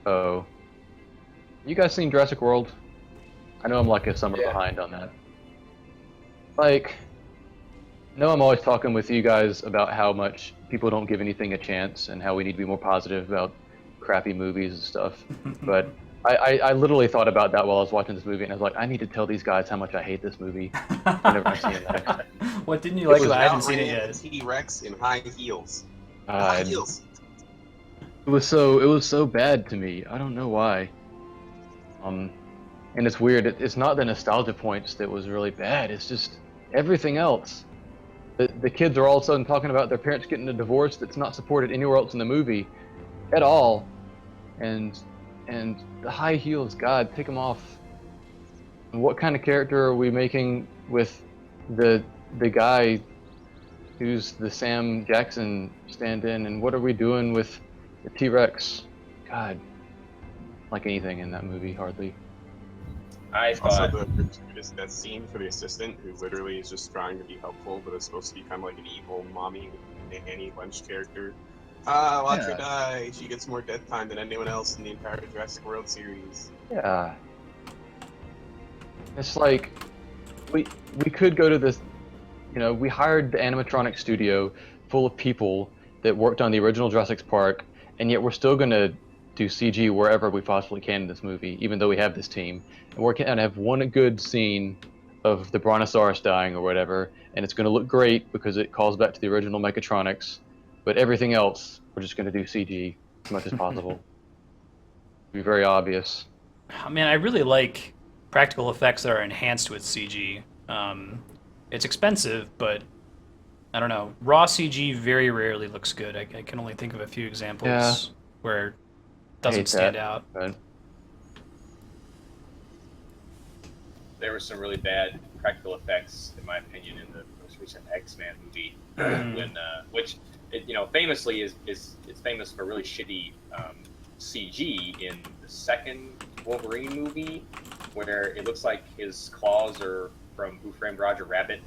Oh, you guys seen Jurassic World? I know I'm like a summer Yeah. behind on that. Like, no, I'm always talking with you guys about how much people don't give anything a chance and how we need to be more positive about crappy movies and stuff. But I literally thought about that while I was watching this movie, and I was like, I need to tell these guys how much I hate this movie whenever I see it next. What didn't you It like was about? I haven't seen it Outran yet. the T-Rex in high heels. High God, heels. it was so bad to me. I don't know why. Um, and it's weird. It's not the nostalgia points that was really bad. It's just everything else. The kids are all of a sudden talking about their parents getting a divorce that's not supported anywhere else in the movie at all, and the high heels. God, take them off. And what kind of character are we making with the guy who's the Sam Jackson stand-in, and what are we doing with the T-Rex? God, like anything in that movie, hardly. I Also, thought the gratuitous death scene for the assistant, who literally is just trying to be helpful, but is supposed to be kind of like an evil mommy Annie Lynch character. Watch her Yeah. die. She gets more death time than anyone else in the entire Jurassic World series. Yeah. It's like we we could go to this, we hired the animatronic studio full of people that worked on the original Jurassic Park, and yet we're still gonna do CG wherever we possibly can in this movie, even though we have this team. And we're gonna have one good scene of the Brontosaurus dying or whatever, and it's gonna look great because it calls back to the original mechatronics. But everything else, we're just gonna do CG as much as possible. Be very obvious. I mean, I really like practical effects that are enhanced with CG. It's expensive, but I don't know. Raw CG very rarely looks good. I can only think of a few examples Yeah. where it I doesn't hate stand that, out. but there were some really bad practical effects, in my opinion, in the most recent X-Men movie, which famously is it's famous for really shitty CG in the second Wolverine movie, where it looks like his claws are from Who Framed Roger Rabbit.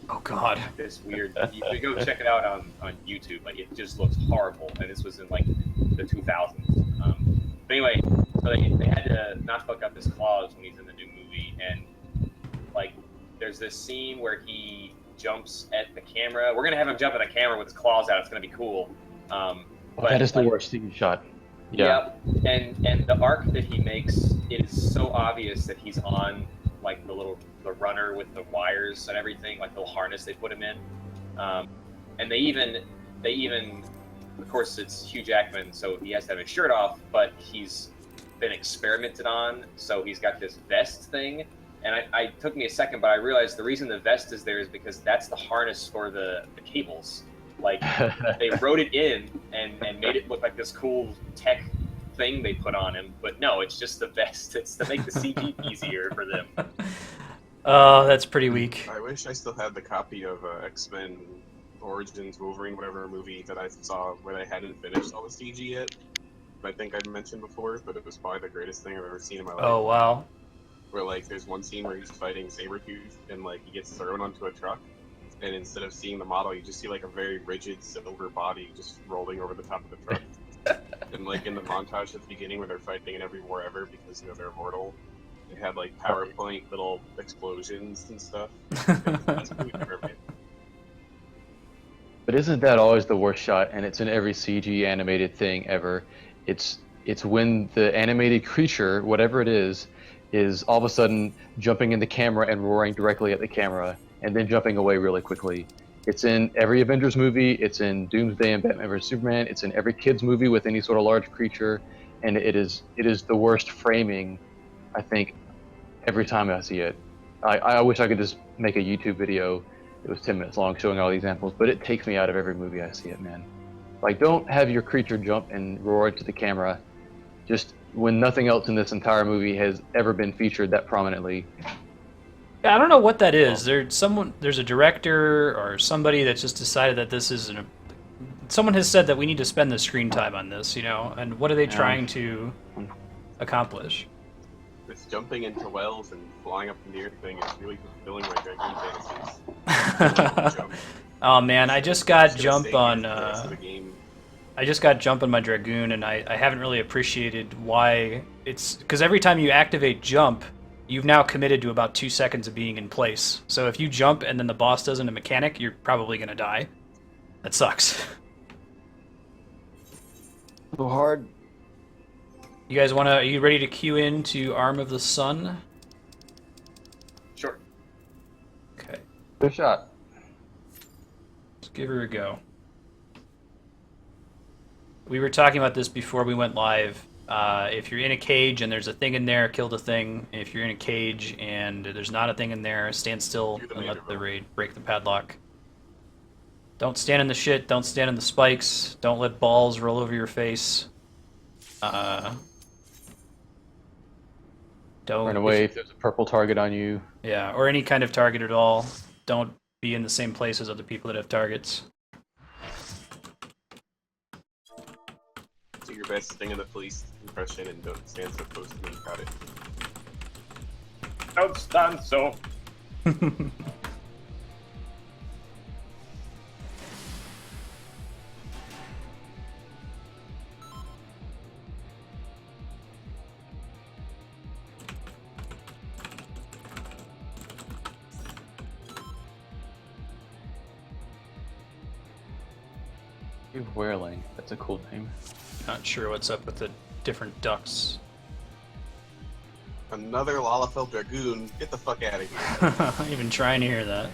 Oh God. This weird. You could go check it out on YouTube. Like it just looks horrible, and this was in like the 2000s. But anyway, so they had to not fuck up his claws when he's in the new movie, and like there's this scene where he jumps at the camera. We're gonna have him jump at the camera with his claws out. It's gonna be cool. But that is the like, worst CG shot. Yeah. Yep. And the arc that he makes, it is so obvious that he's on like the runner with the wires and everything, like the harness they put him in. And they even of course it's Hugh Jackman, so he has to have his shirt off, but he's been experimented on, so he's got this vest thing. And I took me a second, but I realized the reason the vest is there is because that's the harness for the cables. Like they wrote it in and made it look like this cool tech thing they put on him, but no, it's just the vest. It's to make the CG easier for them. Oh, that's pretty weak. I wish I still had the copy of X-Men Origins Wolverine, whatever movie that I saw where they hadn't finished all the CG yet. I think I'd mentioned before, but it was probably the greatest thing I've ever seen in my life. Oh wow. Where like there's one scene where he's fighting Sabretooth and like he gets thrown onto a truck, and instead of seeing the model, you just see like a very rigid silver body just rolling over the top of the truck. And like in the montage at the beginning where they're fighting in every war ever because they're immortal, they had like PowerPoint little explosions and stuff. That's movie ever made. But isn't that always the worst shot? And it's in every CG animated thing ever. It's when the animated creature, whatever it is all of a sudden jumping in the camera and roaring directly at the camera, and then jumping away really quickly. It's in every Avengers movie. It's in Doomsday and Batman vs Superman. It's in every kids movie with any sort of large creature, and it is the worst framing, I think, every time I see it. I wish I could just make a YouTube video that was 10 minutes long showing all the examples, but it takes me out of every movie I see it, man. Like, don't have your creature jump and roar into the camera just when nothing else in this entire movie has ever been featured that prominently. Yeah, I don't know what that is. There's a director or somebody that's just decided that this is someone has said that we need to spend the screen time on this, and what are they trying to accomplish? This jumping into wells and flying up in the air thing is really fulfilling my dream fantasies. Oh man, I just got It's gonna jump save you on for the rest of the game. I just got jump on my Dragoon, and I haven't really appreciated why it's... Because every time you activate jump, you've now committed to about 2 seconds of being in place. So if you jump and then the boss doesn't a mechanic, you're probably going to die. That sucks. So hard. You guys want to... Are you ready to queue in to Arm of the Sun? Sure. Okay. Good shot. Let's give her a go. We were talking about this before we went live. If you're in a cage and there's a thing in there, kill the thing. If you're in a cage and there's not a thing in there, stand still and let the raid break the padlock. Don't stand in the shit, don't stand in the spikes, don't let balls roll over your face. Don't Run away if there's a purple target on you. Yeah, or any kind of target at all. Don't be in the same place as other people that have targets. Do your best thing in the police impression and don't stand so close to me. Got it. Don't stand so. Whirling. That's a cool name. Not sure what's up with the different ducks. Another Lalafell Dragoon. Get the fuck out of here. I'm even trying to hear that.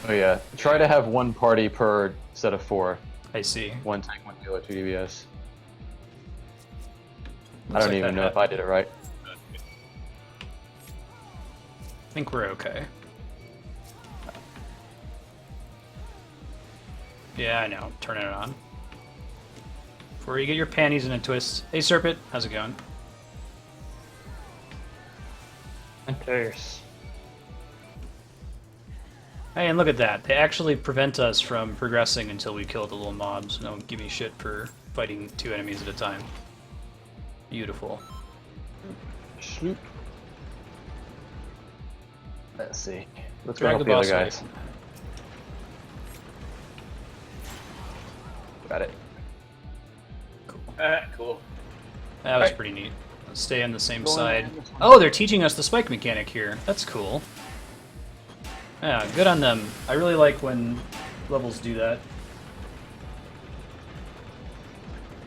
Oh yeah. Try to have one party per set of 4. I see. One tank, one healer, 2 DBS. I Looks don't like even that know if I did it right. I think we're okay. Yeah, I know. Turning it on. Before you get your panties in a twist. Hey, Serpent. How's it going? Cheers. Hey, and look at that. They actually prevent us from progressing until we kill the little mobs. Don't give me shit for fighting 2 enemies at a time. Beautiful. Shoot. Let's see. Let's Drag go help the the other boss guys. fight. Got it. Cool. That was Right. pretty neat. Let's stay on the same Going side. on this one. Oh, they're teaching us the spike mechanic here. That's cool. Yeah, good on them. I really like when levels do that.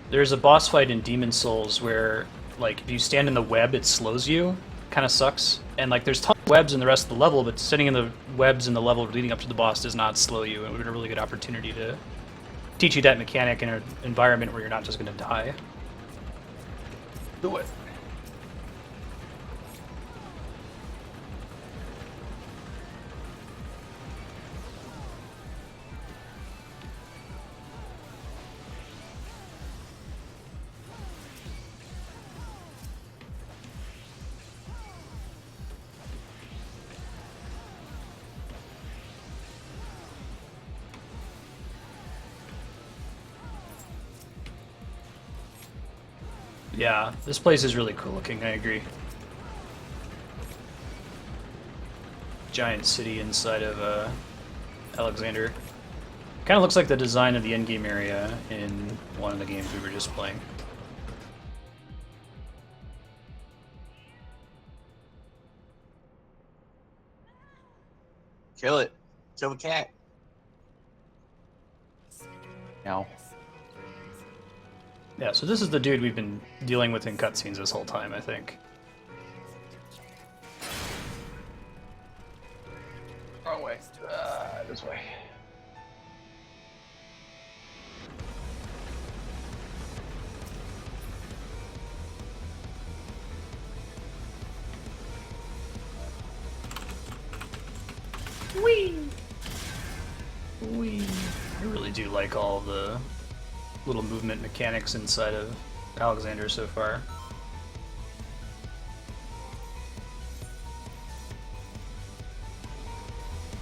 There's a boss fight in Demon Souls where, like, if you stand in the web, it slows you. Kind of sucks. And, like, there's tons of webs in the rest of the level, but sitting in the webs in the level leading up to the boss does not slow you. It would be a really good opportunity to teach you that mechanic in an environment where you're not just going to die. Do it. Yeah, this place is really cool looking, I agree. Giant city inside of Alexander. Kind of looks like the design of the endgame area in one of the games we were just playing. Kill it. Kill the cat. Now. Yeah, so this is the dude we've been dealing with in cutscenes this whole time, I think. Wrong way. This way. Whee! I really do like all the little movement mechanics inside of Alexander so far.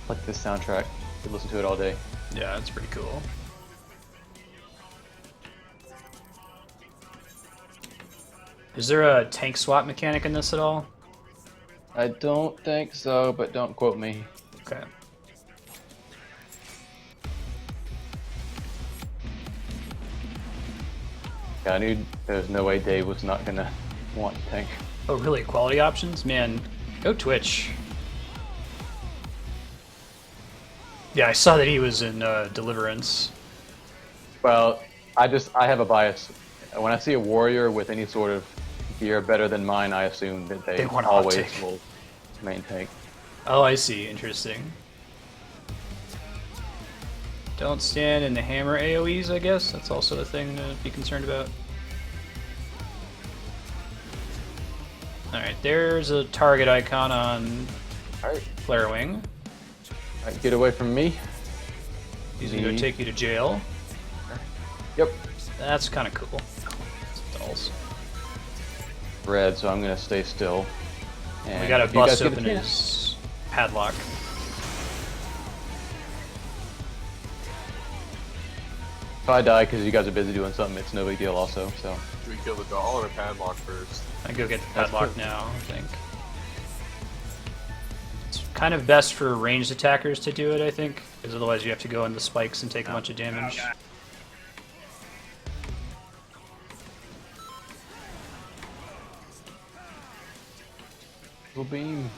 Like this soundtrack. Could listen to it all day. Yeah, it's pretty cool. Is there a tank swap mechanic in this at all? I don't think so, but don't quote me. Okay. Yeah, I knew there was no way Dave was not gonna want to tank. Oh, really? Quality options? Man, go Twitch. Yeah, I saw that he was in Deliverance. Well, I have a bias. When I see a warrior with any sort of gear better than mine, I assume that they want always optic. will main tank. Oh, I see. Interesting. Don't stand in the hammer AoEs, I guess. That's also a thing to be concerned about. Alright, there's a target icon on Alright, Flarewing. alright, get away from me. He's gonna go take you to jail. Yep. That's kind of cool. Dolls. Red, so I'm gonna stay still. And We gotta if you guys bust get a open chance- his padlock. If I die because you guys are busy doing something, it's no big deal also, so. Do we kill the doll or padlock first? I go get the That's padlock cool. now, I think. It's kind of best for ranged attackers to do it, I think, because otherwise you have to go in the spikes and take a bunch of damage. Little beam.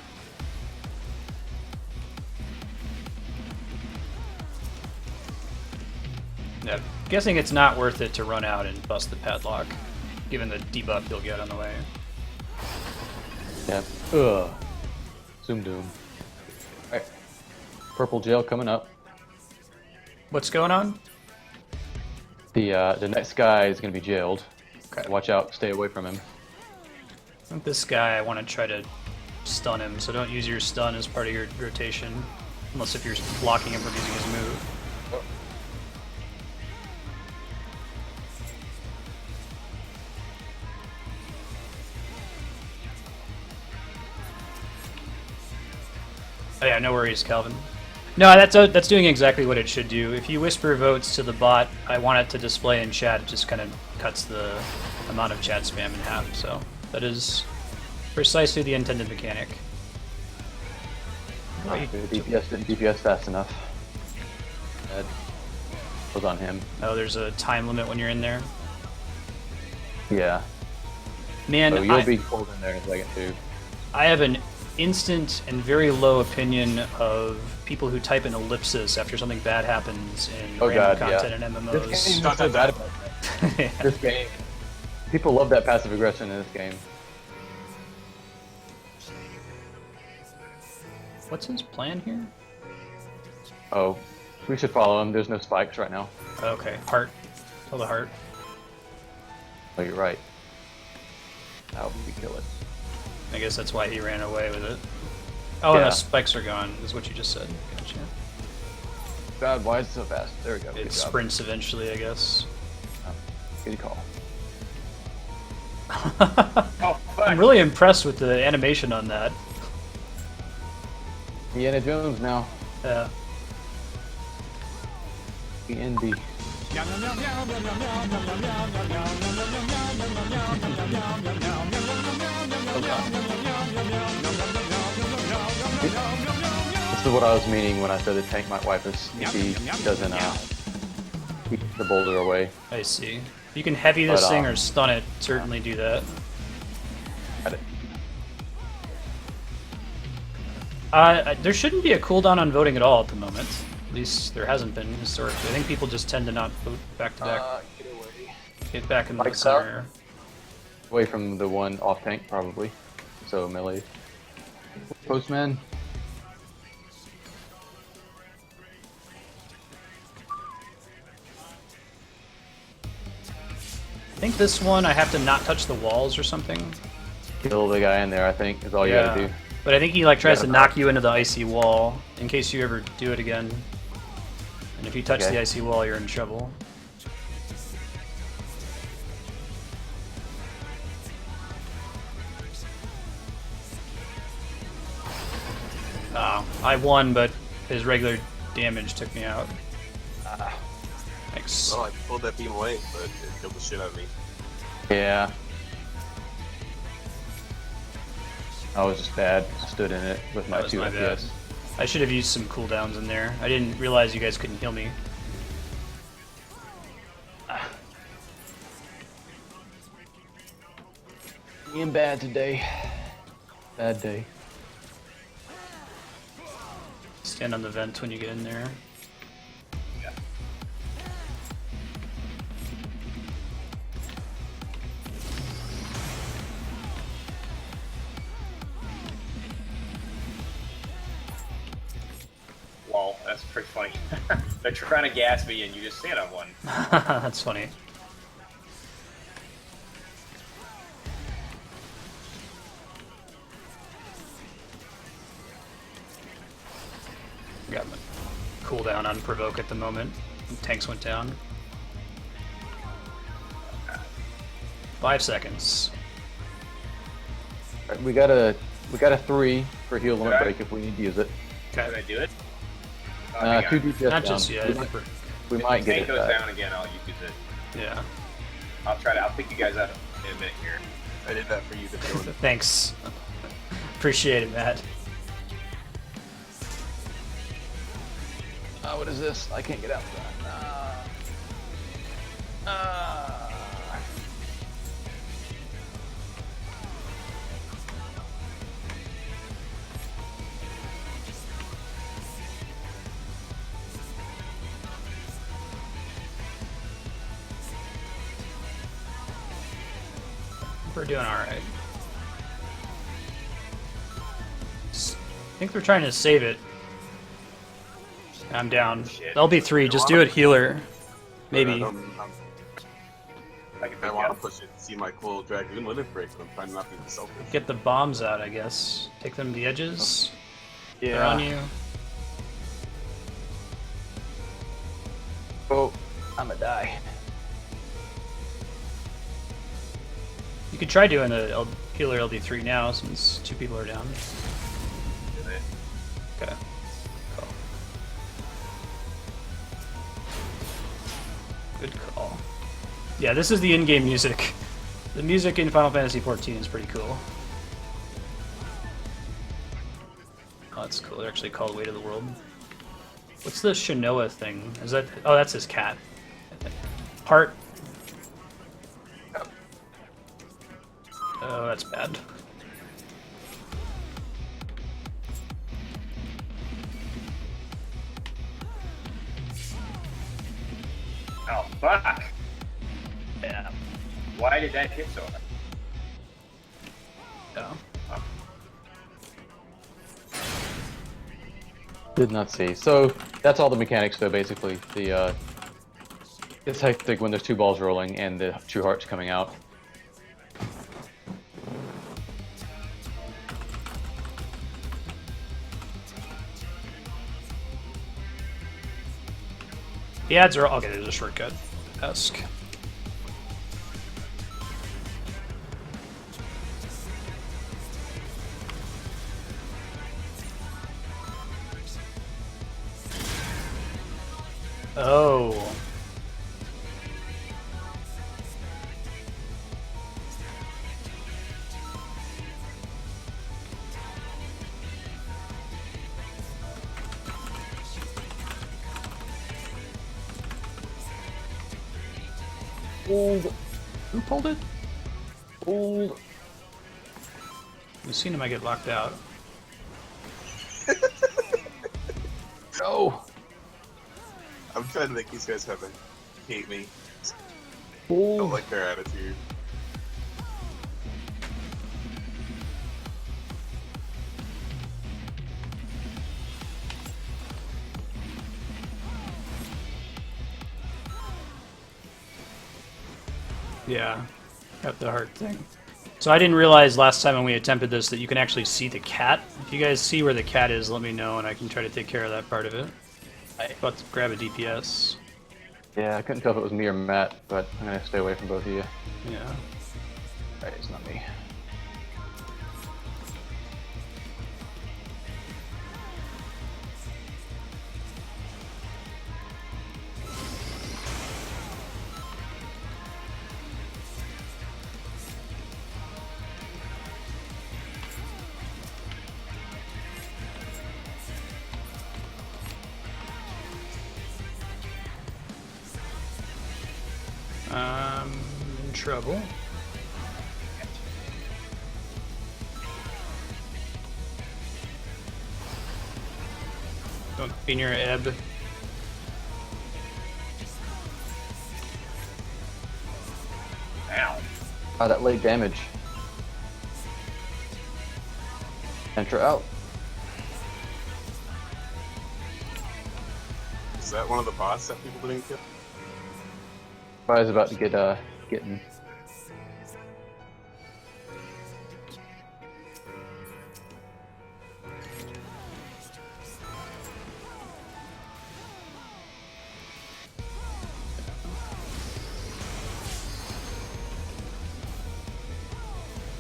Yeah, guessing it's not worth it to run out and bust the padlock, given the debuff you'll get on the way. Yeah. Ugh. Zoom doom. Alright. Purple jail coming up. What's going on? The next guy is gonna be jailed. Okay. Watch out, stay away from him. I think this guy, I want to try to stun him, so don't use your stun as part of your rotation, unless if you're blocking him from using his move. Oh yeah, no worries, Calvin. No, that's doing exactly what it should do. If you whisper votes to the bot, I want it to display in chat. It just kind of cuts the amount of chat spam in half. So that is precisely the intended mechanic. Wait. The DPS didn't DPS fast enough. That was on him. Oh, there's a time limit when you're in there. Yeah. Man, So you'll be pulled in there in a second too. I have an instant and very low opinion of people who type an ellipsis after something bad happens in Oh random god, yeah. content and This MMOs. game's not so bad about that. Yeah. This game. People love that passive aggression in this game. What's his plan here? Oh, we should follow him. There's no spikes right now. Okay, heart. Kill the heart. Oh, you're right. That would be kill it. I guess that's why he ran away with it. Oh, and Yeah. the spikes are gone, is what you just said. Gotcha. God, why is it so fast? There we go. It Good job. sprints eventually, I guess. Oh, good call. Oh, fuck. I'm really impressed with the animation on that. Indiana Jones now. Yeah. The Indy. Oh god. This is what I was meaning when I said the tank might wipe us if he doesn't keep the boulder away. I see. If you can heavy this But, thing or stun it, certainly do that. Got it. There shouldn't be a cooldown on voting at all at the moment. At least there hasn't been historically. I think people just tend to not vote back to back. Get away. Get back into the Mike's out. center. Away from the one off tank, probably. So melee. Postman. I think this one I have to not touch the walls or something. Kill the guy in there, I think, is all you gotta do. But I think he like tries Yeah. to knock you into the icy wall in case you ever do it again. And if you touch Okay. the icy wall, you're in trouble. Oh, I won, but his regular damage took me out. Thanks. Well, I pulled that beam away, but it killed the shit out of me. Yeah. I was just bad. I stood in it with my That was 2 my bad. FPS. I should have used some cooldowns in there. I didn't realize you guys couldn't heal me. Being bad today. Bad day. Stand on the vent when you get in there. Yeah. Lol, that's pretty funny. They're trying to gas me and you just stand on one. That's funny. Got my cooldown on provoke at the moment. Tanks went down. 5 seconds. Alright, we got a 3 for heal limit Okay. break if we need to use it. Can I do it? Oh, hang on. 2 DPS Not down. just yet. We might If get tank it goes back. down again, I'll use it. Yeah. I'll pick you guys up in a minute here. I did that for you to do it. Thanks. Appreciate it, Matt. What is this? I can't get out. We're doing alright. I think they're trying to save it. I'm down. Shit. LB3, just do it healer. Maybe. I I can pick you want to up. push it to see my cool Dragoon limit break, but I'm trying not to be selfish. Get the bombs out, I guess. Take them to the edges. They're Yeah. on you. Oh, I'm gonna die. You could try doing a healer LB3 now since 2 people are down. Okay. Cool. Good call. Yeah, this is the in-game music. The music in Final Fantasy XIV is pretty cool. Oh, that's cool. They're actually called Weight of the World. What's the Shinoa thing? Is that? Oh, that's his cat. Heart. Oh, that's bad. Oh, fuck! Yeah. Why did that hit so hard? Yeah. Did not see. So that's all the mechanics, though. Basically, the it's hectic when there's 2 balls rolling and the 2 hearts coming out. The ads are okay. There's a shortcut. Ask. Oh. Old. Who pulled it? Old. We've seen him. I get locked out. No. I'm trying to make these guys have a hate me. I Old. don't like their attitude. Yeah, got the heart thing. So I didn't realize last time when we attempted this that you can actually see the cat. If you guys see where the cat is, let me know and I can try to take care of that part of it. I'm about to grab a DPS. Yeah, I couldn't tell if it was me or Matt, but I'm gonna stay away from both of you. Yeah. Right, it's not me. In trouble. Don't be near Ebb. Ow. Ah, that late damage. Enter out. Is that one of the bots that people didn't kill? I was about to get getting.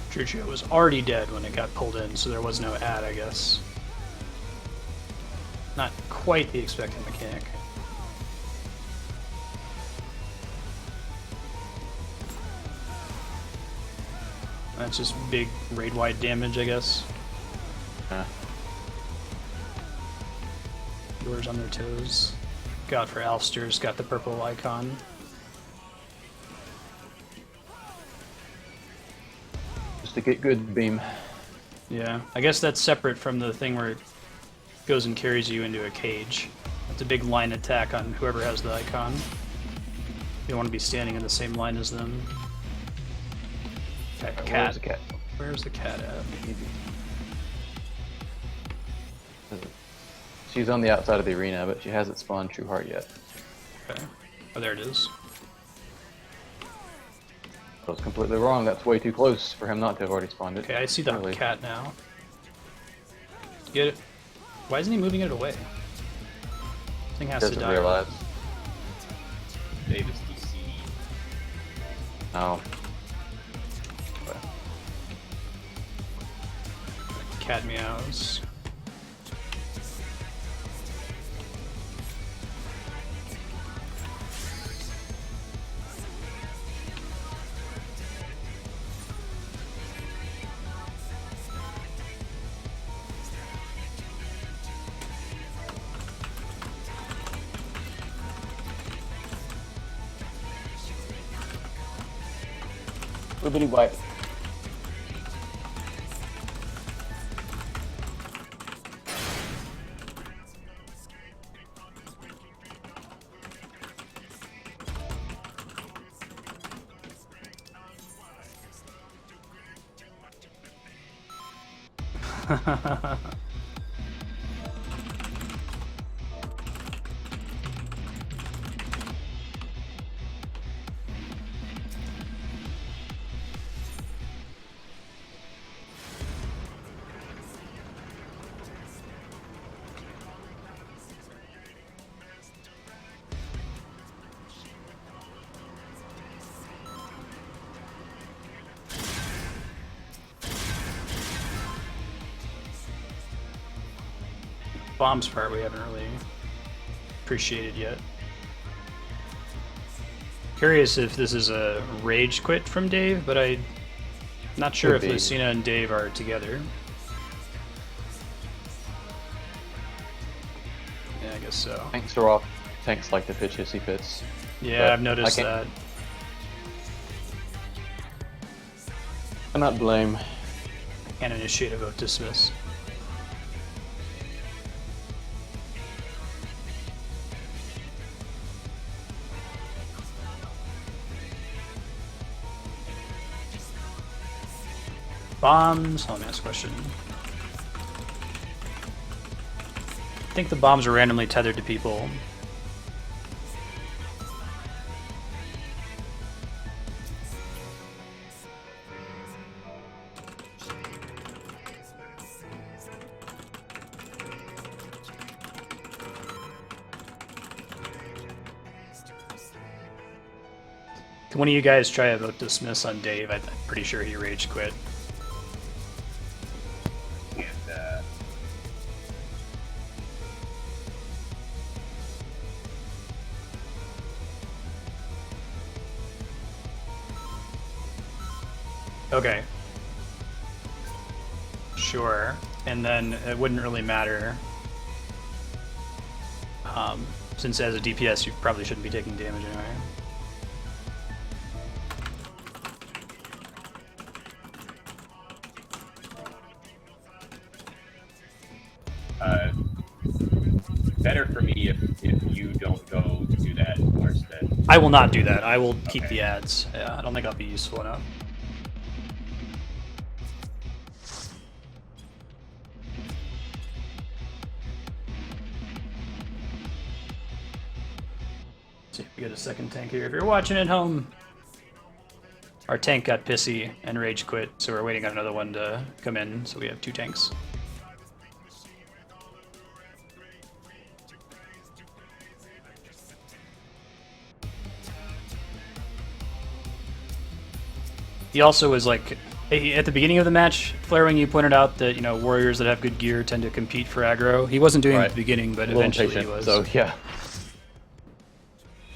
Churchill was already dead when it got pulled in, so there was no ad, I guess. Not quite the expected mechanic. That's just big raid-wide damage, I guess. Yeah. Viewers on their toes. God for Alster's got the purple icon. Just to get good beam. Yeah, I guess that's separate from the thing where it goes and carries you into a cage. It's a big line attack on whoever has the icon. You don't want to be standing in the same line as them. That cat. Where's the cat? Where's the cat at? She's on the outside of the arena, but she hasn't spawned True Heart yet. Okay. Oh, there it is. I was completely wrong. That's way too close for him not to have already spawned it. Okay, I see the Really. cat now. Get it? Why isn't he moving it away? Thing has to Doesn't die. realize. Davis DC. Oh. Cat meows. Wibbity wipe. Bombs part we haven't really appreciated yet. Curious if this is a rage quit from Dave, but I'm not sure Could if be. Lucina and Dave are together. Yeah, I guess so. Tanks are off. Tanks like to pitch hissy fits. Yeah, But I've noticed I that. can't- Cannot blame. And initiate a vote dismiss. Bombs. Let me ask a question. I think the bombs are randomly tethered to people. Can one of you guys try a vote dismiss on Dave? I'm pretty sure he rage quit. And Okay. Sure. And then it wouldn't really matter. Since as a DPS you probably shouldn't be taking damage anyway. better for me if you don't go to do that, Marstead. I will not do that. I will keep the ads. Yeah, I don't think I'll be useful enough. See if we get a second tank here. If you're watching at home, our tank got pissy and rage quit, so we're waiting on another one to come in, so we have 2 tanks. He also was like, at the beginning of the match, Flarewing, you pointed out that, you know, warriors that have good gear tend to compete for aggro. He wasn't doing it at the beginning, but eventually he was. So, yeah.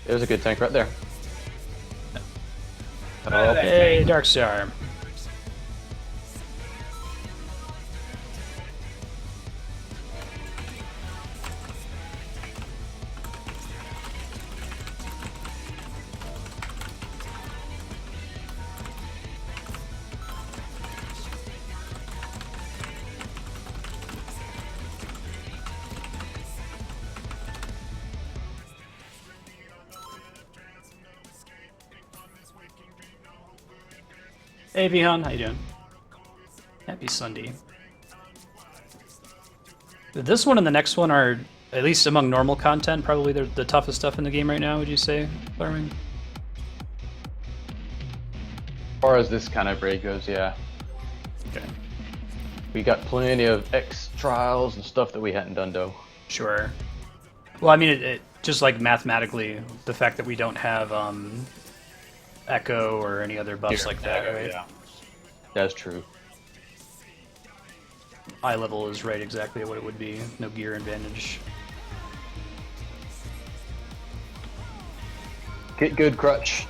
There's a good tank right there. Oh, Hey, Darkstar. Hey, Vihan, how you doing? Happy Sunday. This one and the next one are, at least among normal content, probably the toughest stuff in the game right now, would you say, Flarewing? As far as this kind of raid goes, yeah. Okay. We got plenty of X trials and stuff that we hadn't done, though. Sure. Well, I mean, it just like mathematically, the fact that we don't have Echo or any other buffs like that, right? Yeah. That's true. Eye level is right exactly what it would be. No gear advantage. Get good, Crutch.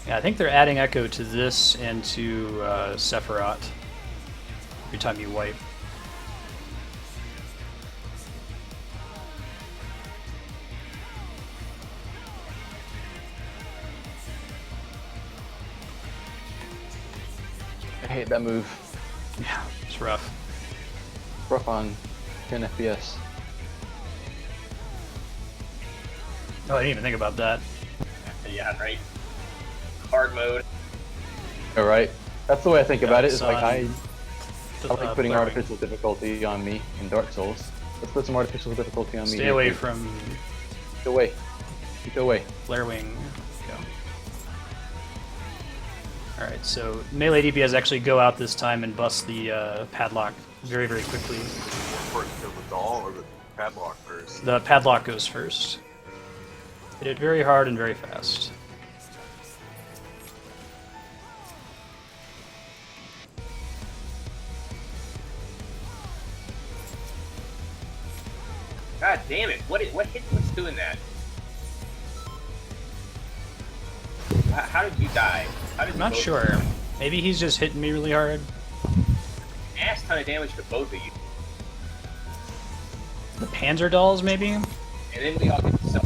Yeah, I think they're adding Echo to this and to Sephiroth every time you wipe. I hate that move. Yeah, it's rough. Rough on 10 FPS. Oh, I didn't even think about that. Yeah, right. Hard mode. Alright. That's the way I think about it. It's It's like I like putting Flarewing. artificial difficulty on me in Dark Souls. Let's put some artificial difficulty on me. Stay here, away too. from Get away. Get away. Flarewing. Go. Alright, so melee DPS actually go out this time and bust the padlock very, very quickly. Or the doll or the padlock first. The padlock goes first. Hit it very hard and very fast. God damn it! What hit? What's doing that? How did you die? How did I'm not sure. Maybe he's just hitting me really hard. Ass ton of damage to both of you, The Panzer dolls, maybe? and then we all get self.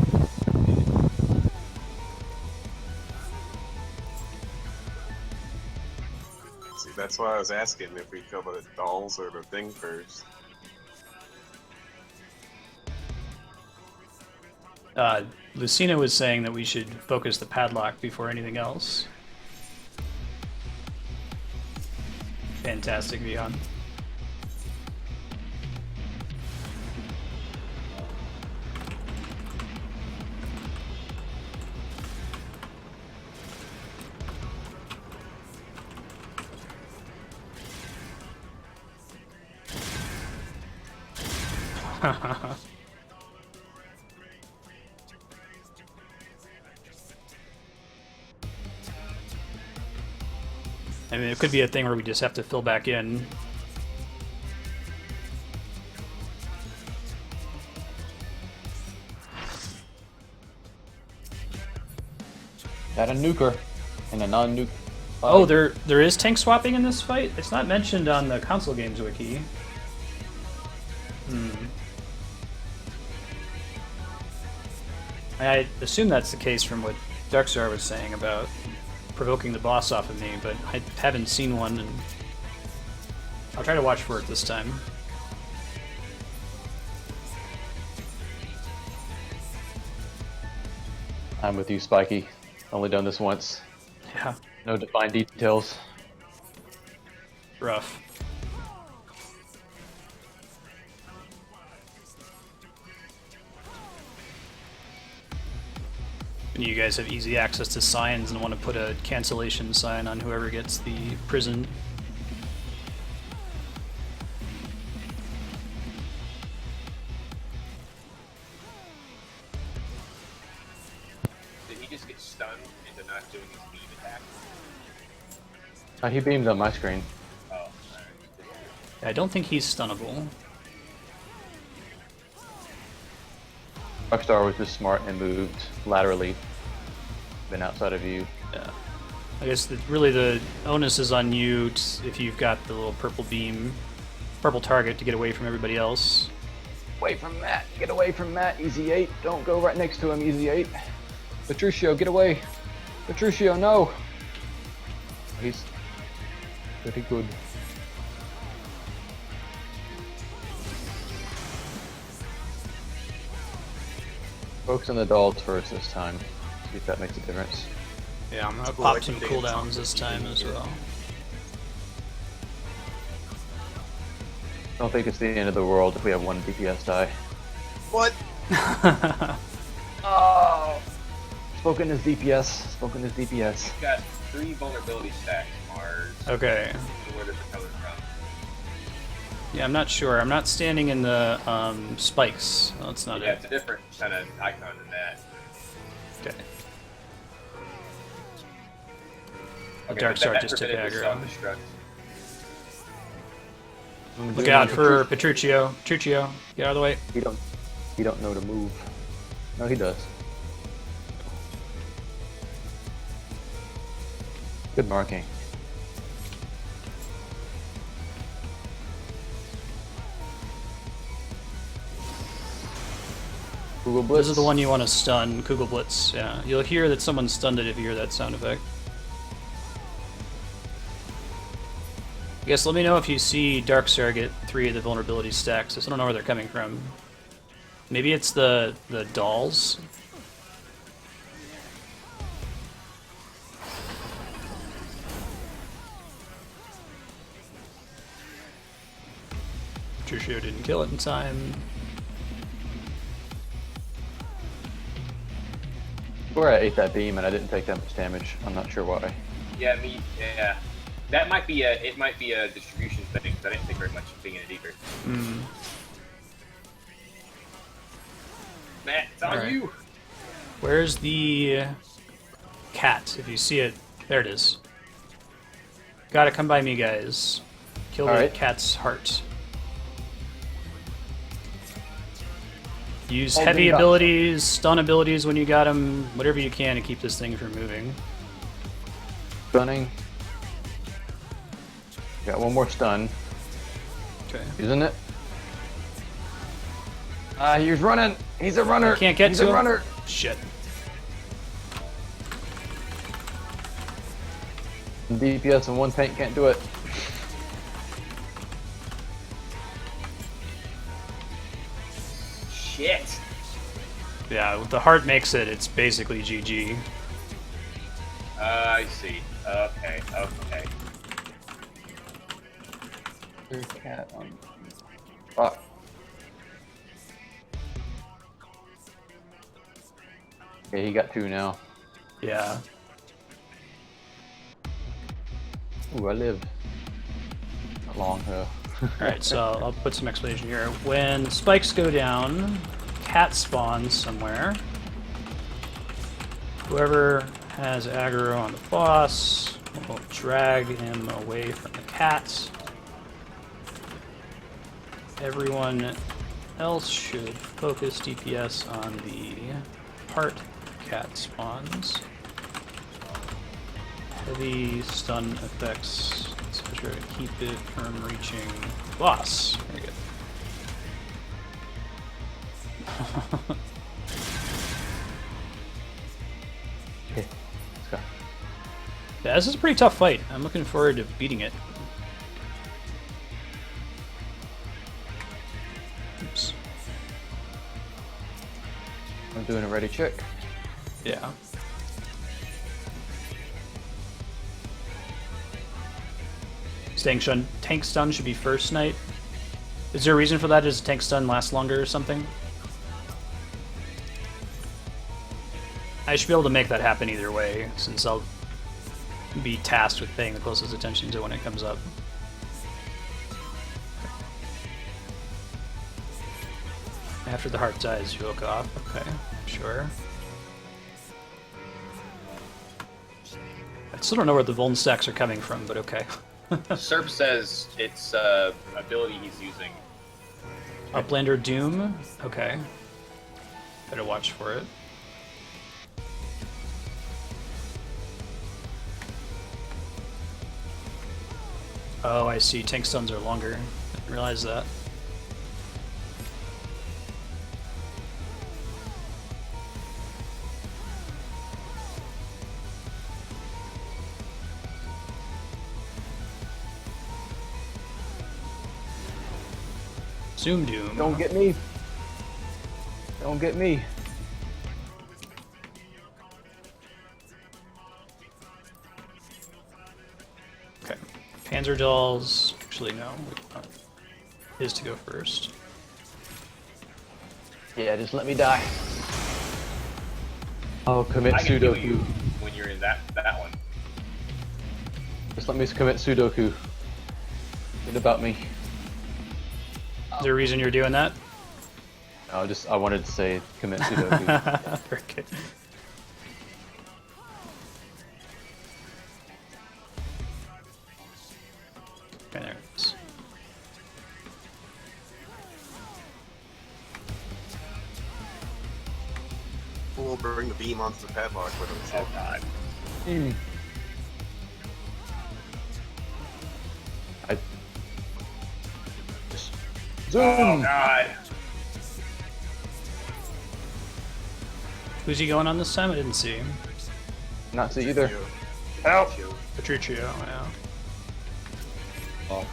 See, that's why I was asking if we kill the dolls or the thing first. Lucina was saying that we should focus the padlock before anything else. Fantastic, Vihan. I mean, it could be a thing where we just have to fill back in. Got a nuker and a non-nuke. Oh, there is tank swapping in this fight? It's not mentioned on the console games wiki. I assume that's the case from what Darkstar was saying about provoking the boss off of me, but I haven't seen one, and I'll try to watch for it this time. I'm with you, Spiky. Only done this once. Yeah, No defined details. rough. And you guys have easy access to signs and want to put a cancellation sign on whoever gets the prison. Did he just get stunned into not doing his beam attack? He beamed on my screen. Oh, alright. I don't think he's stunnable. Rockstar was just smart and moved laterally. Been outside of view. Yeah. I guess really the onus is on you if you've got the little purple beam, purple target to get away from everybody else. Away from Matt. Get away from Matt, Easy 8. Don't go right next to him, Easy 8. Petruccio, get away. Petruccio, no. He's pretty good. Focus on the dolls first this time. See if that makes a difference. Yeah, I'm gonna Cool, pop I some think cooldowns this time as well. I don't think it's the end of the world if we have one DPS die. What? Oh! Spoken as DPS. Spoken as DPS. He's got 3 vulnerability stacks, Mars. Okay. Where they're coming from. Yeah, I'm not sure. I'm not standing in the spikes. Oh, that's not Yeah, it. it's a different kind of icon than that. Okay. Okay, Dark but Star that just took prevented the aggro. self-destruct. Look out for Petruccio. Petruccio, get out of the way. He don't know to move. No, he does. Good marking. Google Blitz. This is the one you want to stun, Kugel Blitz. Yeah, you'll hear that someone stunned it if you hear that sound effect. I guess let me know if you see Darkstar get 3 of the vulnerability stacks. I don't know where they're coming from. Maybe it's the dolls. Petruccio didn't kill it in time. Where I ate that beam and I didn't take that much damage. I'm not sure why. Yeah, yeah. That might be it might be a distribution thing, because I didn't think very much of being in it either. Mm. Matt, it's on Alright. you! Where's the cat? If you see it, there it is. Gotta come by me, guys. Kill the Alright. cat's heart. Use Oh, heavy good. abilities, stun abilities when you got them, whatever you can to keep this thing from moving. Stunning. Got one more stun. Okay. Using it. He's running. He's a runner. I can't get He's to a him. runner. Shit. DPS and one tank can't do it. Shit! Yeah, if the heart makes it, it's basically GG. I see. Okay, okay. There's a cat on. Fuck. Okay, he got 2 now. Yeah. Ooh, I live. Not long though. Alright, so I'll put some explanation here. When spikes go down, cat spawns somewhere. Whoever has aggro on the boss will drag him away from the cat. Everyone else should focus DPS on the heart cat spawns. Heavy stun effects, so try to keep it from reaching boss. Very good. Okay, let's go. Yeah, this is a pretty tough fight. I'm looking forward to beating it. Oops. I'm doing a ready check. Yeah. Tank stun should be first night. Is there a reason for that? Does tank stun last longer or something? I should be able to make that happen either way, since I'll be tasked with paying the closest attention to when it comes up. After the heart dies, you hook off. Okay, sure. I still don't know where the Vuln stacks are coming from, but okay. Serp says it's ability he's using. Uplander Doom? Okay. Better watch for it. Oh, I see. Tank stuns are longer. Didn't realize that. Zoom Doom. Don't get me. Don't get me. Okay. Panzer Dolls. Actually, no. We want his to go first. Yeah, just let me die. I'll commit I can heal you Sudoku. when you're in that one. Just let me commit Sudoku. What about me? Is there a reason you're doing that? No, I wanted to say commit Sudoku. Very good. Okay, there it is. We'll bring the beam onto the padlock with him. Oh god. I just Oh zoom. god. Who's he going on this time? I didn't see him. Not to either. Help! Petruccio, yeah. Oh.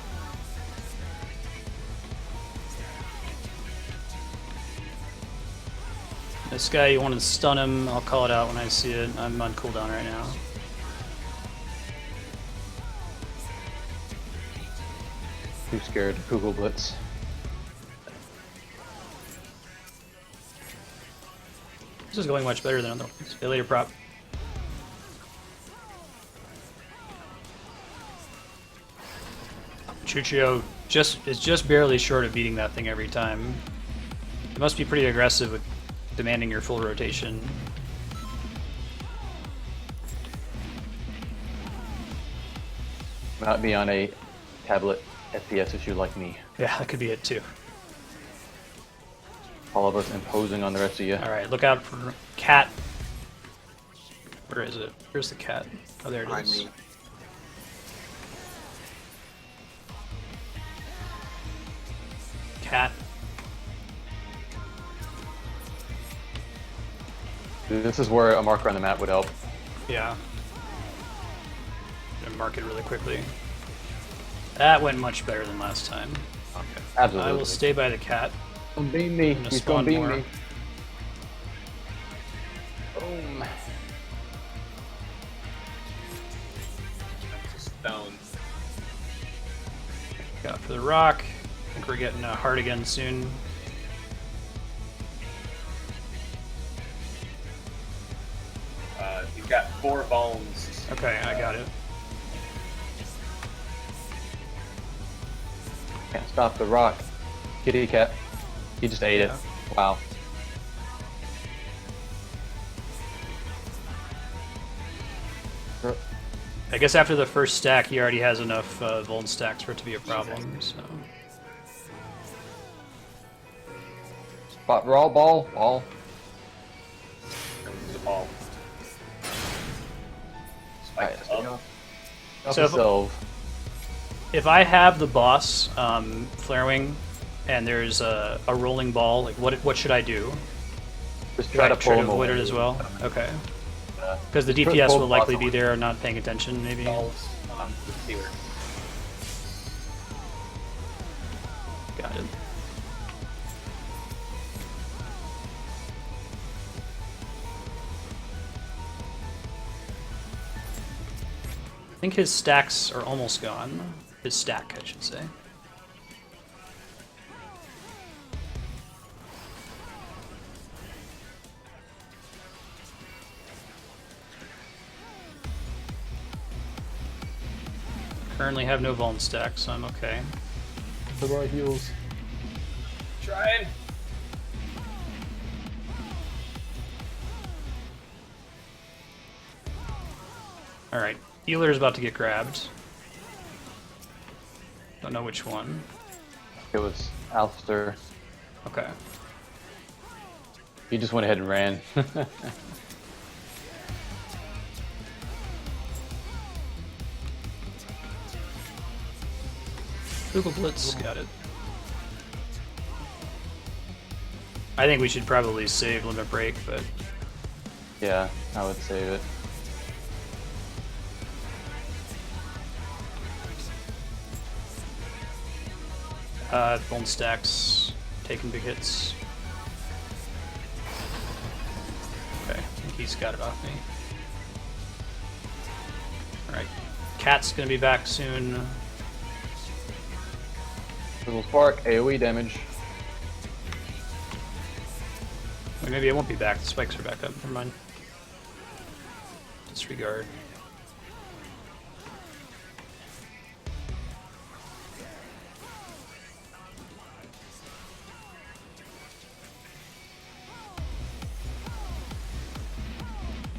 This guy, you want to stun him, I'll call it out when I see it. I'm on cooldown right now. Too scared. Google Blitz. This is going much better than other ones. Okay, later prop. Petruccio is just barely short of beating that thing every time. It must be pretty aggressive with demanding your full rotation. Not be on a tablet FPS issue like me. Yeah, that could be it too. All of us imposing on the rest of you. Alright, look out for cat. Where is it? Where's the cat? Oh, there it Behind is. me. Cat. This is where a marker on the map would help. Yeah. Gonna mark it really quickly. That went much better than last time. Okay. Absolutely. I will stay by the cat. Don't beam me. Gonna He's spawn gonna beam more. me. Boom. Stone. Got for the rock. I think we're getting a heart again soon. You've got 4 bones. Okay, I got it. Can't stop the rock. Kitty cat. He just ate it. Wow. I guess after the first stack, he already has enough Vuln stacks for it to be a problem. So Spot raw ball. Ball. The ball. Alright, Spiked let's up. go. So if- Self. if I have the boss flare wing, and there's a rolling ball, like what should I do? Just try to pull him avoid away. it as well. Okay. Yeah. Because the Pull DPS both will likely bots be away. there, not paying attention, maybe. Balls on the sealer. Got it. I think his stacks are almost gone. His stack, I should say. Currently have no vuln stack, so I'm okay. The our heals. Trying. Alright, healer's about to get grabbed. Don't know which one. It was Alistair. Okay. He just went ahead and ran. Google Blitz, got it. I think we should probably save Limit Break, but Yeah, I would save it. Bone stacks, taking big hits. Okay, I think he's got it off me. Alright, Cat's gonna be back soon. Little spark, AoE damage. Wait, maybe it won't be back, the spikes are back up, never mind. Disregard.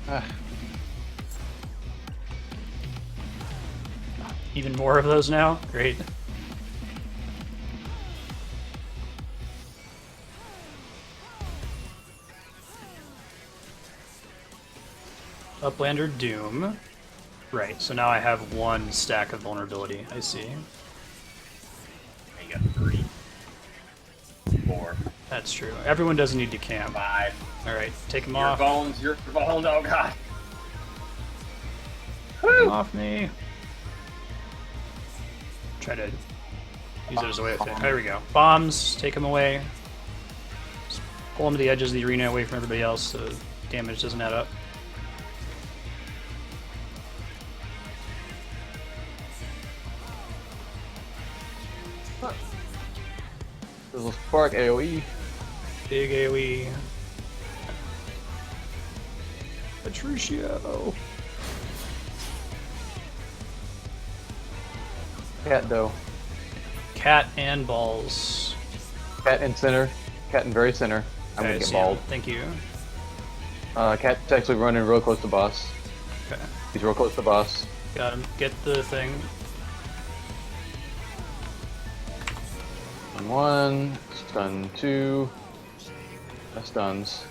Ah, Even more of those now? Great. Uplander Doom. Right, so now I have one stack of vulnerability. I see. You got 3. 4. That's true. Everyone doesn't need to camp. 5. Alright, take him Your off. bones, your bone, oh god. Take him off me. Try to use it as a way of fit. There we go. Bombs, take him away. Just pull him to the edges of the arena away from everybody else so damage doesn't add up. little spark, AoE. Big AoE. Patricio. Cat though. Cat and balls. Cat in center. Cat in very center. I'm Okay, gonna get so balled. thank you. Cat's actually running real close to boss. Okay. He's real close to boss. Got him. Get the thing. Stun 1, stun 2. That stuns.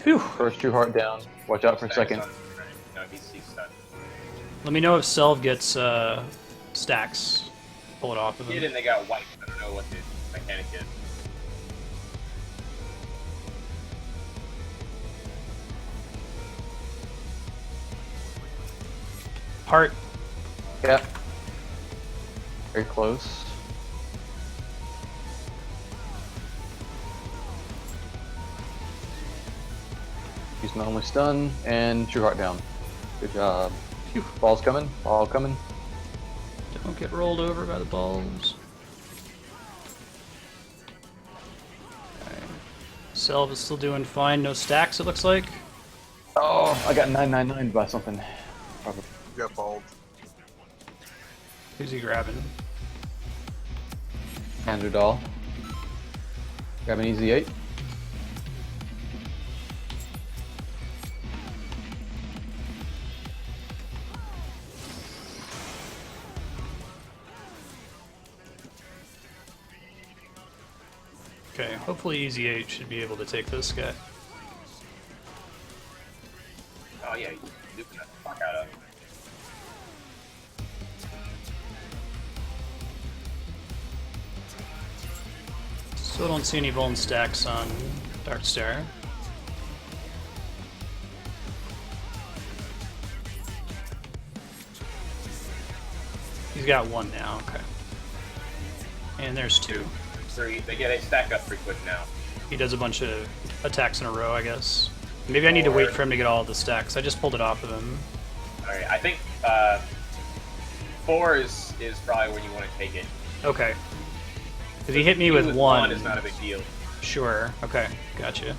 Phew. First 2 heart down. Watch out for a second. No, he's stunned. Let me know if Selv gets stacks. Pull it off of He did, him. and they got white. I don't know what the mechanic is. Heart. Cat. Very close. He's my only stun, and true heart down. Good job. Phew. Ball's coming. Ball coming. Don't get rolled over by the balls. Okay. Selv is still doing fine. No stacks, it looks like. Oh, I got 999 by something. Probably. Got balled. Who's he grabbing? Andrew Doll. Grab an easy 8. Okay, hopefully Easy 8 should be able to take this guy. Oh yeah, you duped the fuck out of him. Still don't see any Vuln stacks on Darkstar. He's got one now, okay. And there's 2. So they get a stack up pretty quick now. He does a bunch of attacks in a row, I guess. Maybe I need to wait for him to get all the stacks. I just pulled it off of him. Alright, I think 4 is probably when you want to take it. Okay. If he hit me Even with 1... is not a big deal. Sure. Okay. Gotcha.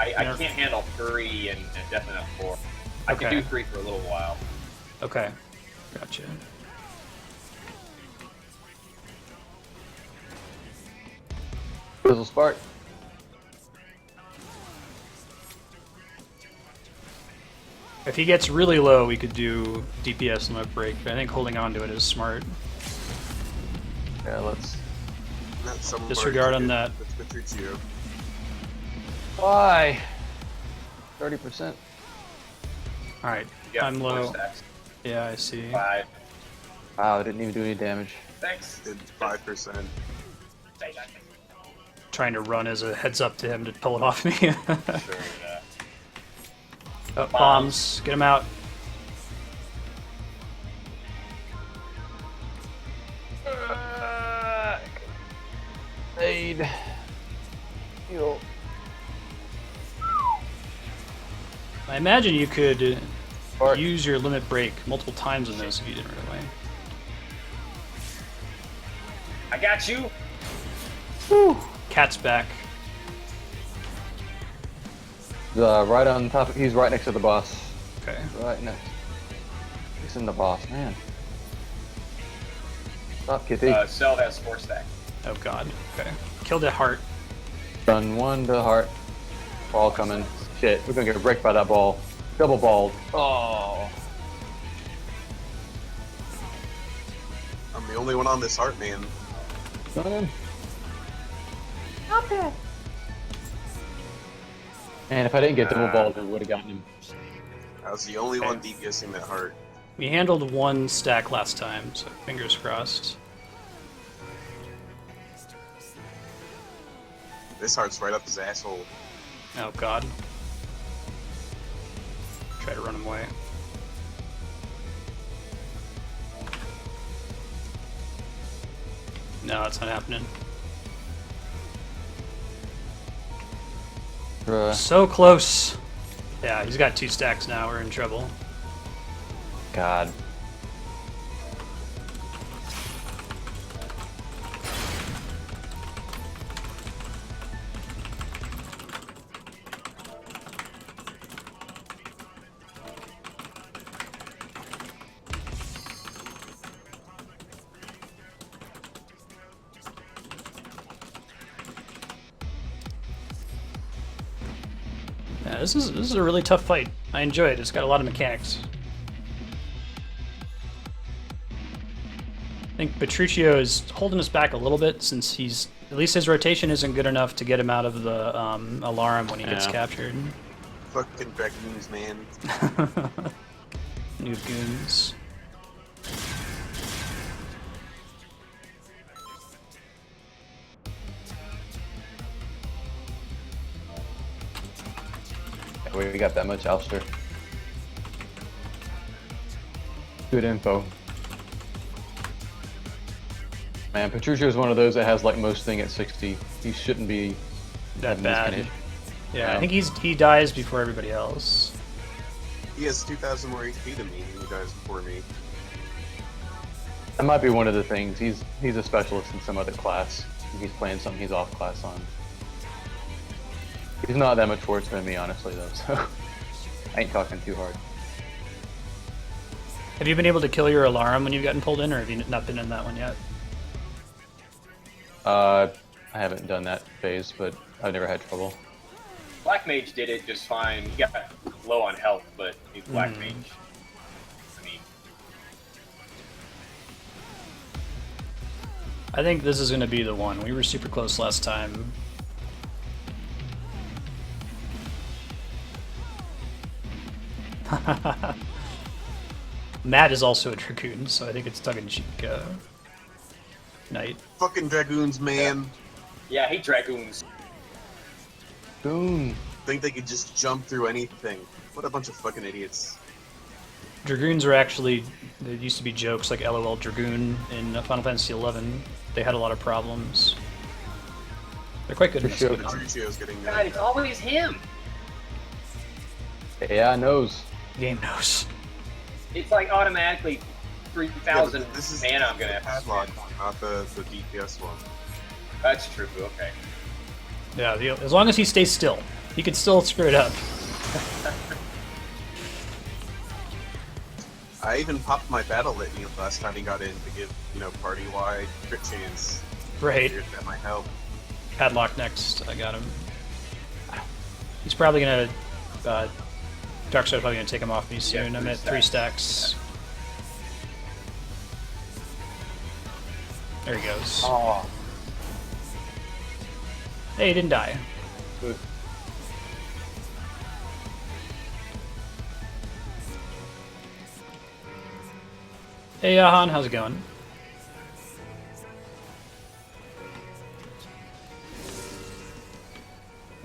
I can't handle 3 and definitely not 4. I can Okay. do 3 for a little while. Okay. Gotcha. Fizzle spark. If he gets really low, we could do DPS limit break, but I think holding on to it is smart. Yeah, let's. That's some Disregard on that. That's Petruccio. Why? 30%. Alright, Yeah, I'm 4 low. stacks. Yeah, I see. 5. Wow, I didn't even do any damage. Thanks. Did 5%. Trying to run as a heads up to him to pull it off me. Sure, Oh, bombs. Get him out. Aid. Heal. I imagine you could Spark. use your limit break multiple times in this if you didn't right away. I got you. Whew. Cat's back. Right on top. He's right next to the boss. Okay. Right next. He's in the boss, man. Stop, Kitty. Cell has 4 stacks. Oh god. Okay. Killed a heart. Done 1 to heart. Ball coming. Shit, we're gonna get wrecked by that ball. Double balled. Oh. I'm the only one on this heart, man. Got him. Man, if I didn't get double balled, I would have gotten him. I was the only one DPSing that heart. We handled 1 stack last time, so fingers crossed. This heart's right up his asshole. Oh god. Try to run him away. No, it's not happening. Bruh. So close. Yeah, he's got 2 stacks now. We're in trouble. God. Yeah, this is a really tough fight. I enjoy it. It's got a lot of mechanics. I think Petruccio is holding us back a little bit since he's at least his rotation isn't good enough to get him out of the alarm when he gets captured. Fucking dragoons, man. New goons. We got that much Ouster. Good info. Man, Petruccio is one of those that has like most thing at 60. He shouldn't be That having this kind bad. of- Yeah, I think he dies before everybody else. He has 2,000 more HP than me, and he dies before me. That might be one of the things. He's a specialist in some other class. He's playing something he's off class on. He's not that much worse than me, honestly, though, so I ain't talking too hard. Have you been able to kill your alarm when you've gotten pulled in, or have you not been in that one yet? I haven't done that phase, but I've never had trouble. Black Mage did it just fine. He got low on health, but he's Black Mage. I mean, I think this is going to be the one. We were super close last time. Matt is also a Dragoon, so I think it's tongue-in-cheek Knight. Fucking dragoons, man. yeah, he dragoons. Boom. Think they could just jump through anything. What a bunch of fucking idiots. Dragoons are actually, there used to be jokes like LOL Dragoon in Final Fantasy XI. They had a lot of problems. They're quite good in For this sure. game. Petruccio's getting God, it's always him. Yeah, knows. Game knows. It's like automatically 3,000 this is mana I'm gonna have to padlock, spend. not the DPS one. That's true. Okay. Yeah, as long as he stays still, he can still screw it up. I even popped my battle litany last time he got in to give, party-wide crit chance. Right. Figured that might help. Padlock next. I got him. He's probably gonna. Darkseid's probably gonna take him off me soon. Yeah, I'm at 3 stacks. There he goes. Oh, Hey, he didn't die. good. Hey, Ahan, how's it going?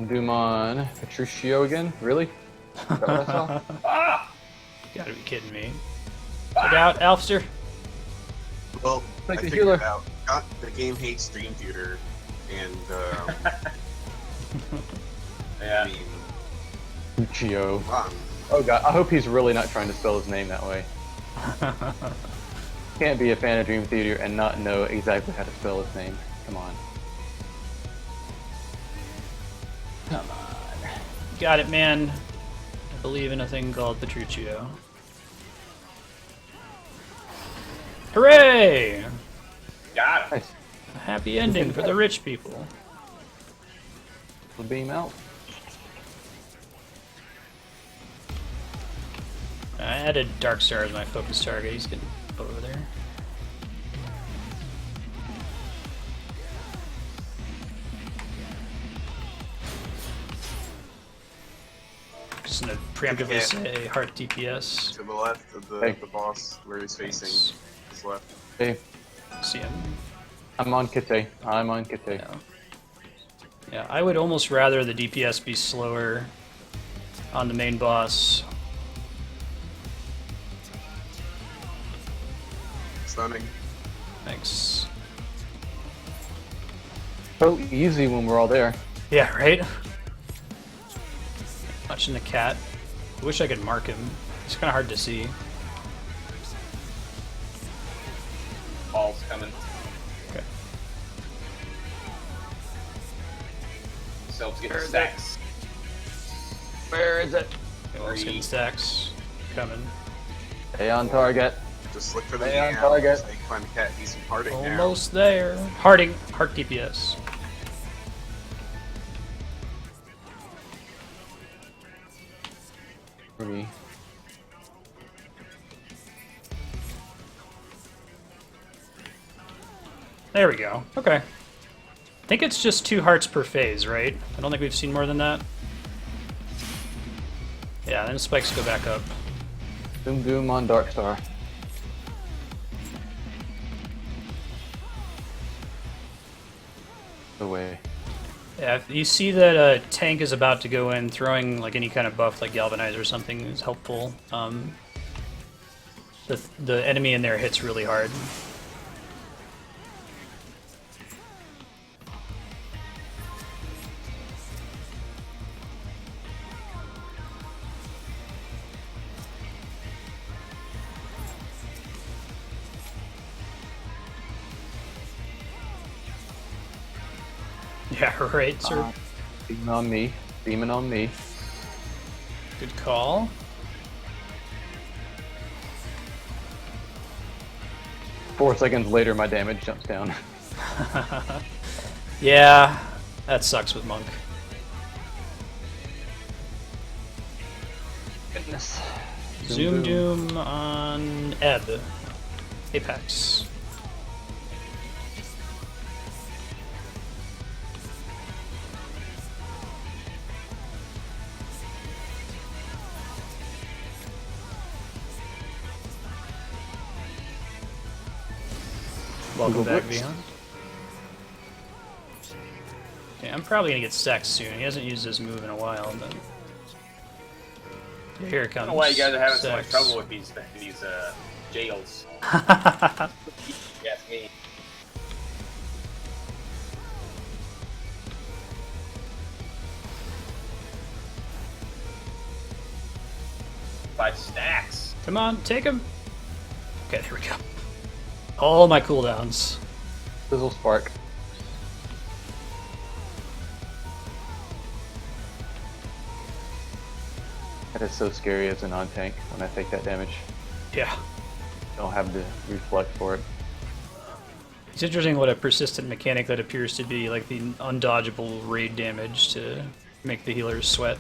Doom on Patricio again? Really? Is that what I saw? Ah! Gotta be kidding me. Check out Alfster. Well, Like I the figured healer. it out. The game hates Stream Tutor, and Yeah. I mean, Patricio. come on. Oh god, I hope he's really not trying to spell his name that way. Can't be a fan of Dream Theater and not know exactly how to spell his name. Come on. Come on. Got it, man. I believe in a thing called Petruchio. Hooray! Got him. Nice. A happy ending for the rich people. The beam out. I added Darkstar as my focus target. He's getting put over there. Just gonna preemptively Yeah. say heart DPS. To the left of the, Hey. the boss, where he's facing, his left. Hey, See him. I'm on Kite. I'm on Kite. Yeah. Yeah, I would almost rather the DPS be slower on the main boss. Stunning. Thanks. So easy when we're all there. Yeah, right? Watching the cat. I wish I could mark him. It's kind of hard to see. Ball's coming. Okay. Self's getting Where is stacks. Where is it? Let's get stacks. Coming. Stay on target. Just look for the Stay on meow. target. So you can find the cat. He's imparting now. Almost there. Heart DPS. For me. There we go. Okay. I think it's just 2 hearts per phase, right? I don't think we've seen more than that. Yeah, then spikes go back up. Doom Doom on Darkstar. Away. Yeah, if you see that a tank is about to go in, throwing like any kind of buff like Galvanize or something is helpful. The enemy in there hits really hard. Yeah, right, sir. Demon on me. Demon on me. Good call. Four seconds later, my damage jumps down. Yeah, that sucks with Monk. Goodness. Zoom Doom on Ebb. Apex. Welcome Google back, Blitz. Vion. Okay, I'm probably gonna get stacked soon. He hasn't used his move in a while, but yeah, here it I comes. don't know why you guys are having so much Stacks. trouble with these jails. Yes, me. Five stacks. Come on, take him. Okay, there we go. All my cooldowns. Sizzle Spark. That is so scary as a non-tank when I take that damage. Yeah. Don't have to reflect for it. It's interesting what a persistent mechanic that appears to be, like the undodgeable raid damage to make the healers sweat.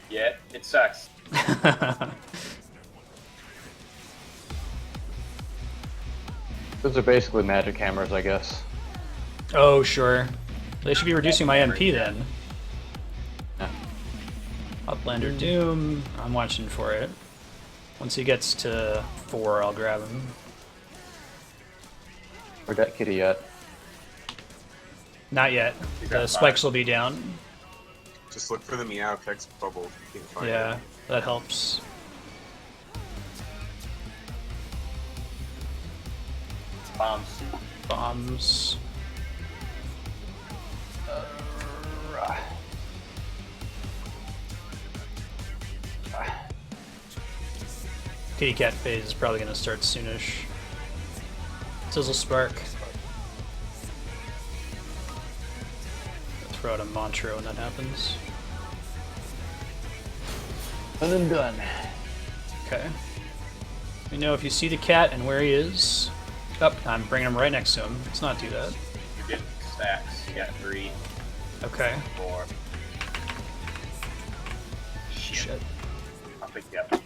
Yeah, it sucks. Those are basically magic hammers, I guess. Oh, sure. They should be reducing my MP then. Yeah. Uplander Doom, I'm watching for it. Once he gets to 4, I'll grab him. Where'd that kitty yet? Not yet. You got The 5. spikes will be down. Just look for the meow text bubble if you can find Yeah, it. that helps. Bombs. Bombs. Kitty cat phase is probably going to start soonish. Sizzle Spark. Throw out a mantra when that happens. Done and done. Okay. Let me know if you see the cat and where he is. Oh, I'm bringing him right next to him. Let's not do that. You're getting stacks. You got 3, Okay. 4. Shit. I'll pick you up.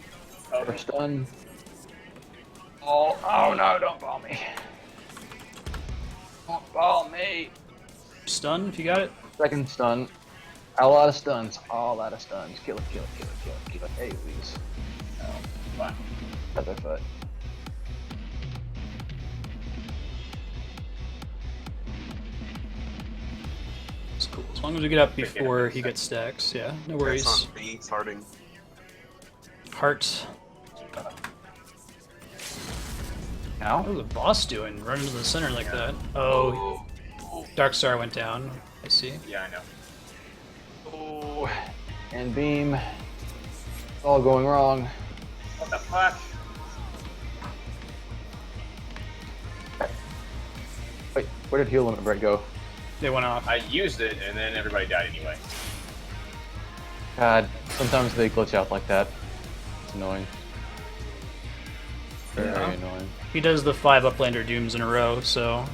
Oh, First stun. Oh no, don't ball me. Don't ball me. Stun if you got it. Second stun. A lot of stuns. All out of stuns. Kill it, kill it, kill it, kill it, kill it. Hey, please. fuck. Other foot. It's cool. As long as we get up before he gets stacks. Yeah, no worries. That's on B, starting. Heart. Now? What was the boss doing? Running to the center like that. Oh, Dark Star went down. I see. Yeah, I know. Oh, and beam. It's all going wrong. What the fuck? Wait, where did heal limit break go? They went off. I used it, and then everybody died anyway. God, sometimes they glitch out like that. It's annoying. Very Yeah. annoying. He does the 5 Uplander Dooms in a row, so...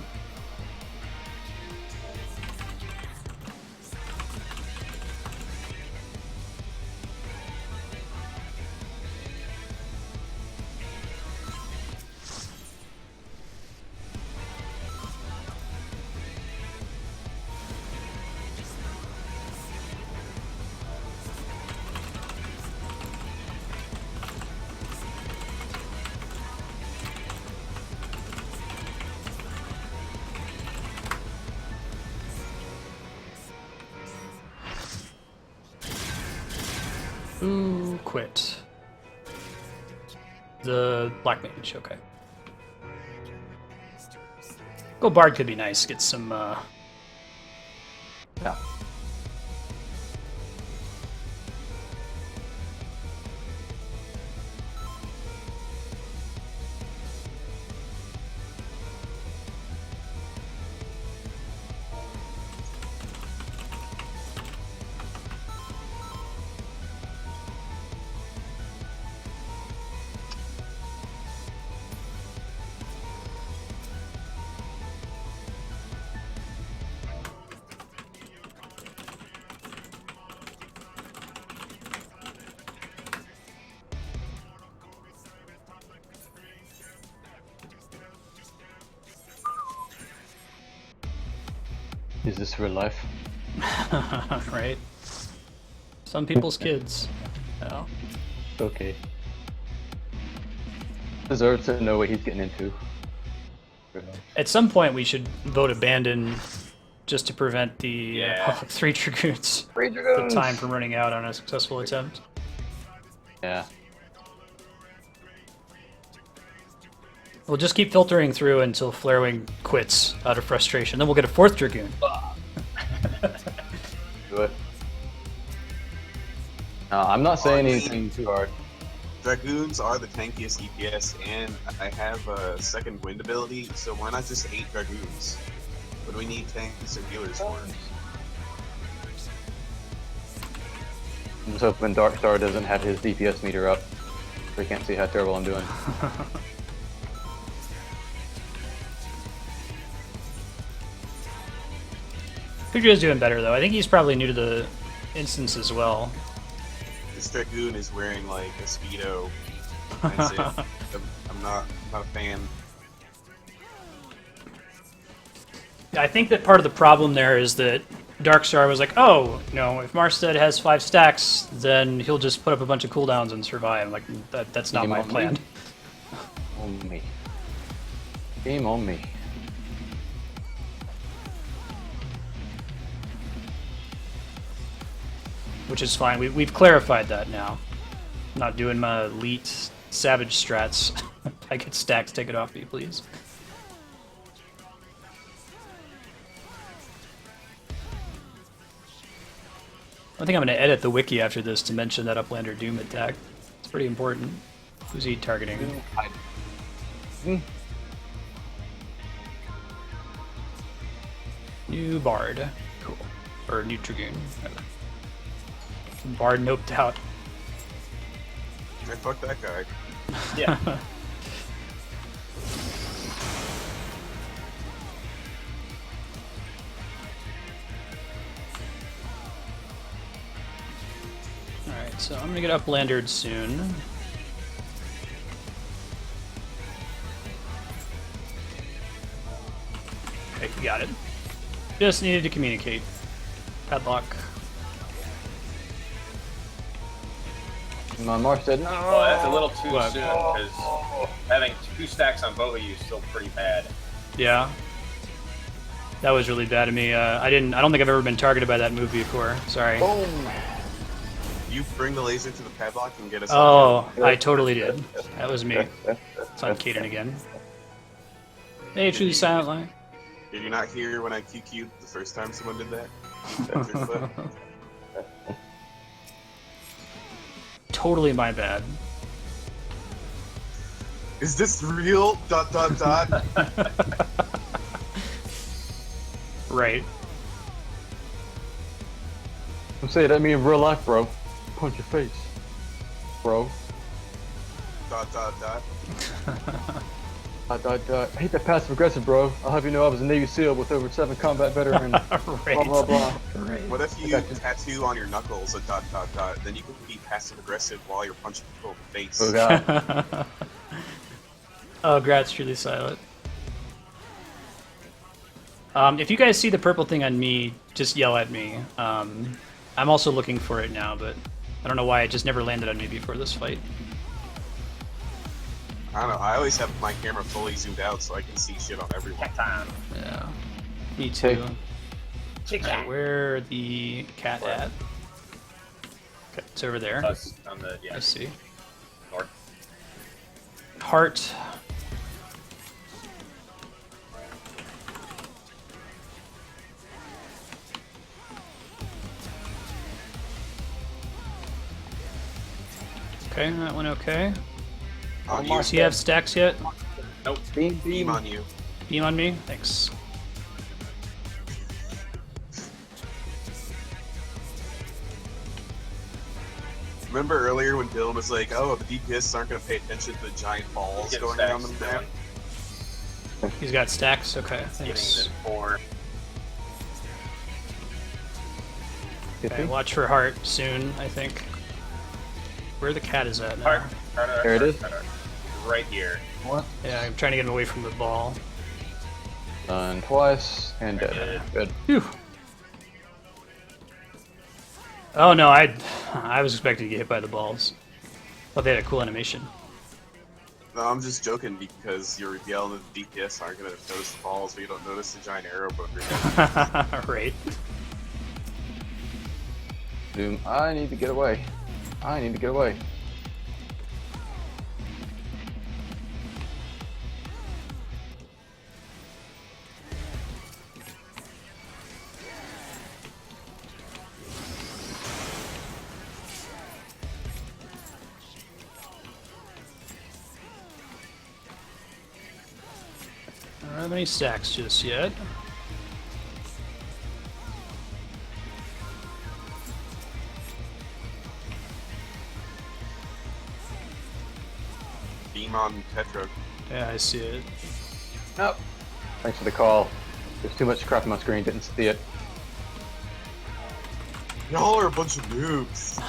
Ooh, quit. The Black Mage, okay. Go Bard could be nice, get some, Yeah. Is this real life? right? Some people's kids. Oh. Okay. Deserves to know what he's getting into. At some point, we should vote abandon just to prevent the Yeah. public 3 Dragoons. The time from running out on a successful attempt. Yeah. We'll just keep filtering through until Flarewing quits out of frustration. Then we'll get a 4th Dragoon. Do it. No, I'm not saying anything too hard. Dragoons are the tankiest DPS, and I have a second wind ability, so why not just 8 Dragoons? What do we need tanks and healers for? I'm just hoping Darkstar doesn't have his DPS meter up. So he can't see how terrible I'm doing. Kudra's doing better though. I think he's probably new to the instance as well. This Dragoon is wearing like a Speedo. That's it. I'm not a fan. I think that part of the problem there is that Darkstar was like, oh, you know, if Marstead has 5 stacks, then he'll just put up a bunch of cooldowns and survive. Like, that's not Game my on plan. me. On me. Game on me. Which is fine. We've clarified that now. I'm not doing my elite savage strats. I get stacks, take it off me, please. I think I'm going to edit the wiki after this to mention that Uplander Doom attack. It's pretty important. Who's he targeting? New Bard. Cool. Or new Dragoon. Bard noped out. I fuck that guy. Yeah. Alright, so I'm gonna get Uplandered soon. Okay, you got it. Just needed to communicate. Padlock. My Marstead, no! Well, that's a little too What? soon, because having 2 stacks on both of you is still pretty bad. Yeah. That was really bad of me. I don't think I've ever been targeted by that move before. Sorry. Boom! You bring the laser to the padlock and get us. Oh, I totally did. That was me. It's on Kaden again. Hey, truly silent line. Did you not hear when I QQ'd the first time someone did that? That's your clip. Totally my bad. Is this real? ... Right. I'm saying that mean real life, bro. Punch your face, bro. ... I hate that passive aggressive, bro. I'll have you know I was a Navy SEAL with over 7 combat veteran. Right. Blah blah blah. Right. What if you tattoo on your knuckles a ... Then you can be passive aggressive while you're punching people in the face. Oh god. Oh, Grat's truly silent. If you guys see the purple thing on me, just yell at me. I'm also looking for it now, but I don't know why it just never landed on me before this fight. I don't know. I always have my camera fully zoomed out so I can see shit on everyone. Time. Yeah. Me too. Chick Alright, where the cat at? Okay, it's over there. Us on the I see. north. Heart. Okay, that went okay. On you. Does he have stacks yet? Nope. Beam on you. Beam on me? Thanks. Remember earlier when Dylan was like, "Oh, the DPS aren't going to pay attention to the giant balls Get going stacks around the map"? going. He's got stacks? Okay, Getting thanks. them 4. Okay, watch for heart soon, I think. Where the cat is at now. Heart. There it is. Right here. What? Yeah, I'm trying to get him away from the ball. Done twice and dead. Good. Phew. Oh no, I was expecting to get hit by the balls. Thought they had a cool animation. No, I'm just joking because you're yelling at the DPS aren't going to notice the balls, but you don't notice the giant arrow booker. Right. Doom, I need to get away. I need to get away. any stacks just yet. Beam on Tetra. Yeah, I see it. Nope. Thanks for the call. There's too much crap on my screen, didn't see it. Y'all are a bunch of noobs.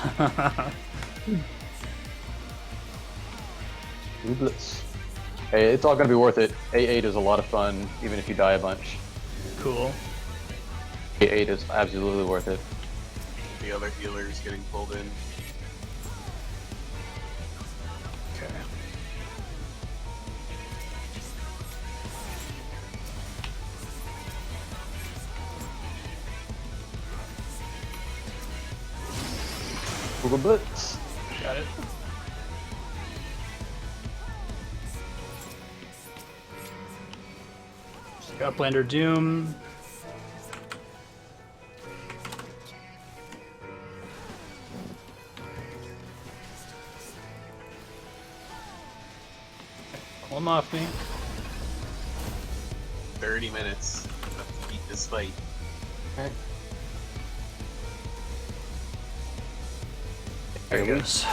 Ooblets. Hey, it's all gonna be worth it. A8 is a lot of fun, even if you die a bunch. Cool. A8 is absolutely worth it. The other healers getting pulled in. Okay. Google Blitz. Got it. Uplander Doom. Pull him off me. 30 minutes to beat this fight. Okay. There he goes.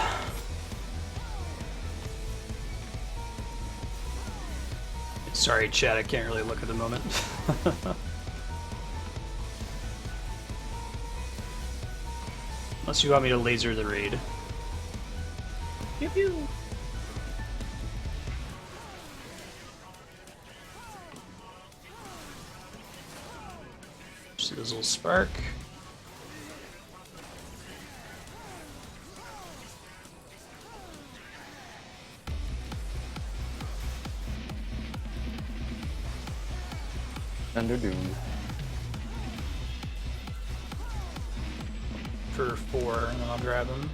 Sorry, chat, I can't really look at the moment. Unless you want me to laser the raid. Pew pew. Sizzle spark. Thunder Doom. For 4, and then I'll grab him.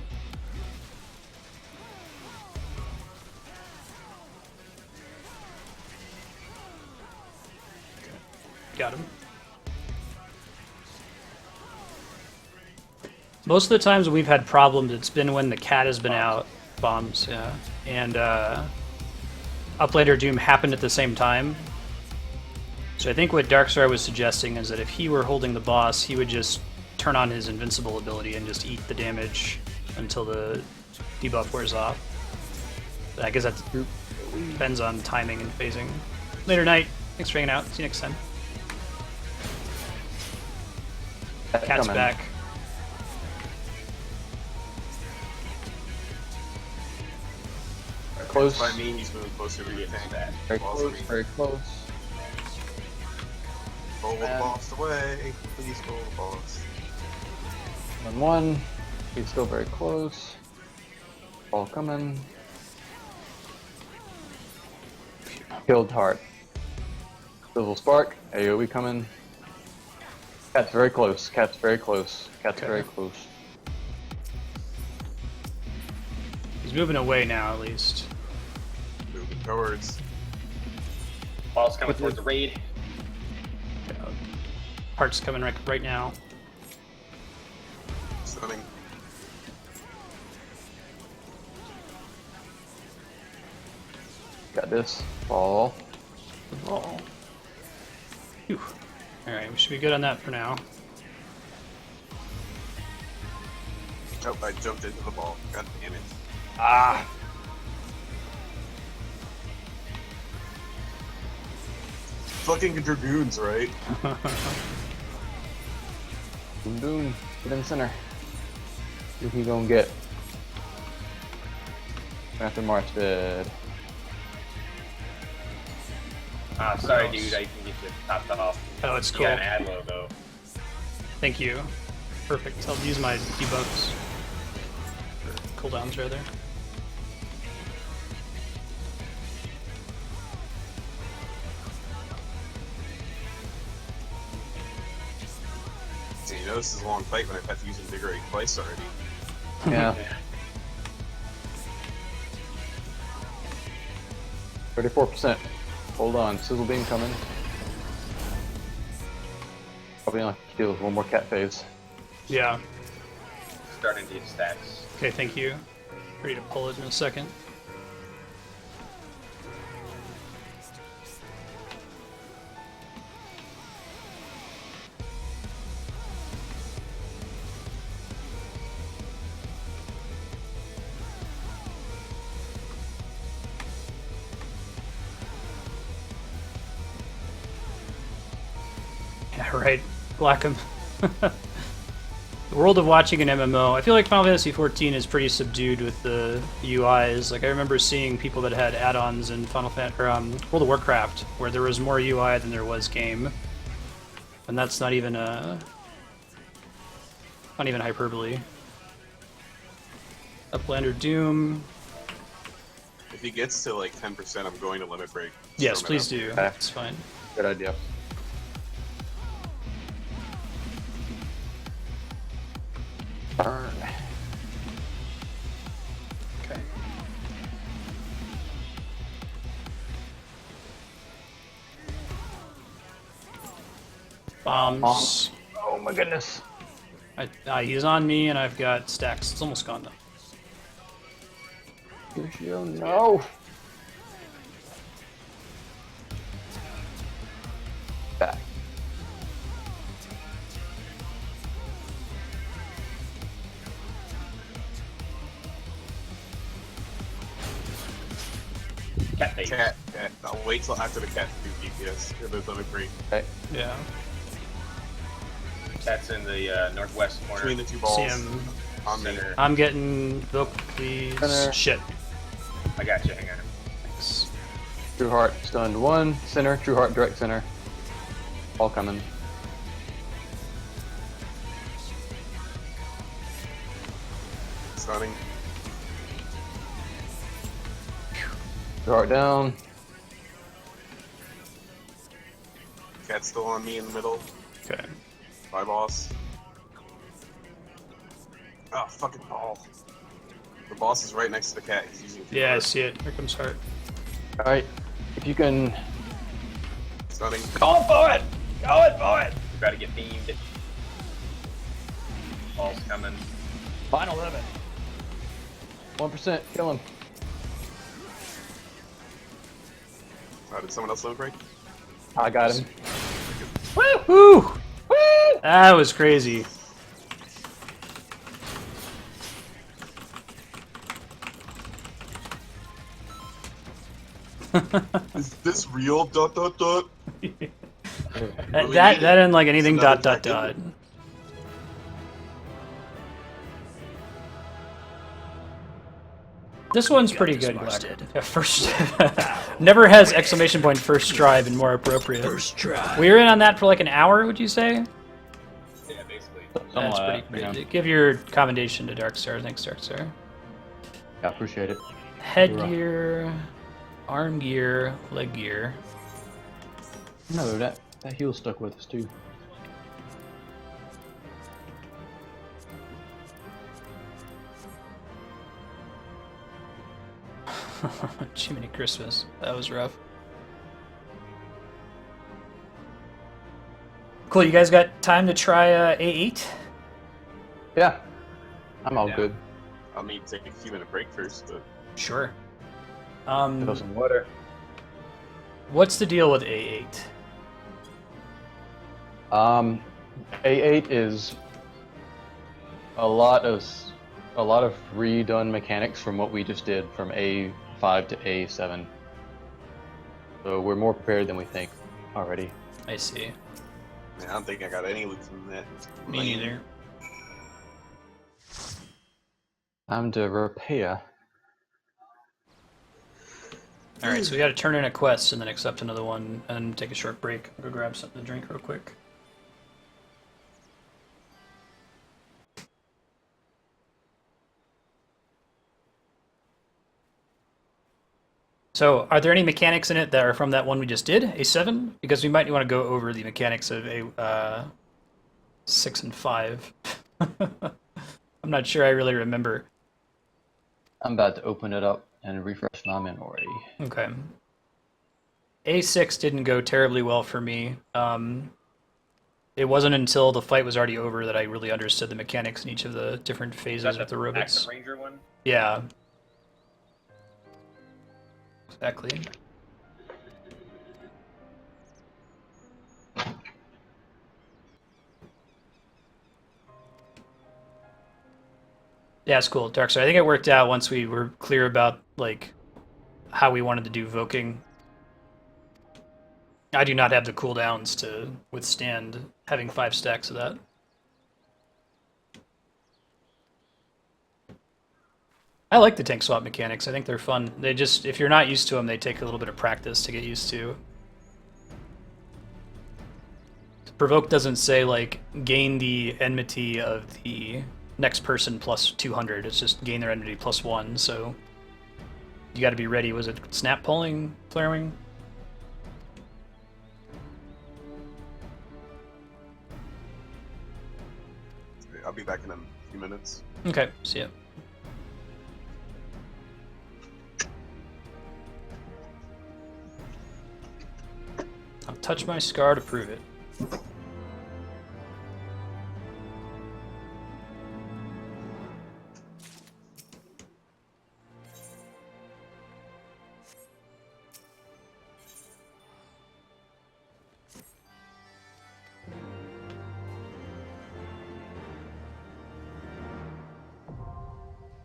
Okay. Got him. Most of the times when we've had problems, it's been when the cat has been out. Bombs, yeah. And Uplander Doom happened at the same time. So I think what Darkstar was suggesting is that if he were holding the boss, he would just turn on his invincible ability and just eat the damage until the debuff wears off. But I guess that depends on timing and phasing. Later night. Thanks for hanging out. See you next time. Cat's coming. back. Close. By me, he's moving closer to the attack. Very Boss close. me. Very close. Roll the boss away. Please roll the boss. 1-1. He's still very close. Ball coming. Killed Heart. Sizzle Spark. AoE coming. Cat's very close. Cat's very close. Cat's Okay. very close. He's moving away now, at least. Moving towards. Ball's coming towards the raid. Heart's coming right now. Stunning. Got this. Ball. Ball. Phew. Alright, we should be good on that for now. Oh, I jumped into the ball. God damn it. Ah! Fucking dragoons, right? Doom Doom. Get in the center. What he gonna get? After Marstead. Ah, sorry, dude. I can get you topped off. Oh, it's You cool. got an ad logo. Thank you. Perfect. I'll use my debuffs. Or cooldowns, rather. So you know this is a long fight when I've had to use Invigorate twice already. Yeah. 34%. Hold on. Sizzle Beam coming. Probably not deal with one more cat phase. Yeah. Starting to get stacks. Okay, thank you. Ready to pull it in a second. Yeah, right. Black 'em. The world of watching an MMO. I feel like Final Fantasy XIV is pretty subdued with the UIs. Like I remember seeing people that had add-ons in World of Warcraft where there was more UI than there was game, and that's not even hyperbole. Uplander Doom. If he gets to like 10%, I'm going to limit break. Yes, please do. That's fine. Good idea. Burn. Okay. Bombs. Oh my goodness. He's on me, and I've got stacks. It's almost gone though. No. Back. Cat bait. Cat. I'll wait till after the cat to do DPS. Or the limit break. Okay. Yeah. Cat's in the northwest corner. Between the two balls. See him. On me. Center. I'm getting Vilk, please. Center. Shit. I got you. Hang on. Thanks. True Heart stunned 1. Center. True Heart direct center. All coming. Stunning. True Heart down. Cat's still on me in the middle. Okay. Bye, boss. Oh, fucking ball. The boss is right next to the cat. He's using. Yeah, I see it. Here comes Heart. Alright. If you can. Stunning. Going for it! Going for it! Try to get beamed. Ball's coming. Final limit. 1%. Kill him. Did someone else limit break? I got him. Woo! Woo! That was crazy. Is this real? Dot dot dot. that didn't like anything. Dot dot dot. This one's pretty good, Marstead. Yeah, first, never has exclamation point first try been more appropriate. First try. We were in on that for like an hour, would you say? Yeah, basically. That's pretty crazy. Give your commendation to Darkstar. Thanks, Darkstar. Yeah, appreciate it. Headgear, arm gear, leg gear. No, that heel stuck with us too. Jiminy Christmas. That was rough. Cool, you guys got time to try A8? Yeah. I'm all Yeah. good. I'll need to take a few minute break first, but Sure. Have some water. What's the deal with A8? A8 is a lot of redone mechanics from what we just did from A5 to A7. So we're more prepared than we think already. I see. man, I don't think I got any loot from that. Me neither. Time to repair. Alright, so we gotta turn in a quest and then accept another one and take a short break. I'll go grab something to drink real quick. So, are there any mechanics in it that are from that one we just did, A7? Because we might want to go over the mechanics of A6 and 5. I'm not sure I really remember. I'm about to open it up and refresh my memory. Okay. A6 didn't go terribly well for me. It wasn't until the fight was already over that I really understood the mechanics in each of the different phases with the robots. Active Ranger one? Yeah. Exactly. Yeah, it's cool. Dark Side. I think it worked out once we were clear about like how we wanted to do voking. I do not have the cooldowns to withstand having 5 stacks of that. I like the tank swap mechanics. I think they're fun. They just, if you're not used to them, they take a little bit of practice to get used to. Provoke doesn't say, like, gain the enmity of the next person plus 200. It's just gain their enmity plus 1, so you gotta be ready. Was it snap pulling, flaring? I'll be back in a few minutes. Okay, see ya. I'll touch my scar to prove it.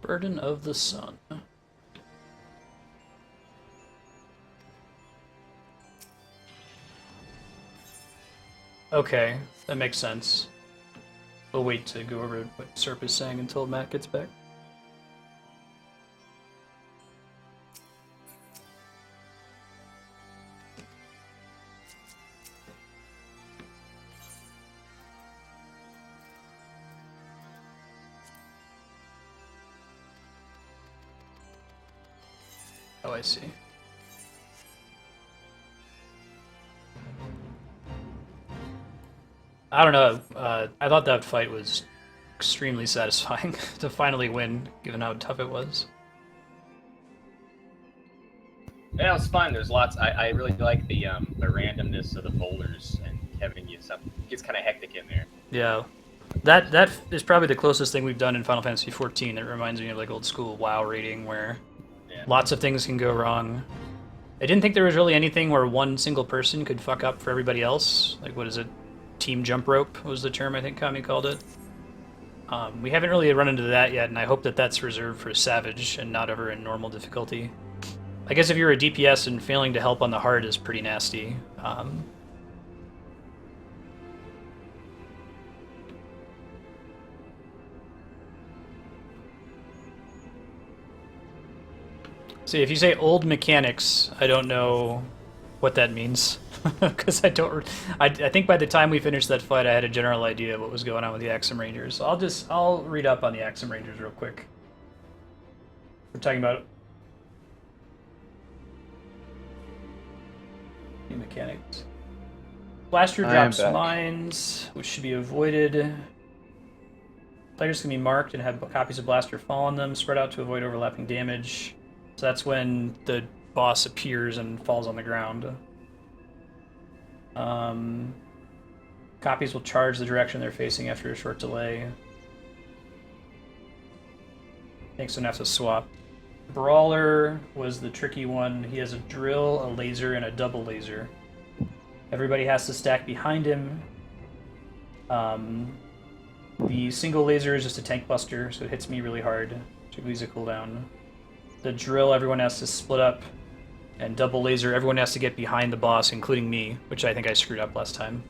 Burden of the Sun. Okay, that makes sense. We'll wait to go over what Serp is saying until Matt gets back. Oh, I see. I don't know. I thought that fight was extremely satisfying to finally win, given how tough it was. Yeah, it was fun. There's lots. I really like the randomness of the boulders and having you something. It gets kind of hectic in there. Yeah, that is probably the closest thing we've done in Final Fantasy XIV. It reminds me of like old school WoW raiding where lots of things can go wrong. I didn't think there was really anything where one single person could fuck up for everybody else. Like, what is it? Team jump rope was the term I think Kami called it. We haven't really run into that yet, and I hope that that's reserved for Savage and not ever in normal difficulty. I guess if you're a DPS and failing to help on the hard is pretty nasty. See, if you say old mechanics, I don't know what that means. Because I think by the time we finished that fight, I had a general idea of what was going on with the Axum Rangers. So I'll read up on the Axum Rangers real quick. We're talking about new mechanics. Blaster drops mines, which should be avoided. Players can be marked and have copies of Blaster fall on them, spread out to avoid overlapping damage. So that's when the boss appears and falls on the ground. Copies will charge the direction they're facing after a short delay. Tanks don't have to swap. Brawler was the tricky one. He has a drill, a laser, and a double laser. Everybody has to stack behind him. The single laser is just a tank buster, so it hits me really hard. Took a cooldown. The drill, everyone has to split up. And double laser, everyone has to get behind the boss, including me, which I think I screwed up last time.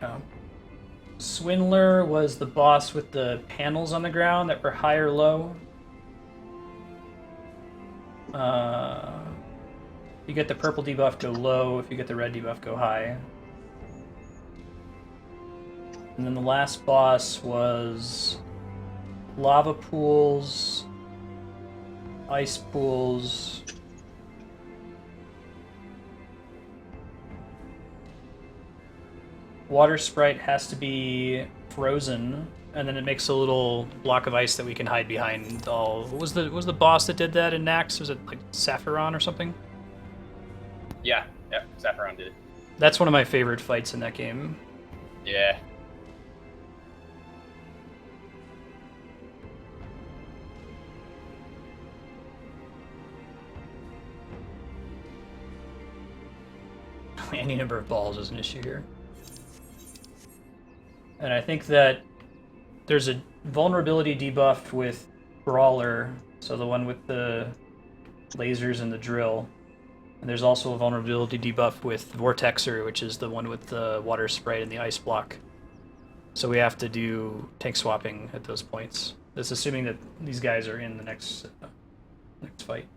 Oh. Swindler was the boss with the panels on the ground that were high or low. If you get the purple debuff, go low. If you get the red debuff, go high. And then the last boss was lava pools, ice pools, water sprite has to be frozen, and then it makes a little block of ice that we can hide behind. All what was the boss that did that in Nax? Was it like Sapphiron or something? Yeah, Sapphiron did it. That's one of my favorite fights in that game. Yeah. Any number of balls is an issue here. And I think that there's a vulnerability debuff with Brawler, so the one with the lasers and the drill. And there's also a vulnerability debuff with Vortexer, which is the one with the water sprite and the ice block. So we have to do tank swapping at those points. That's assuming that these guys are in the next fight.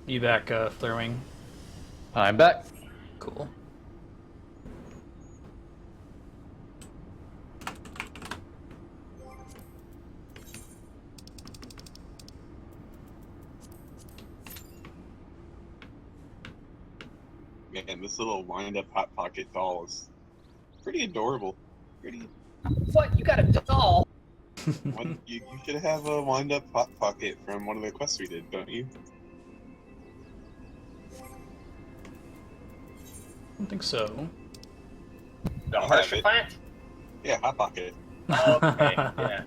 You back, Flarewing? I'm back. Cool. Man, this little wind-up Hot Pocket doll is pretty adorable. Pretty. What? You got a doll? You should have a wind-up Hot Pocket from one of the quests we did, don't you? I don't think so. The have harsher it. plant? Yeah, Hot Pocket. Oh, okay, yeah.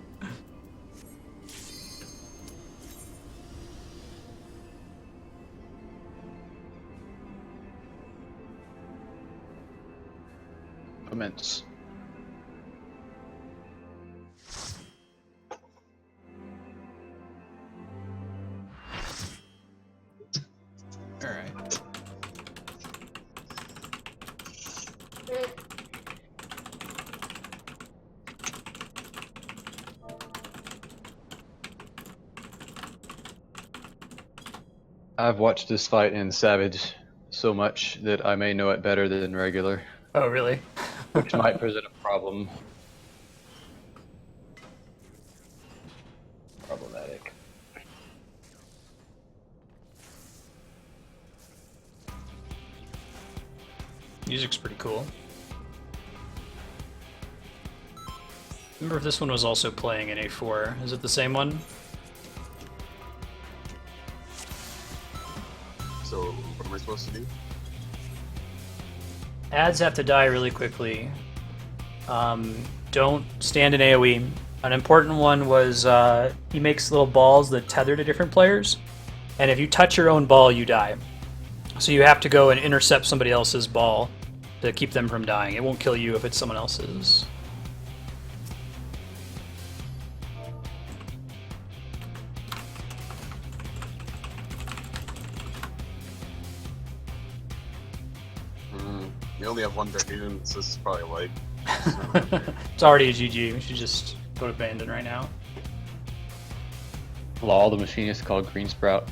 Commence. All right. I've watched this fight in Savage so much that I may know it better than regular, Oh, really? which might present a problem. Problematic. Music's pretty cool. Remember if this one was also playing in A4. Is it the same one? So, what am I supposed to do? Ads have to die really quickly. Don't stand in AoE. An important one was he makes little balls that tether to different players, and if you touch your own ball, you die. So you have to go and intercept somebody else's ball to keep them from dying. It won't kill you if it's someone else's. We only have one Dragoon, so this is probably like. It's already a GG. We should just go to Bandon right now. Law, the machinist called Green Sprout.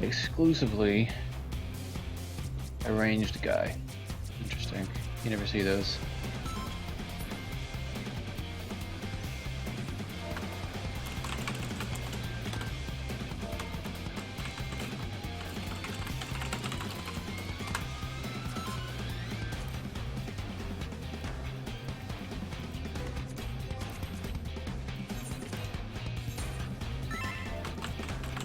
Exclusively a ranged guy. Interesting. You never see those.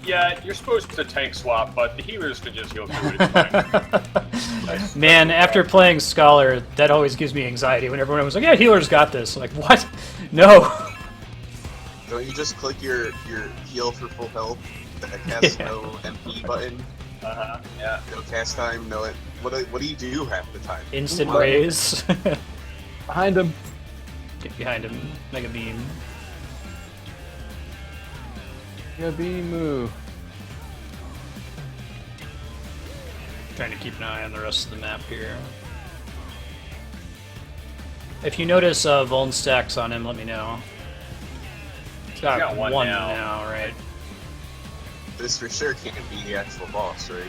Yeah, you're supposed to tank swap, but the healers can just heal through it. It's fine. Man, after playing Scholar, that always gives me anxiety when everyone was like, yeah, healer's got this. I'm like, what? No. Don't you just click your heal for full health? That has Yeah. no MP button, Yeah. no cast time, no. What do you do half the time? Instant What? raise. Behind him. Get behind him. Mega beam. Yeah, beam move. Trying to keep an eye on the rest of the map here. If you notice Vuln stacks on him, let me know. He's got one now. right? This for sure can't be the actual boss, right?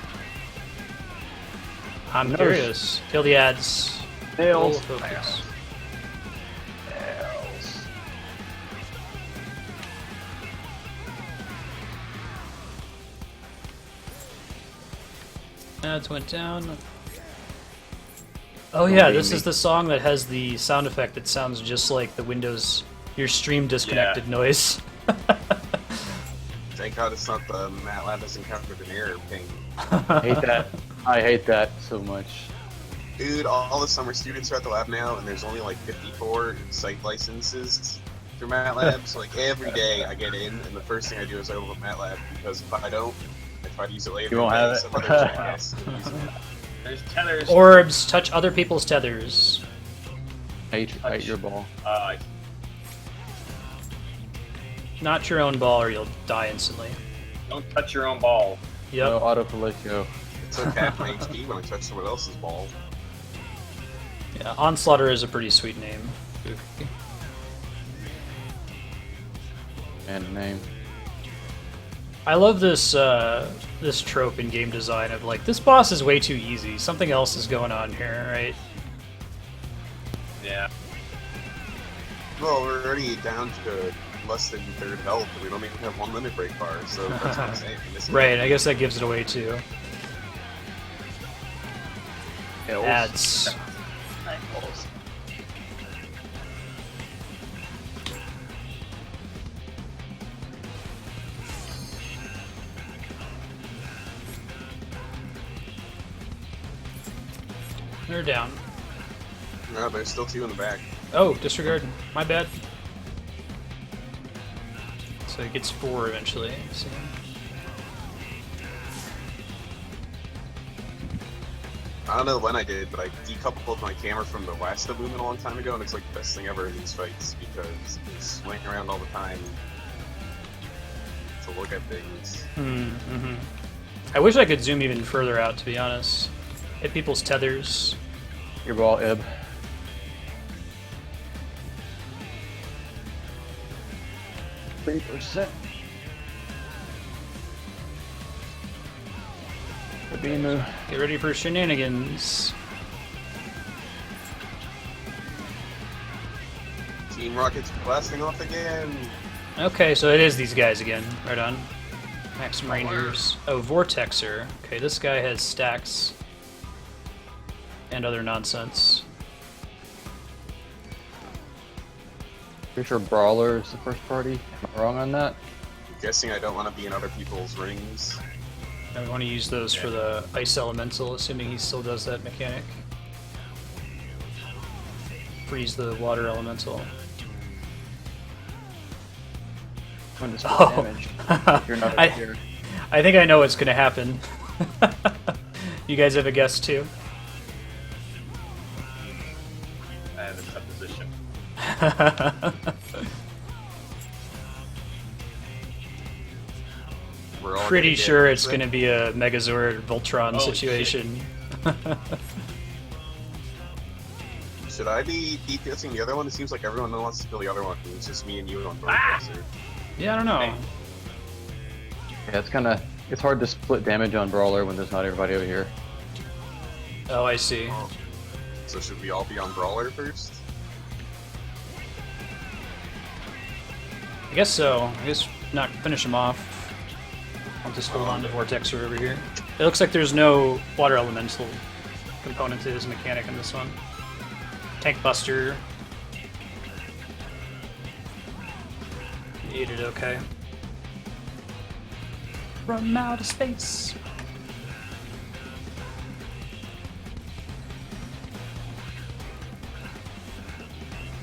I'm knows? curious. Kill the ads. Nails. Full focus. Ads went down. Oh yeah, this is the song that has the sound effect that sounds just like the Windows your stream disconnected noise. Thank God it's not the MATLAB has encountered an error ping. I hate that. I hate that so much. Dude, all the summer students are at the lab now, and there's only like 54 site licenses through MATLAB. So like every day I get in, and the first thing I do is I open MATLAB, because if I don't, I tried to use it later. You won't have it. Some other jackass could use it. There's tethers. Orbs, touch other people's tethers. Hate your ball. Not your own ball or you'll die instantly. Don't touch your own ball. Yep. No autopolitio. It's okay half my HP when I touch someone else's ball. Yeah, Onslaughter is a pretty sweet name. And name. I love this this trope in game design of like, this boss is way too easy. Something else is going on here, right? Yeah. Well, we're already down to less than third health, and we don't even have one limit break bar, so that's what I'm saying. Right, I guess that gives it away too. Ads. They're down. No, there's still two in the back. Oh, disregard. My bad. So it gets 4 eventually. So. I don't know when I did, but I decoupled my camera from the last movement a long time ago, and it's like the best thing ever in these fights because it's swinging around all the time to look at things. Mm-hmm. I wish I could zoom even further out, to be honest. Hit people's tethers. Your ball, Ib. %. The Beamu. Get ready for shenanigans. Team Rocket's blasting off again. Okay, so it is these guys again. Right on. Maxim Rangers. Oh, Vortexer. Okay, this guy has stacks. And other nonsense. Pretty sure Brawler is the first party. Am I wrong on that? I'm guessing I don't want to be in other people's rings. And we want to use those for the Ice Elemental, assuming he still does that mechanic. Freeze the Water Elemental. When to split damage. If you're not here. I think I know what's going to happen. You guys have a guess too? I have a supposition. We're all Pretty gonna get sure it's it. going to be a Megazord Voltron Oh, situation. Should I be DPSing the other one? It seems like everyone wants to kill the other one. It's just me and you on both. Yeah, I don't know. Yeah, it's hard to split damage on Brawler when there's not everybody over here. Oh, I see. So should we all be on Brawler first? I guess so. I guess not finish him off. I'll just hold on to Vortexer over here. It looks like there's no Water Elemental component to his mechanic in this one. Tank Buster. He ate it okay. From outer space.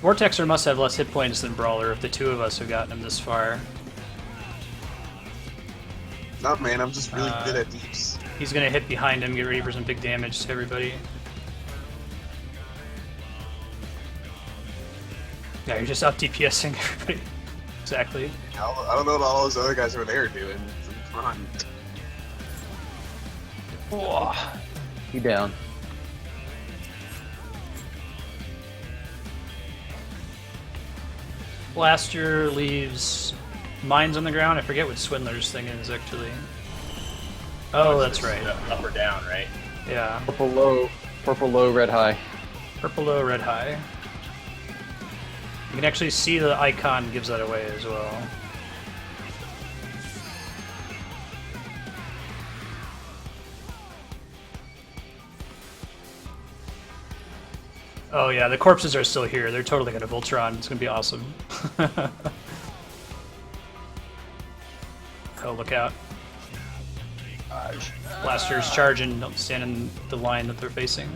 Vortexer must have less hit points than Brawler if the two of us have gotten him this far. No, man, I'm just really good at deeps. He's gonna hit behind him, get ready for some big damage to everybody. Yeah, you're just out DPSing everybody. Exactly. I don't know what all those other guys over there are doing. Come on. Whoa. He down. Blaster leaves mines on the ground. I forget what Swindler's thing is actually. Oh, that's right. Up or down, right? Yeah. Purple low, red high. Purple low, red high. You can actually see the icon gives that away as well. Oh yeah, the corpses are still here. They're totally gonna Voltron. It's gonna be awesome. Oh, look out. Blasters charging, don't stand in the line that they're facing.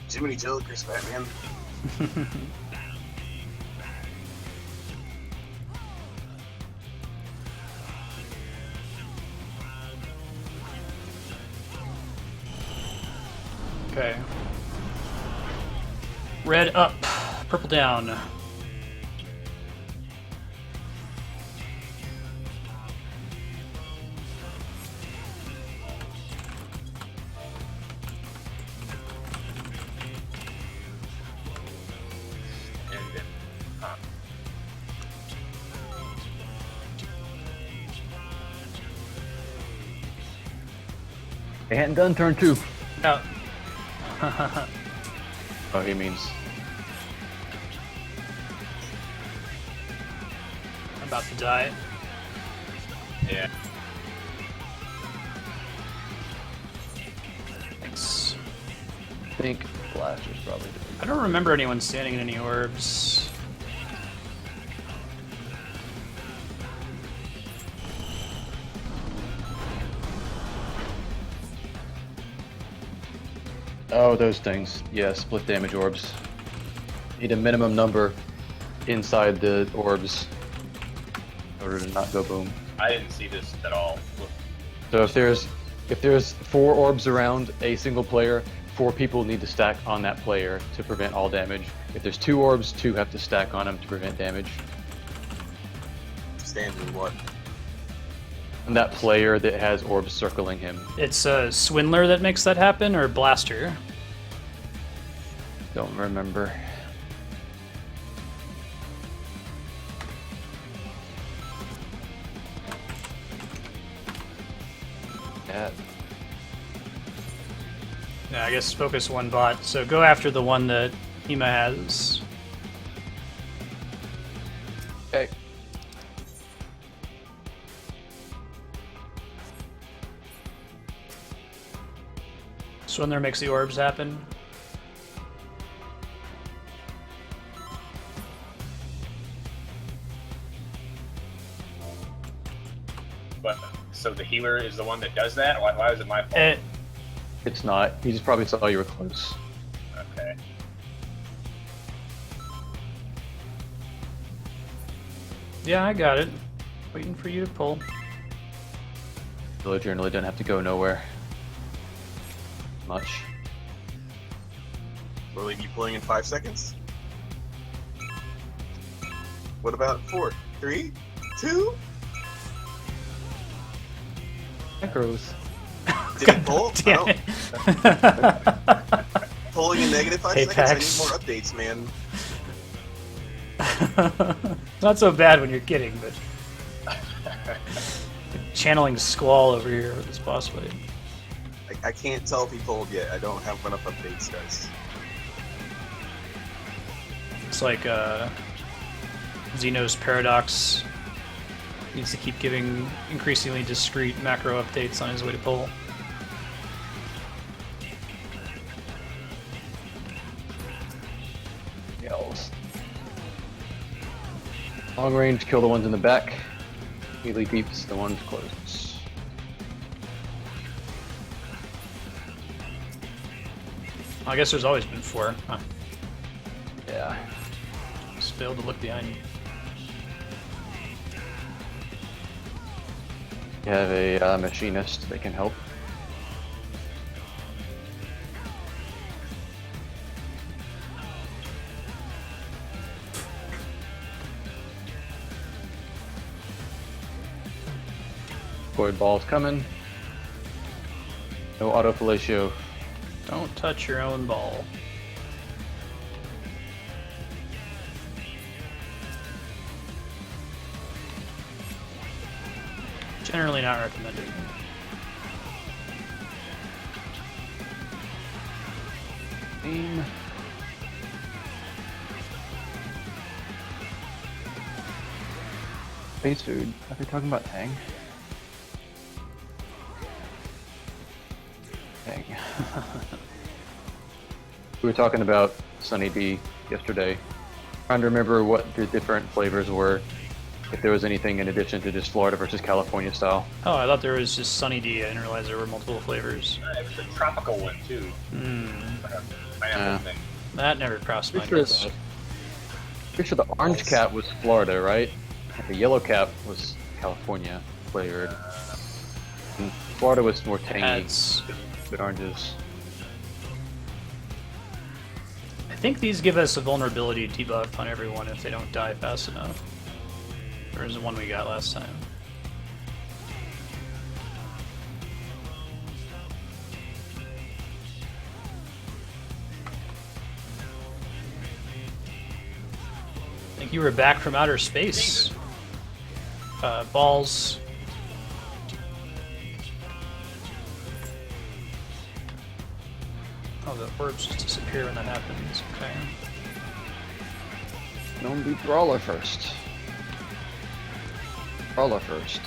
Too many jokers, Batman. Okay. Red up, purple down. They hadn't done turn 2. Oh. Oh, he means. I'm about to die. Yeah. Thanks. I think Blaster's probably doing. I don't remember anyone standing in any orbs. Oh, those things. Yeah, split damage orbs. Need a minimum number inside the orbs in order to not go boom. I didn't see this at all. So if there's 4 orbs around a single player, 4 people need to stack on that player to prevent all damage. If there's 2 orbs, 2 have to stack on him to prevent damage. Standing what? And that player that has orbs circling him. It's a Swindler that makes that happen, or Blaster? Don't remember. Yeah. Yeah, I guess focus one bot. So go after the one that Hema has. Okay. Swindler makes the orbs happen. But so the healer is the one that does that? Why is it my fault? It's not. He just probably saw you were close. Okay. Yeah, I got it. Waiting for you to pull. Villager generally doesn't have to go nowhere. Much. Will he be pulling in 5 seconds? What about 4, 3, 2? Macros. Did it pull? Damn it. Pulling in negative 5 Apex. seconds. I need more updates, man. Not so bad when you're kidding, but channeling Squall over here with this boss fight. I can't tell if he pulled yet. I don't have enough updates, guys. It's like Xeno's Paradox needs to keep giving increasingly discrete macro updates on his way to pull. Yells. Long range, kill the ones in the back. Melee deeps the ones close. I guess there's always been 4. Huh. Yeah. Just failed to look behind you. You have a machinist that can help. Void ball's coming. No auto fellatio. Don't touch your own ball. Generally not recommended. Aim. Space food. Are they talking about Tang? Tang. We were talking about Sunny D yesterday. Trying to remember what the different flavors were. If there was anything in addition to just Florida versus California style. Oh, I thought there was just Sunny D. I didn't realize there were multiple flavors. It was a tropical one too. Like a pineapple thing. That never crossed my Pretty desk. sure the orange cap was Florida, right? And the yellow cap was California flavored. And Florida was more tangy. That's Good oranges. I think these give us a vulnerability debuff on everyone if they don't die fast enough. Or is the one we got last time? I think you were back from outer space. Balls. Oh, the orbs just disappear when that happens. Okay. Don't beat Brawler first. Brawler first.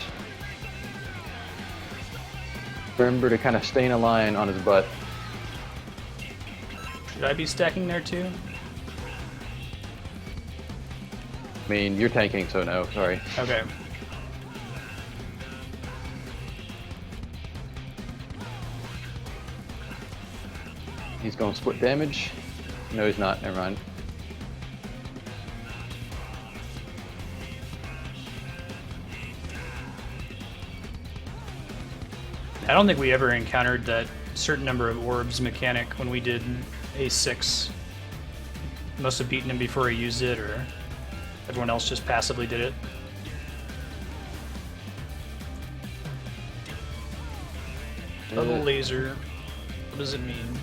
Remember to kind of stay in a line on his butt. Should I be stacking there too? I mean, you're tanking, so no, sorry. Okay. He's going to split damage. No, he's not. Never mind. I don't think we ever encountered that certain number of orbs mechanic when we did A6. Must have beaten him before he used it, or everyone else just passively did it. Double laser. What does it mean?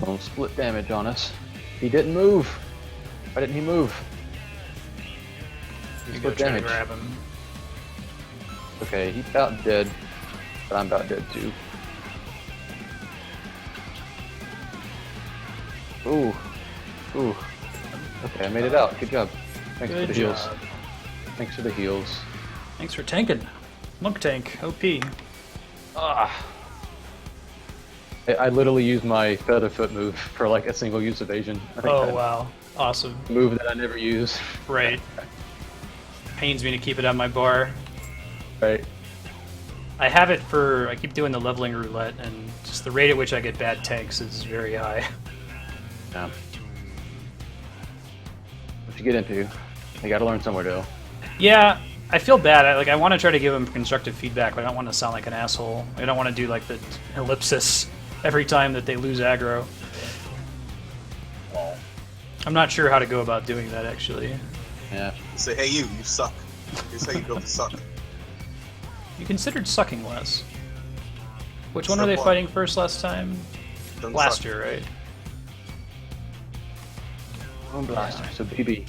Don't split damage on us. He didn't move. Why didn't he move? He You go split try to damage. grab him. Okay, he's about dead. But I'm about dead too. Ooh. Ooh. Okay, I made it out. Good job. Thanks for Good the heals. job. Thanks for the heals. Thanks for tanking. Monk tank, OP. Ah. I literally used my Featherfoot move for like a single use evasion. I think Oh that's wow, awesome. a move that I never use. Right. Pains me to keep it on my bar. Right. I have it for, I keep doing the leveling roulette, and just the rate at which I get bad tanks is very high. Yeah. What you get into? You gotta learn somewhere to. Yeah, I feel bad. I want to try to give him constructive feedback, but I don't want to sound like an asshole. I don't want to do like the ellipsis every time that they lose aggro. I'm not sure how to go about doing that, actually. Yeah. Say, hey, you suck. Here's how you go to suck. You considered sucking less. Which one Step were they one. fighting first last time? Don't Blaster, suck. right? Bone Blaster. So BB.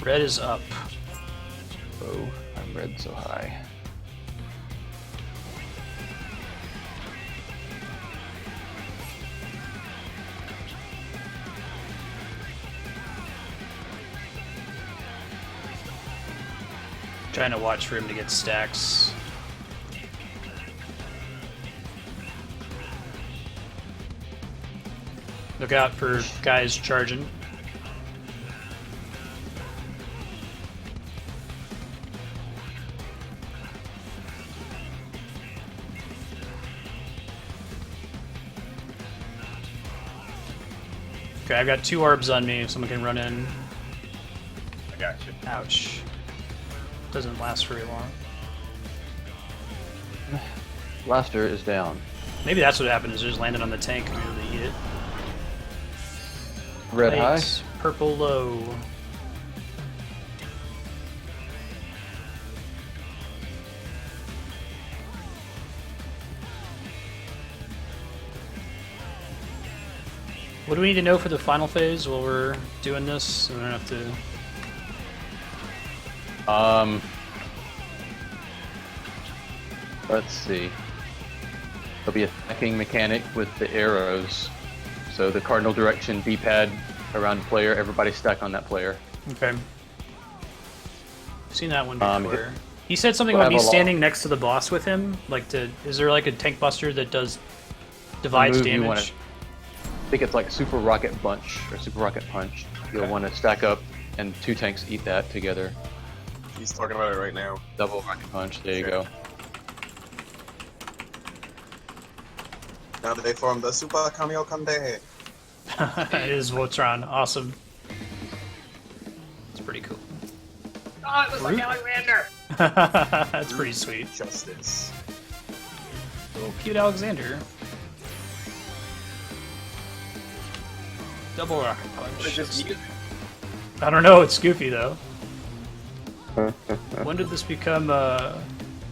Red is up. Oh, I'm red so high. Trying to watch for him to get stacks. Look out for guys charging. Okay, I've got 2 orbs on me if someone can run in. I got you. Ouch. Doesn't last very long. Blaster is down. Maybe that's what happened, is it just landed on the tank and really eat it. Red high. Lights, purple low. What do we need to know for the final phase while we're doing this? So we don't have to... Let's see. There'll be a stacking mechanic with the arrows. So the cardinal direction D-pad around the player, everybody stack on that player. Okay. I've seen that one Um, before. He said something we'll about me have a lot- standing next to the boss with him. Like, is there like a tank buster that does divides move you damage? wanna- I think it's like Super Rocket Bunch or Super Rocket Punch. You'll Okay. want to stack up and 2 tanks eat that together. He's talking about it right now. Double Rocket Punch, there you Sure. go. Now they form the Super Kamio Kande. It is Voltron. Awesome. It's pretty cool. Oh, it was like Alexander! That's pretty sweet. Justice. Oh, cute Alexander. Double rocket What is punch. this music? I don't know. It's goofy though. When did this become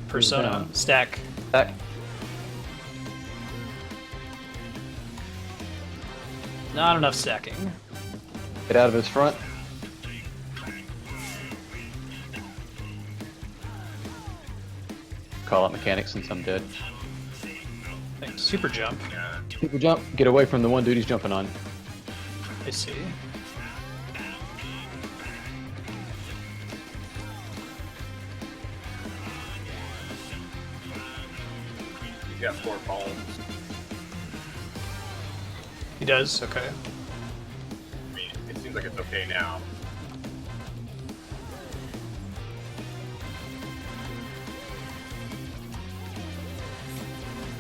Persona? down. Stack. Back. Not enough stacking. Get out of his front. Call out mechanics since I'm dead. Thanks. Super jump. People jump. Get away from the one dude he's jumping on. I see. He's got 4 palms. He does. Okay. I mean, it seems like it's okay now.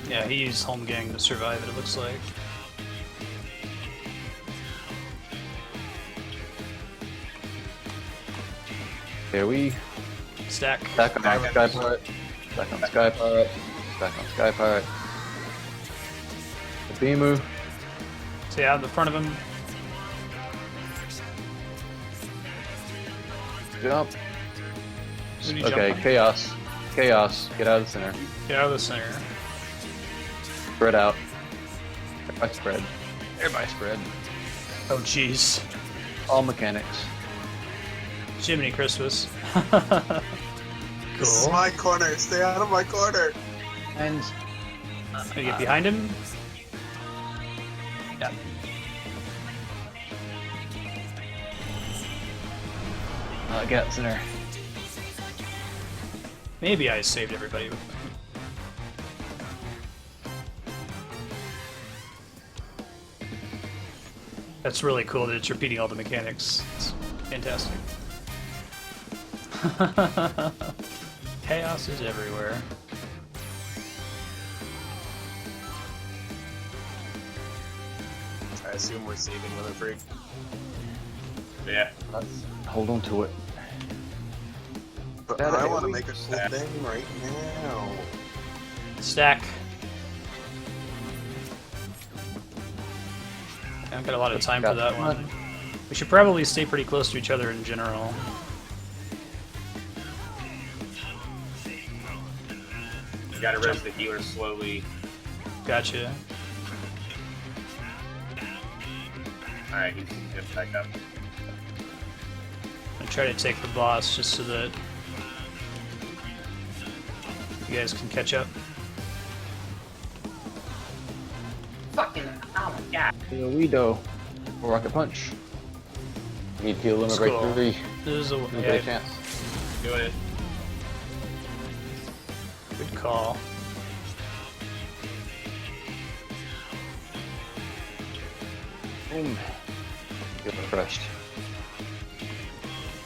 Yeah, he used home gang to survive it. It looks like. There we Stack. back on Sky Pirate. Back on Sky Pirate. Back on Sky Pirate. The Beamu. Stay out in the front of him. Jump. Who do you Okay, jump on? chaos. Chaos. Get out of the center. Get out of the center. Spread out. Everybody spread. Everybody spread. Oh, jeez. All mechanics. Jiminy Christmas. This is Cool. my corner. Stay out of my corner. And Can you get behind him? Yeah. get out the center. Maybe I saved everybody. That's really cool that it's repeating all the mechanics. It's fantastic. Chaos is everywhere. I assume we're saving Limit Break. Yeah. Let's hold on to it. But That I is- want to make a cool thing right now. Stack. I haven't got a lot of time for that one. We should probably stay pretty close to each other in general. You gotta rest the healer slowly. Gotcha. Alright, he's just back up. I'm try to take the boss just so that you guys can catch up. Fucking, oh my god. We do. Rocket punch. Need to heal Limit That's Break cool. 3. This is a No yeah, better chance. Doing it. good call. Boom. Get refreshed.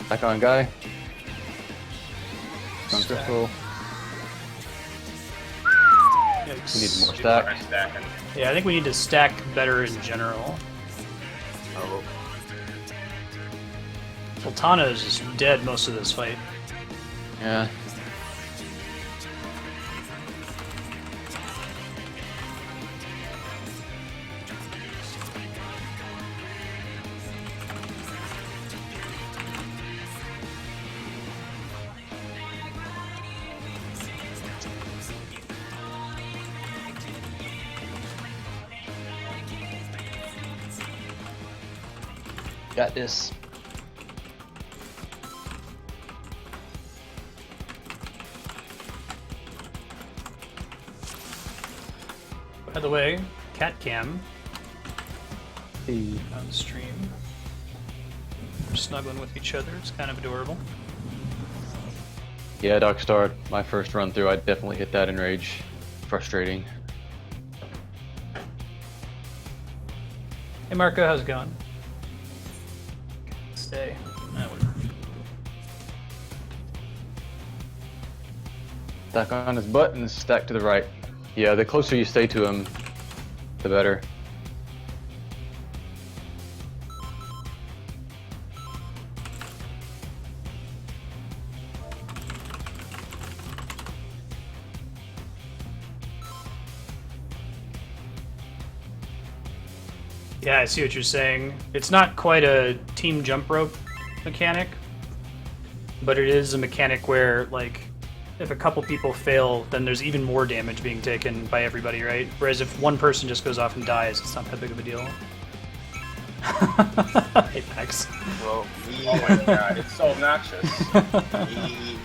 Back on guy. On Stack. crystal. Yikes. We need more People are stack. stacking. Yeah, I think we need to stack better in general. Oh, Sultana is just dead most of this fight. Yeah. Got this. By the way, cat cam Hey. on stream. We're snuggling with each other. It's kind of adorable. Yeah, Doc Star, my first run through, I definitely hit that in rage. Frustrating. Hey Marco, how's it going? Stay. Whatever. Stack on his butt and stack to the right. Yeah, the closer you stay to him, the better. Yeah, I see what you're saying. It's not quite a team jump rope mechanic, but it is a mechanic where, like, if a couple people fail, then there's even more damage being taken by everybody, right? Whereas if one person just goes off and dies, it's not that big of a deal. Apex. Well, Oh my god, it's so obnoxious. me,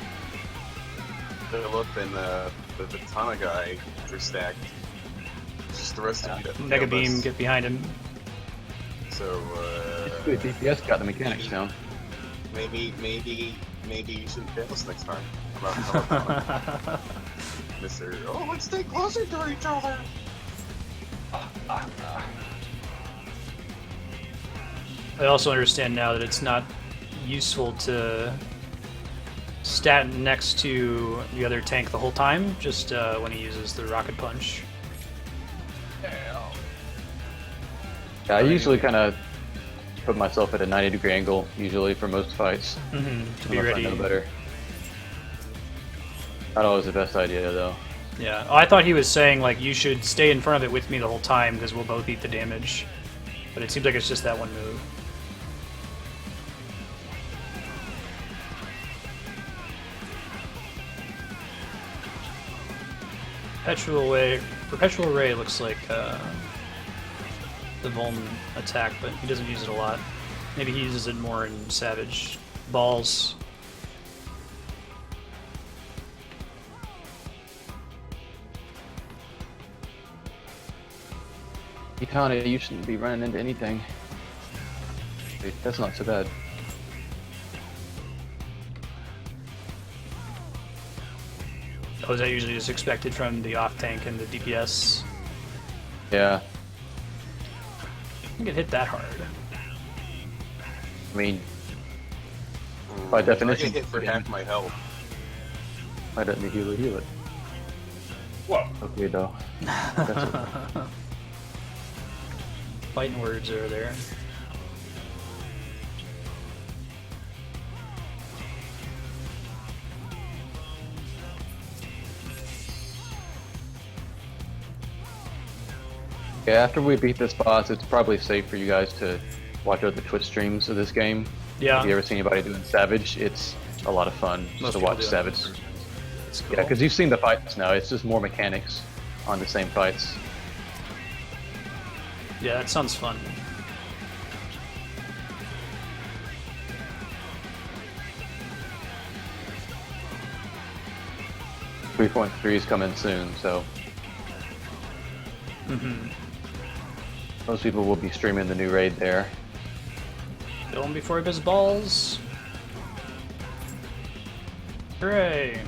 Philip, and the Tana guy are stacked. It's just the rest of you that Mega failed Beam, us. get behind him. So, Good, DPS got the mechanics down. maybe you shouldn't fail us next time. How about Mr. Oh, let's stay closer to each other. I also understand now that it's not useful to stat next to the other tank the whole time, just when he uses the rocket punch. Yeah, I usually kind of put myself at a 90-degree angle, usually for most fights. To be Unless ready. I know better. Not always the best idea, though. Yeah. Oh, I thought he was saying, like, you should stay in front of it with me the whole time because we'll both eat the damage. But it seems like it's just that one move. Perpetual Ray looks like the Vuln attack, but he doesn't use it a lot. Maybe he uses it more in Savage. Balls. Ikana, you shouldn't be running into anything. Wait, that's not so bad. Oh, is that usually just expected from the off tank and the DPS? Yeah, I can get hit that hard. I mean, by definition, I get hit for half my health. why doesn't the healer heal it? Whoa. Okay, though. That's okay. Fighting words are there. Yeah, after we beat this boss, it's probably safe for you guys to watch other Twitch streams of this game. Yeah. If you ever seen anybody doing Savage, it's a lot of fun just Most to people watch do. Savage. It's cool. Yeah, because you've seen the fights now. It's just more mechanics on the same fights. Yeah, that sounds fun. Three 3.3 is coming soon, so most people will be streaming the new raid there. Kill him before he does balls. Hooray!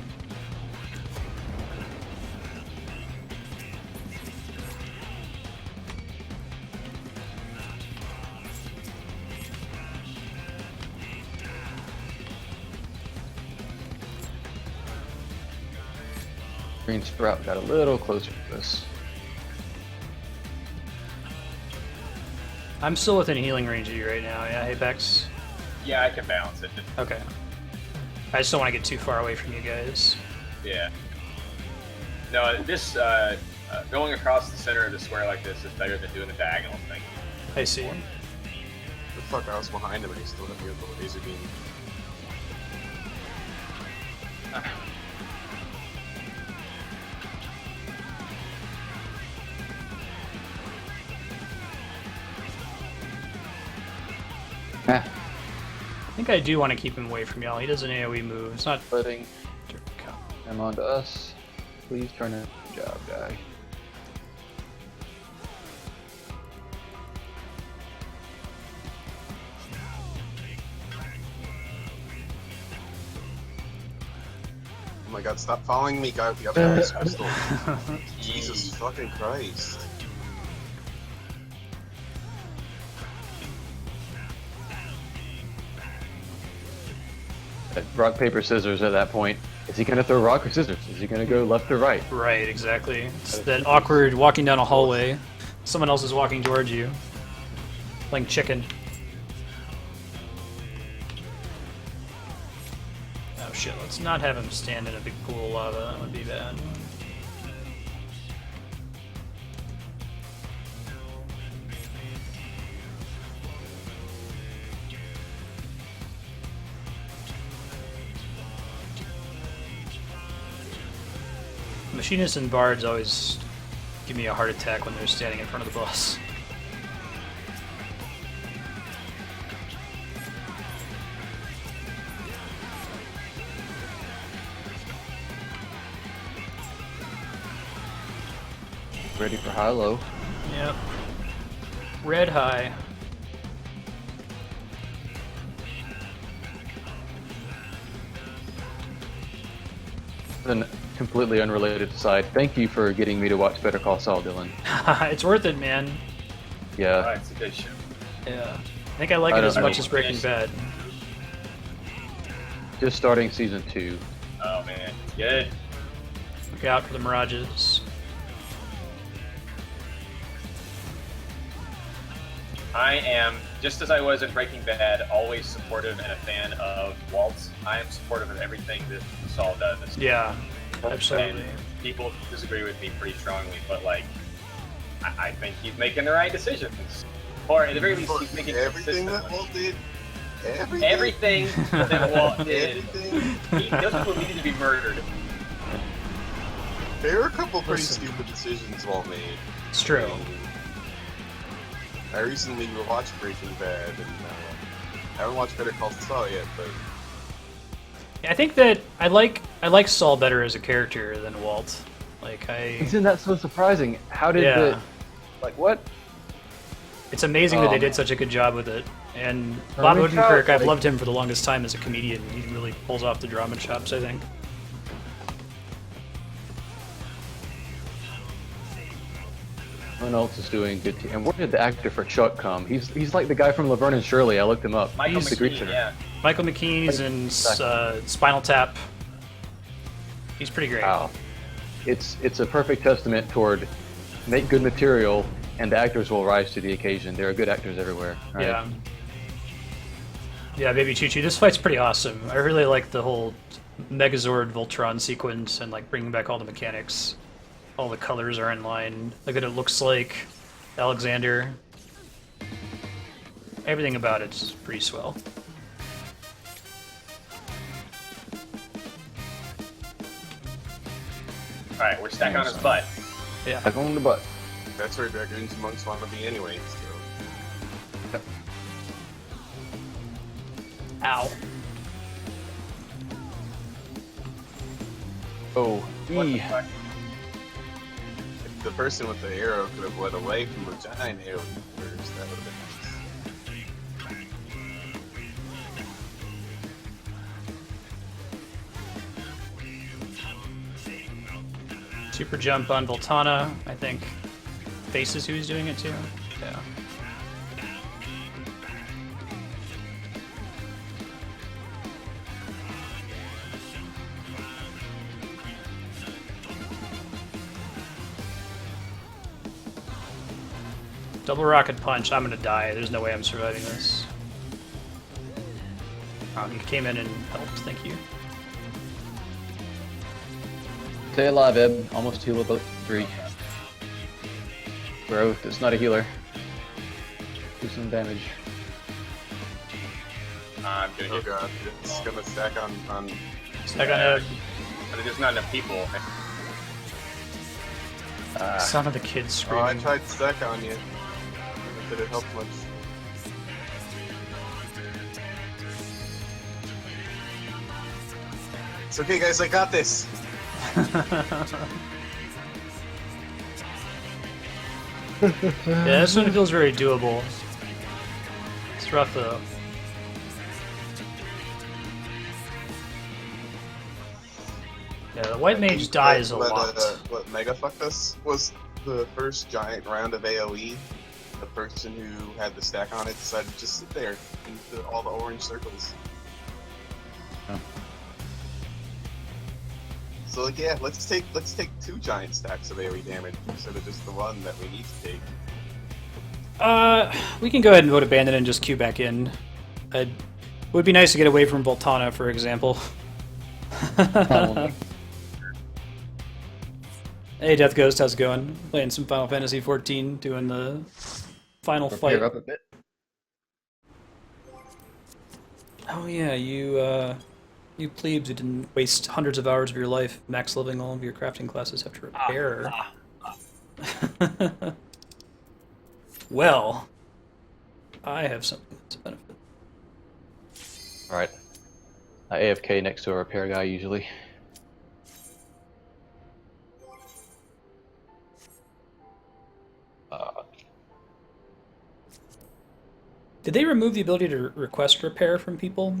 Green Sprout got a little closer to us. I'm still within healing range of you right now, yeah, Apex? Yeah, I can balance it. Okay. I just don't want to get too far away from you guys. Yeah. No, this going across the center of the square like this is better than doing a diagonal thing. I see. The fuck, I was behind him and he still hit me with the laser beam. Ah, I think I do want to keep him away from y'all. He does an AoE move. It's not... letting them onto us. Please turn in the job, guy. Oh my god, stop following me, guy with the other ice crystal. Jesus fucking Christ. Rock, paper, scissors at that point. Is he going to throw rock or scissors? Is he going to go left or right? Right, exactly. It's that awkward walking down a hallway. Someone else is walking towards you. Playing chicken. Oh shit, let's not have him stand in a big pool of lava. That would be bad. Machinists and bards always give me a heart attack when they're standing in front of the boss. Ready for high-low. Yep. Red high. Then completely unrelated aside, thank you for getting me to watch Better Call Saul, Dylan. It's worth it, man. Yeah. Oh, it's a good show. Yeah. I think I like it as much as Breaking Bad. Just starting season 2. Oh man, good. Look out for the mirages. I am, just as I was in Breaking Bad, always supportive and a fan of Waltz. I am supportive of everything that Saul does. Yeah, absolutely. And people disagree with me pretty strongly, but like, I think he's making the right decisions. Or at the very least, he's making everything that consistent Walt did. everything that Walt did. Everything. Those people needed to be murdered. There were a couple pretty Listen. stupid decisions Walt made. It's true. I recently watched Breaking Bad, and I haven't watched Better Call Saul yet, but I think that I like Saul better as a character than Walt. Like Isn't that so surprising? How did the... Like, what? It's amazing that they did such a good job with it. And I Bob mean, Odenkirk, I've like- loved him for the longest time as a comedian. He really pulls off the drama chops, I think. Everyone else is doing good. And where did the actor for Chuck come? He's like the guy from Laverne and Shirley. I looked him up. Michael He's the Greek McKean, singer. yeah. Michael McKean, he's in Spinal Tap. He's pretty great. Wow. It's a perfect testament toward make good material and the actors will rise to the occasion. There are good actors everywhere. Right? Yeah. Yeah, Baby Choo Choo. This fight's pretty awesome. I really like the whole Megazord Voltron sequence and like bringing back all the mechanics. All the colors are in line. Look at it looks like Alexander. Everything about it's pretty swell. Alright, we're stacking on his butt. Yeah. Back on the butt. that's where Dragoons and Monks want to be anyway. So. Ow. Oh, What the E. fuck? If the person with the arrow could have led away from the giant AoE first, that would have been nice. Super jump on Voltana, I think. Faces who's doing it too. Yeah. Double rocket punch, I'm gonna die. There's no way I'm surviving this. He came in and helped, thank you. Stay alive, Eb. Almost heal about 3. Growth. It's not a healer. Do some damage. I'm doing Oh it. god, it's gonna stack on Stack on Ed. But there's not enough people. Son of the kid Oh, I screaming. tried to stack on you. Did it help much? It's okay, guys. I got this. Yeah, this one feels very doable. It's rough though. Yeah, the white mage dies a lot. What mega fucked us was the first giant round of AoE. The person who had the stack on it decided to just sit there in all the orange circles. Oh. So like, yeah, let's take 2 giant stacks of AoE damage instead of just the one that we need to take. We can go ahead and vote abandon and just queue back in. It would be nice to get away from Voltana, for example. Hey, Death Ghost, how's it going? Playing some Final Fantasy XIV, doing the final fight. Prepare up a bit. Oh yeah, you You plebes who didn't waste hundreds of hours of your life max leveling all of your crafting classes have to repair. Well, I have something that's a benefit. All right. I AFK next to a repair guy usually. Did they remove the ability to request repair from people?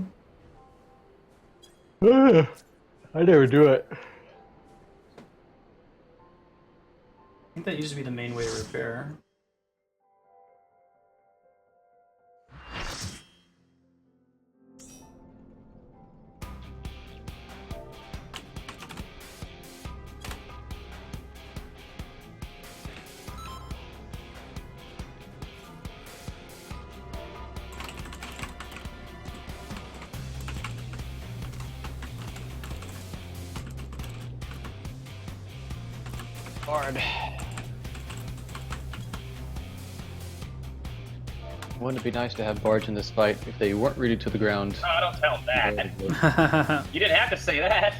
I never do it. I think that used to be the main way to repair. Hard. Wouldn't it be nice to have bards in this fight if they weren't rooted to the ground? Oh, don't tell him that. You didn't have to say that.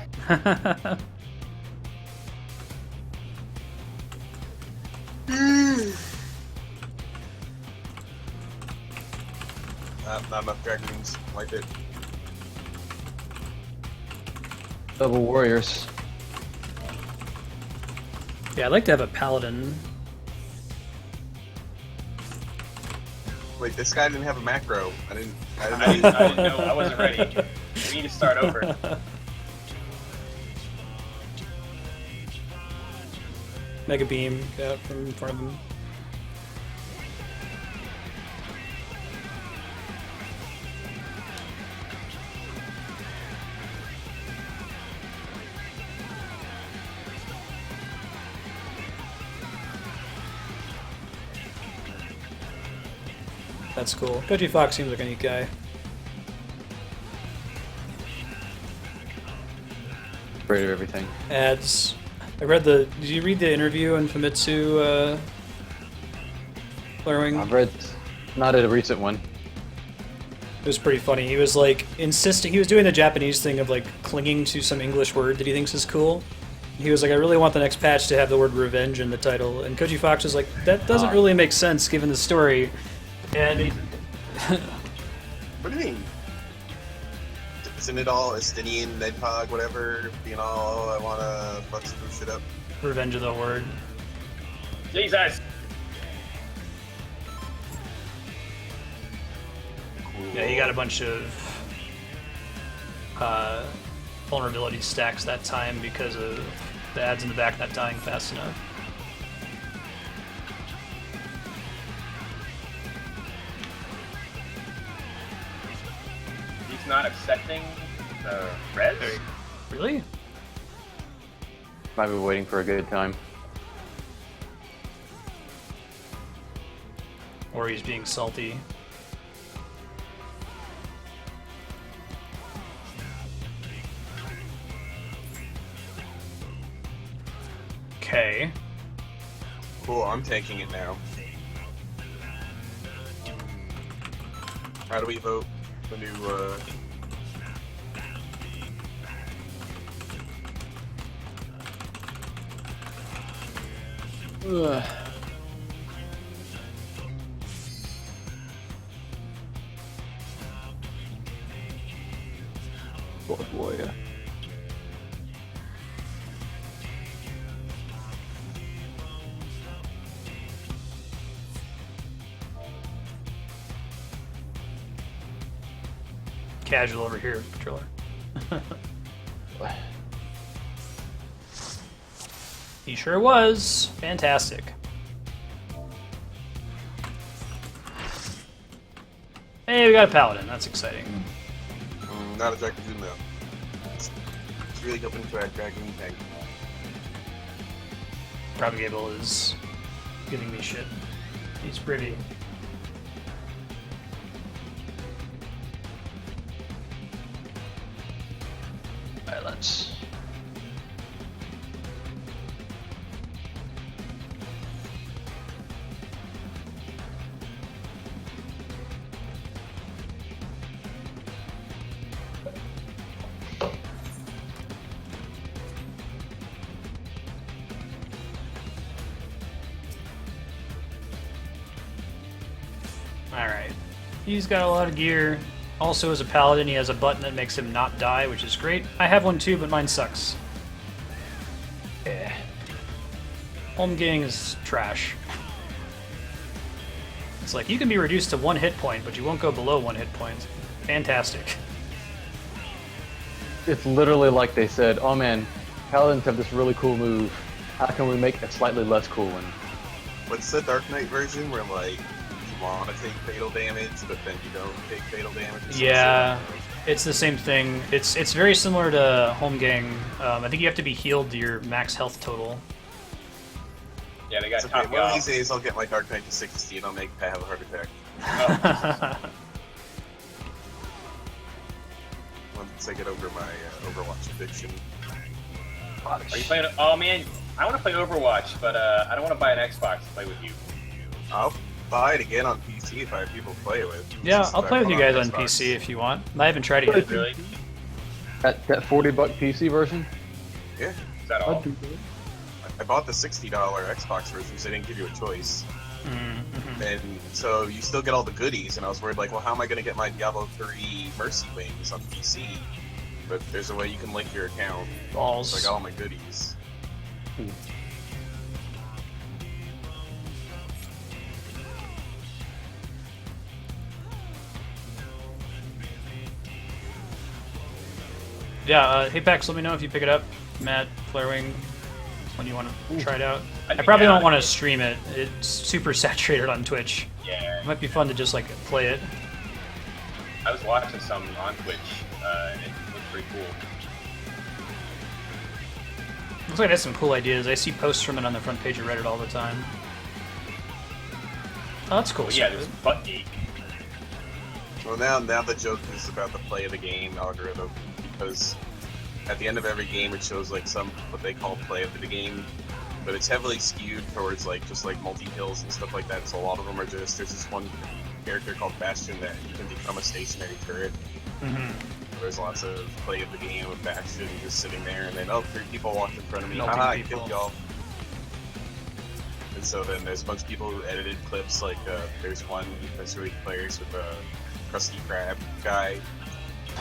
Not enough dragoons. Like it. Double warriors. Yeah, I'd like to have a paladin. Wait, this guy didn't have a macro. I didn't I didn't know. I wasn't ready. We need to start over. Mega beam, get out from in front of him. That's cool. Goji Fox seems like a neat guy. Afraid of everything. Ads. I read the. Did you read the interview on Famitsu Flurwing? I've read, not a recent one. It was pretty funny. He was like insisting. He was doing the Japanese thing of like clinging to some English word that he thinks is cool. He was like, I really want the next patch to have the word revenge in the title. And Koji Fox was like, that doesn't really make sense given the story. And What do you mean? Isn't it all Estinian, Nedpog, whatever, being all, I wanna fuck some shit up? Revenge of the Horde. Jesus. Cool. Yeah, he got a bunch of vulnerability stacks that time because of the ads in the back not dying fast enough. He's not accepting the res? Really? Might be waiting for a good time. Or he's being salty. Okay. Cool, I'm taking it now. How do we vote the new, Ugh. God warrior. Casual over here, controller. He sure was. Fantastic. Hey, we got a paladin. That's exciting. not a Dragoon though. It's really hoping for a Dragoon tank. Propagable is giving me shit. He's pretty. Alright, let's... He's got a lot of gear. Also, as a paladin, he has a button that makes him not die, which is great. I have one too, but mine sucks. Yeah. Holmgang is trash. It's like, you can be reduced to 1 hit point, but you won't go below 1 hit point. Fantastic. It's literally like they said, oh man, paladins have this really cool move. How can we make a slightly less cool one? What's the Dark Knight version where like you want to take fatal damage, but then you don't take fatal damage? Yeah, it's the same thing. It's very similar to Holmgang. I think you have to be healed to your max health total. Yeah, they got It's okay. top One of off. these days I'll get my Dark Knight to 60 and I'll make Pat have a heart attack. Once I get over my Overwatch addiction. Are you playing? Oh man, I want to play Overwatch, but I don't want to buy an Xbox to play with you. I'll buy it again on PC if I have people to play it with. It's Yeah, just I'll that play with you one guys on Xbox. PC if you want. I haven't tried it yet. Really? That $40 PC version? Yeah, Is that all? I bought the $60 Xbox version, so they didn't give you a choice. Mm-hmm. And so you still get all the goodies, and I was worried, like, well, how am I going to get my Diablo 3 Mercy Wings on PC? But there's a way you can link your account. Balls. So I got all my goodies. Yeah, hey Pax, let me know if you pick it up. Matt, Flarewing, when you want to try it out. I'd I be probably down don't want to if- stream it. It's super saturated on Twitch. Yeah. It might be fun to just like play it. I was watching some on Twitch, and it looked pretty cool. Looks like it has some cool ideas. I see posts from it on the front page of Reddit all the time. Oh, that's cool. But yeah, there's butt geek. Well, now the joke is about the play of the game algorithm, because at the end of every game it shows like some what they call play of the game, but it's heavily skewed towards like just like multi-kills and stuff like that. So a lot of them are just there's this one character called Bastion that you can become a stationary turret. Mm-hmm. There's lots of play of the game with Bastion just sitting there, and then 3 people walked in front of me. Melting Haha, I people. killed y'all. And so then there's a bunch of people who edited clips. Like there's one Defense League players with a Krusty Krab guy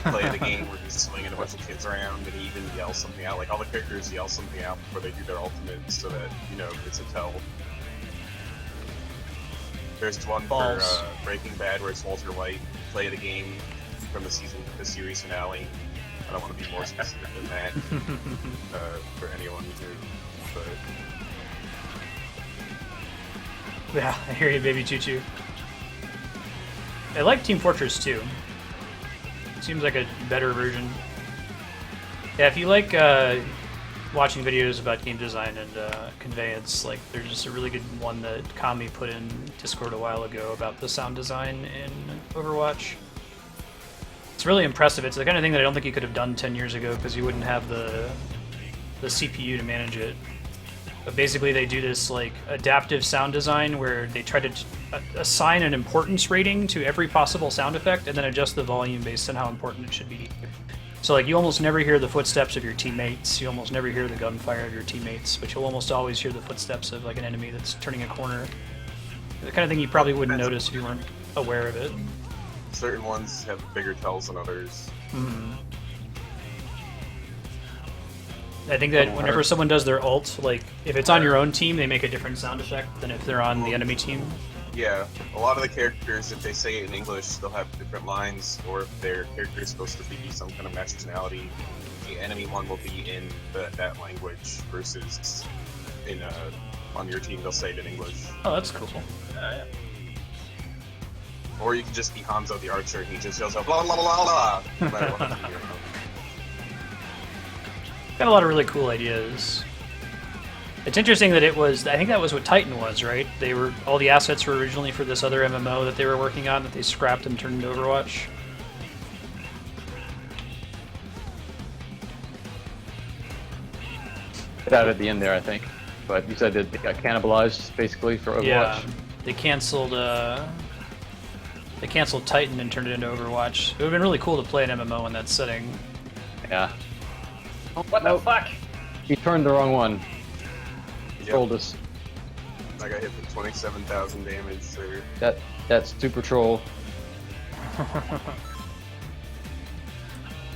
play the game where he's swinging a bunch of kids around, and he even yells something out. Like all the characters yell something out before they do their ultimate, so that it's a tell. There's one Balls. for Breaking Bad where it's Walter White play the game from the series finale. I don't want to be more specific than that for anyone who, but Yeah, I hear you, baby choo choo. I like Team Fortress 2. Seems like a better version. Yeah, if you like watching videos about game design and conveyance, like there's just a really good one that Kami put in Discord a while ago about the sound design in Overwatch. It's really impressive. It's the kind of thing that I don't think you could have done 10 years ago because you wouldn't have the CPU to manage it. But basically they do this like adaptive sound design where they try to assign an importance rating to every possible sound effect and then adjust the volume based on how important it should be. So like you almost never hear the footsteps of your teammates, you almost never hear the gunfire of your teammates, but you'll almost always hear the footsteps of like an enemy that's turning a corner. The kind of thing you probably wouldn't notice if you weren't aware of it. certain ones have bigger tells than others. Mm-hmm. I think that whenever someone does their ult, like if it's on your own team, they make a different sound effect than if they're on the enemy team. Yeah, a lot of the characters, if they say it in English, they'll have different lines, or if their character is supposed to be some kind of nationality, the enemy one will be in that language versus in on your team they'll say it in English. Oh, that's cool. Yeah. Or you can just be Hanzo the Archer and he just yells out blah blah blah blah. No matter what you hear. Got a lot of really cool ideas. It's interesting that it was, I think that was what Titan was, right? They were, all the assets were originally for this other MMO that they were working on that they scrapped and turned into Overwatch. It out at the end there, I think. But you said that it got cannibalized, basically, for Overwatch. Yeah, they canceled Titan and turned it into Overwatch. It would have been really cool to play an MMO in that setting. Yeah. What the fuck? He turned the wrong one. Yep. Trolled us. I got hit for 27,000 damage there. That super troll.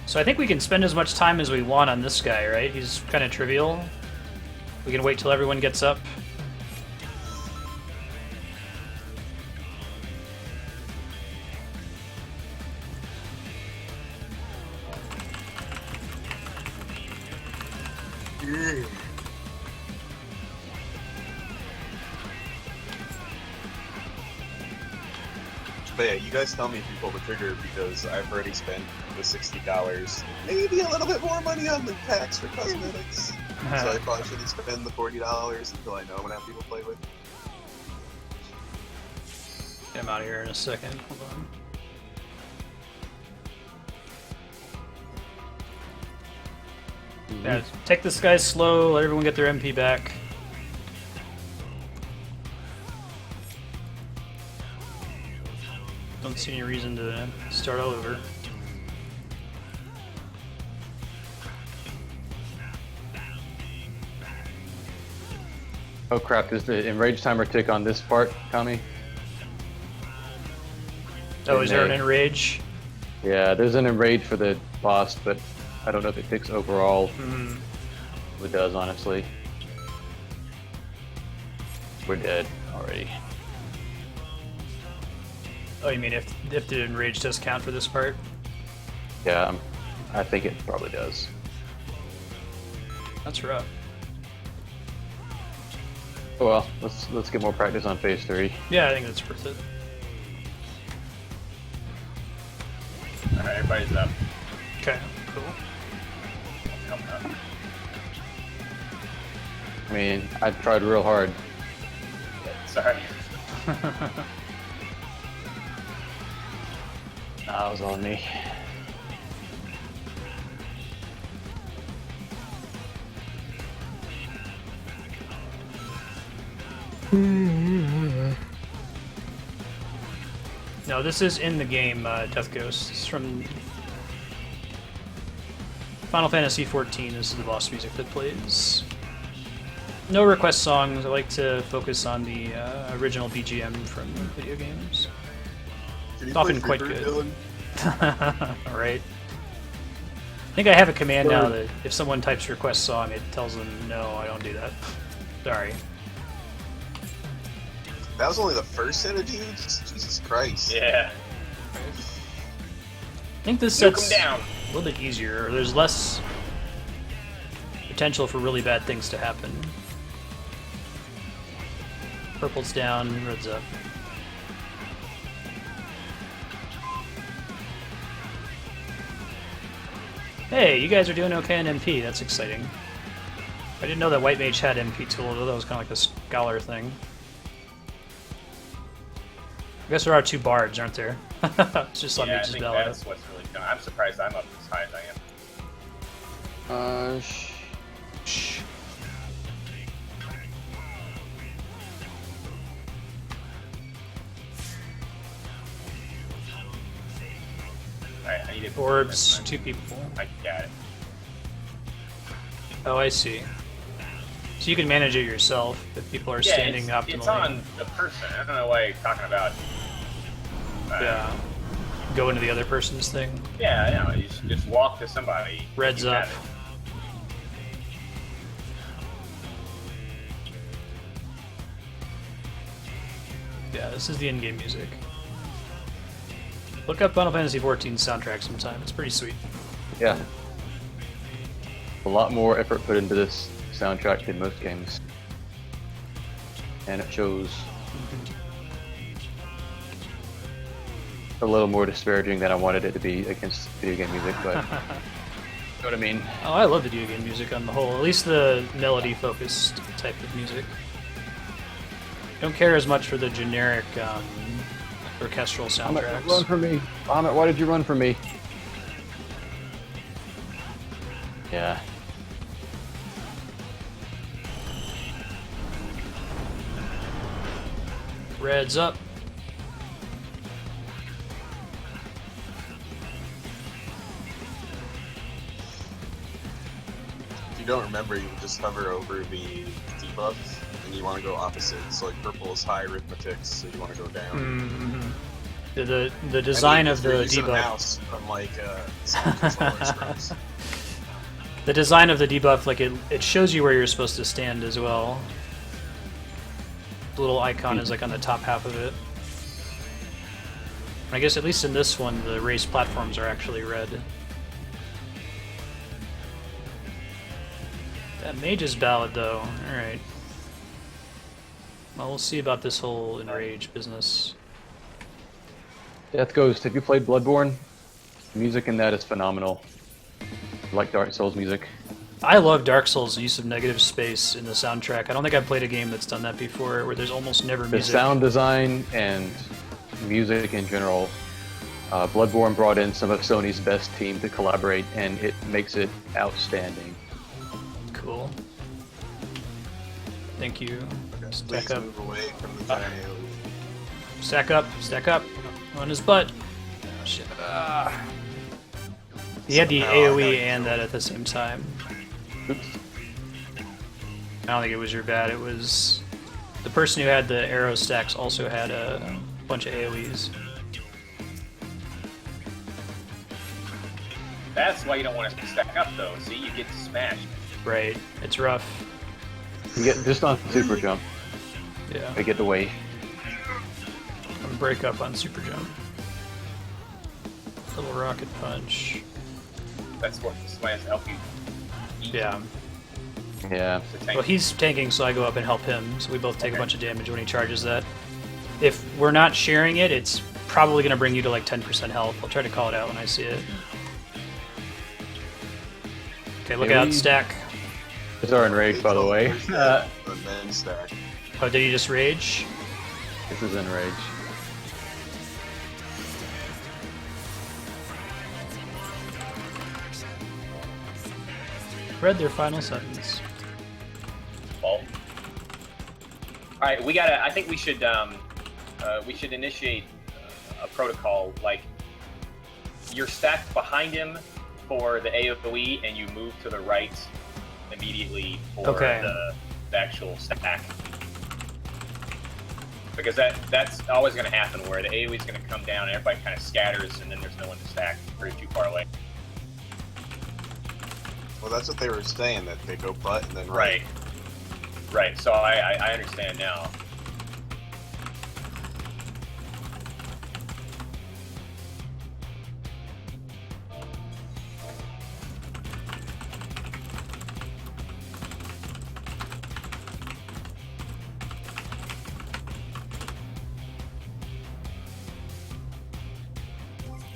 So I think we can spend as much time as we want on this guy, right? He's kind of trivial. We can wait till everyone gets up. But yeah, you guys tell me if you pull the trigger because I've already spent the $60, maybe a little bit more money on the packs for cosmetics. So I probably shouldn't spend the $40 until I know I'm gonna have people play with. Get him out of here in a second. Hold on. Yeah, take this guy slow, let everyone get their MP back. Don't see any reason to start all over. Oh crap, does the enrage timer tick on this part, Tommy? Oh, is there an enrage? Yeah, there's an enrage for the boss, but I don't know if it ticks overall. It does, honestly. We're dead already. Oh, you mean if the enrage does count for this part? Yeah, I think it probably does. That's rough. Oh well, let's get more practice on phase 3. Yeah, I think that's worth it. Alright, everybody's up. Okay, cool. Help out. I mean, I tried real hard. Sorry. Nah, it was on me. No, this is in the game, Death Ghost. It's from Final Fantasy XIV. This is the boss music that plays. No request songs. I like to focus on the original BGM from video games. It's often quite good. Alright. I think I have a command now that if someone types request song, it tells them, no, I don't do that. Sorry. That was only the first set of dudes? Jesus Christ. Yeah. I think this Nuke set's 'em down. a little bit easier, or there's less potential for really bad things to happen. Purple's down, red's up. Hey, you guys are doing okay on MP, that's exciting. I didn't know that White Mage had MP tool, although that was kind of like a scholar thing. I guess there are 2 bards, aren't there? It's just let me Yeah, I just think bell it up. that's what's really done. I'm surprised I'm up as high as I am. Shh. Alright, I need it. Orbs, 2 people. I got it. Oh, I see. So you can manage it yourself if people are standing it's, optimally. It's on the person. I don't know why you're talking about. Yeah. Go into the other person's thing. Yeah, no, you should just walk to somebody. Red's You got up. it. Yeah, this is the in-game music. Look up Final Fantasy XIV soundtrack sometime. It's pretty sweet. Yeah. A lot more effort put into this soundtrack than most games. And it shows. A little more disparaging than I wanted it to be against video game music, but you know what I mean. Oh, I love video game music on the whole. At least the melody-focused type of music. Don't care as much for the generic orchestral soundtracks. Run from me. Vomit, why did you run from me? Yeah. Red's up. If you don't remember, you can just hover over the debuff, and you want to go opposite. So like purple is high arithmetics, so you want to go down. Mm-hmm. The design of the using a debuff. mouse from like some controller screens. The design of the debuff, like it shows you where you're supposed to stand as well. The little icon is like on the top half of it. I guess at least in this one, the race platforms are actually red. That mage's ballad, though. All right. Well, we'll see about this whole enrage business. Death Ghost, have you played Bloodborne? The music in that is phenomenal. I like Dark Souls music. I love Dark Souls' use of negative space in the soundtrack. I don't think I've played a game that's done that before, where there's almost never The music. sound design and music in general. Bloodborne brought in some of Sony's best team to collaborate, and it makes it outstanding. Cool. Thank you. Okay, Stack please up. move away from the giant AoE. Stack up. On his butt. Oh, shit. He had the Somehow I AoE got and killed. that at the same time. Oops. I don't think it was your bad, it was... The person who had the arrow stacks also had a bunch of AoEs. That's why you don't want to stack up, though. See, you get smashed. Right. It's rough. You get just on super jump. Yeah. I get the way. Or break up on super jump. Little rocket punch. That's what somebody has to help you eat Yeah. Yeah. the tank. Well, he's tanking, so I go up and help him. So we both take a bunch of damage when he charges that. If we're not sharing it, it's probably going to bring you to like 10% health. I'll try to call it out when I see it. Okay, look out, stack. It's our enrage, by the way. The men stack. Oh, did he just rage? This is enrage. Read their final sentence. All right, we gotta. I think we should initiate a protocol. Like, you're stacked behind him for the AoE, and you move to the right immediately for Okay. the actual stack. Because that's always going to happen, where the AoE is going to come down, and everybody kind of scatters, and then there's no one to stack. Pretty too far away. Well, that's what they were saying, that they go butt and then Right. Right. So I understand now.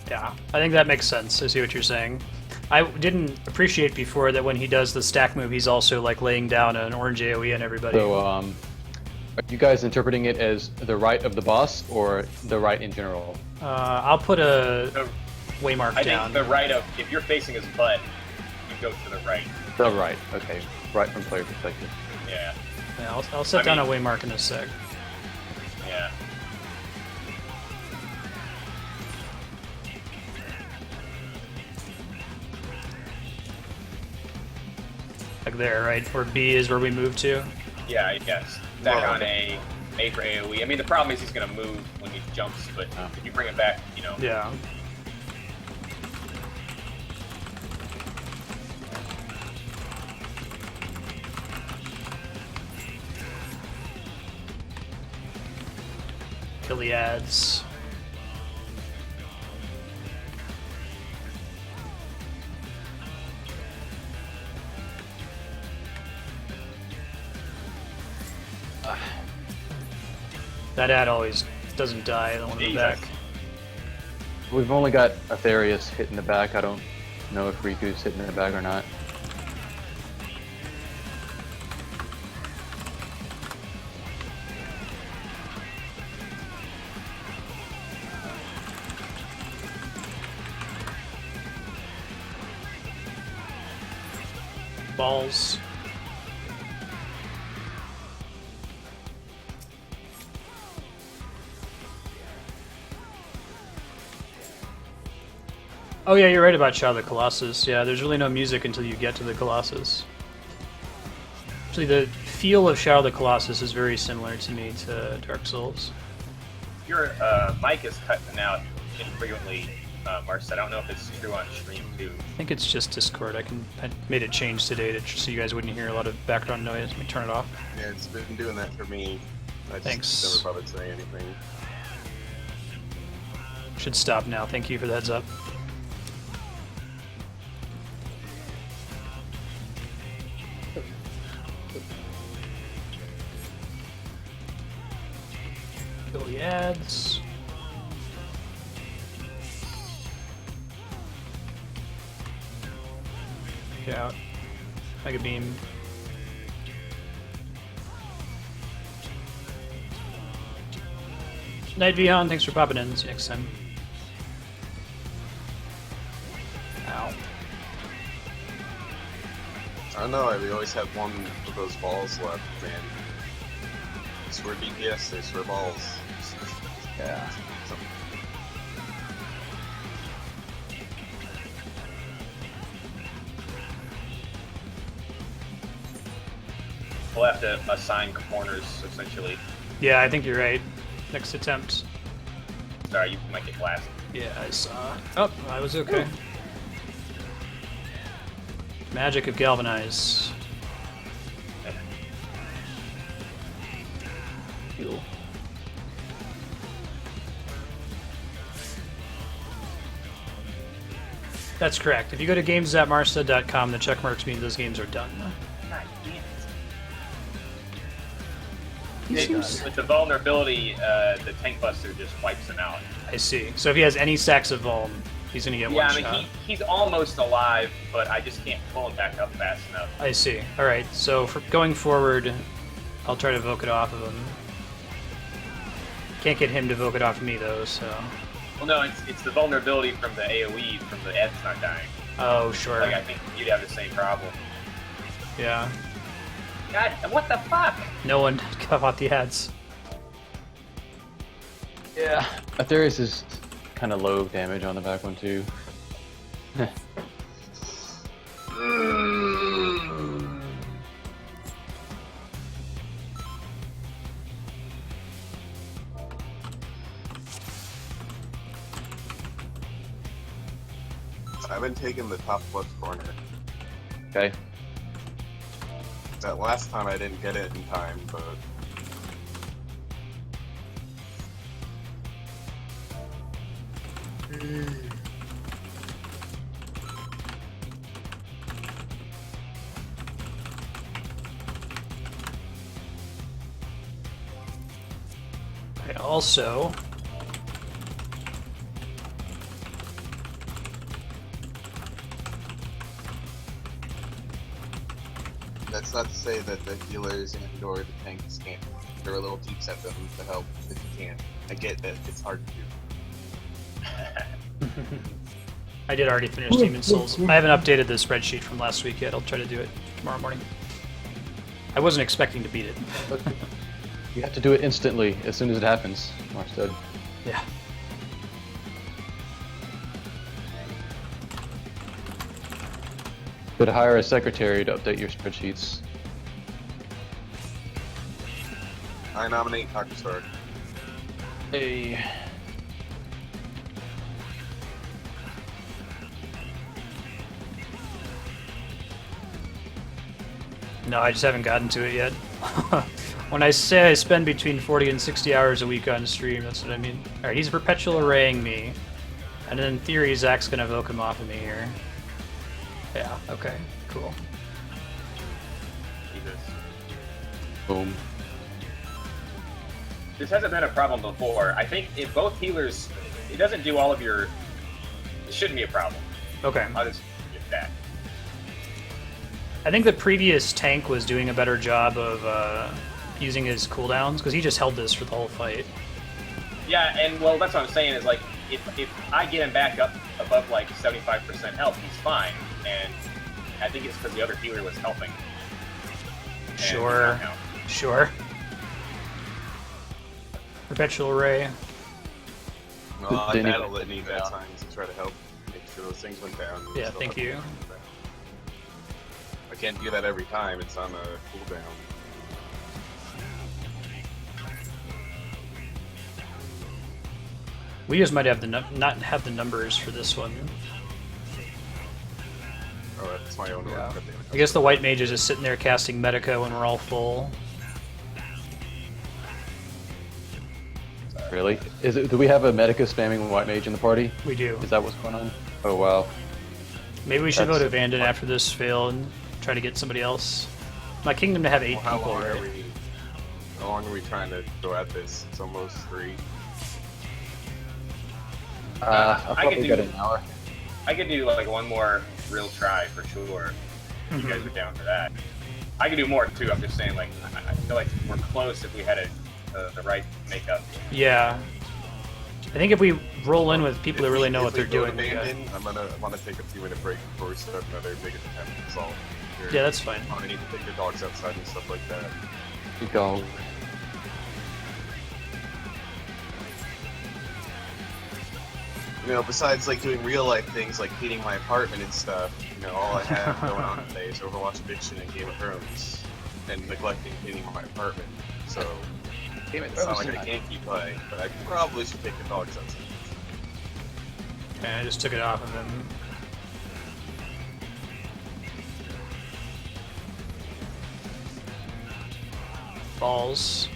Yeah, I think that makes sense. I see what you're saying. I didn't appreciate before that when he does the stack move, he's also like laying down an orange AoE on everybody. So, are you guys interpreting it as the right of the boss or the right in general? I'll put a The- waymark I down. think the right of, if you're facing his butt, you go to the right. The right. Okay. Right from player perspective. Yeah. Yeah, I'll set I down a mean- waymark in a sec. Yeah. Like there, right? Where B is where we move to. Yeah, I guess. Stack Well, on A for AoE. I mean, the problem is he's going to move when he jumps, but Oh. if you bring him back, you know. Yeah. Iliads. That ad always doesn't die, the one in the Jesus. back. We've only got Aetherius hit in the back. I don't know if Riku's hitting in the back or not. Balls. Oh yeah, you're right about Shadow of the Colossus. Yeah, there's really no music until you get to the Colossus. Actually, the feel of Shadow of the Colossus is very similar to me to Dark Souls. Your mic is cutting out infrequently, Marstead. I don't know if it's true on stream too. I think it's just Discord. I made a change today so you guys wouldn't hear a lot of background noise. Let me turn it off. Yeah, it's been doing that for me. I just Thanks. never bothered saying anything. Should stop now. Thank you for the heads up. Kill the ads. Get out. Mega beam. Night Vion, thanks for popping in. See you next time. Ow. I don't know, we always have one of those balls left, man. I swear DPS, I swear balls. Yeah. We'll have to assign corners, essentially. Yeah, I think you're right. Next attempt. Sorry, you might get blasted. Yeah, I saw. Oh, I was okay. Magic of Galvanize. Heal. That's correct. If you go to games.marstead.com, the check marks mean those games are done. God damn it. With the vulnerability, the tank buster just wipes him out. I see. So if he has any stacks of Vuln, he's gonna get Yeah, one I mean, shot. he's almost alive, but I just can't pull him back up fast enough. I see. Alright, so for going forward, I'll try to evoke it off of him. Can't get him to evoke it off of me, though, so... Well, no, it's the vulnerability from the AoE, from the Eds not dying. Oh, sure. Like, I think you'd have the same problem. Yeah. God, what the fuck? No one caught the ads. Yeah. Aetherius is kind of low damage on the back one, too. I've been taking the top left corner. Okay. That last time I didn't get it in time, but... I also... That's not to say that the healers and or the tanks can't throw little teeps at them to help if you can. I get that it's hard to do. I did already finish Demon's Souls. I haven't updated the spreadsheet from last week yet. I'll try to do it tomorrow morning. I wasn't expecting to beat it. But you have to do it instantly as soon as it happens, Marstead. Yeah. Could hire a secretary to update your spreadsheets. I nominate Dr. Stark. Hey. No, I just haven't gotten to it yet. When I say I spend between 40 and 60 hours a week on stream, that's what I mean. Alright, he's perpetual arraying me. And then in theory, Zach's gonna evoke him off of me here. Yeah, okay, cool. Jesus. Boom. This hasn't been a problem before. I think if both healers, it doesn't do all of your. It shouldn't be a problem. Okay. I'll just get that. I think the previous tank was doing a better job of using his cooldowns, because he just held this for the whole fight. Yeah, and well, that's what I'm saying is like, if I get him back up above like 75% health, he's fine. And I think it's because the other healer was helping. And Sure. now- Sure. Perpetual array. Well, I Didn't battled even- it need that time to try to help make sure those things went down. Yeah, Still thank have- you. I can't do that every time, it's on a cooldown. We just might have the not have the numbers for this one. Oh, that's my own Yeah. one. I guess the white mage is just sitting there casting Medica when we're all full. Really? Do we have a Medica spamming white mage in the party? We do. Is that what's going on? Oh wow. Maybe we should That's- go to Vanden after this fail and try to get somebody else. My kingdom to have 8 Well, how people, long are right? we? How long are we trying to go at this? It's almost 3. I'll I probably could get do- an hour. I could do like one more real try for sure. If you guys are down for that. I could do more too. I'm just saying, like, I feel like we're close if we had the right makeup. Yeah. I think if we roll in with people who really know what they're doing. I Yeah. want to take a few minute break before we start another big attempt. So Yeah, that's fine. I need to take your dogs outside and stuff like that. Keep going. You know, besides like doing real life things like cleaning my apartment and stuff, you know, all I have going on today is Overwatch Addiction and Game of Thrones, and neglecting cleaning my apartment. So Game of it's not Thrones like I can't keep playing, but I probably should take the dogs outside. Okay, I just took it off of him. Balls.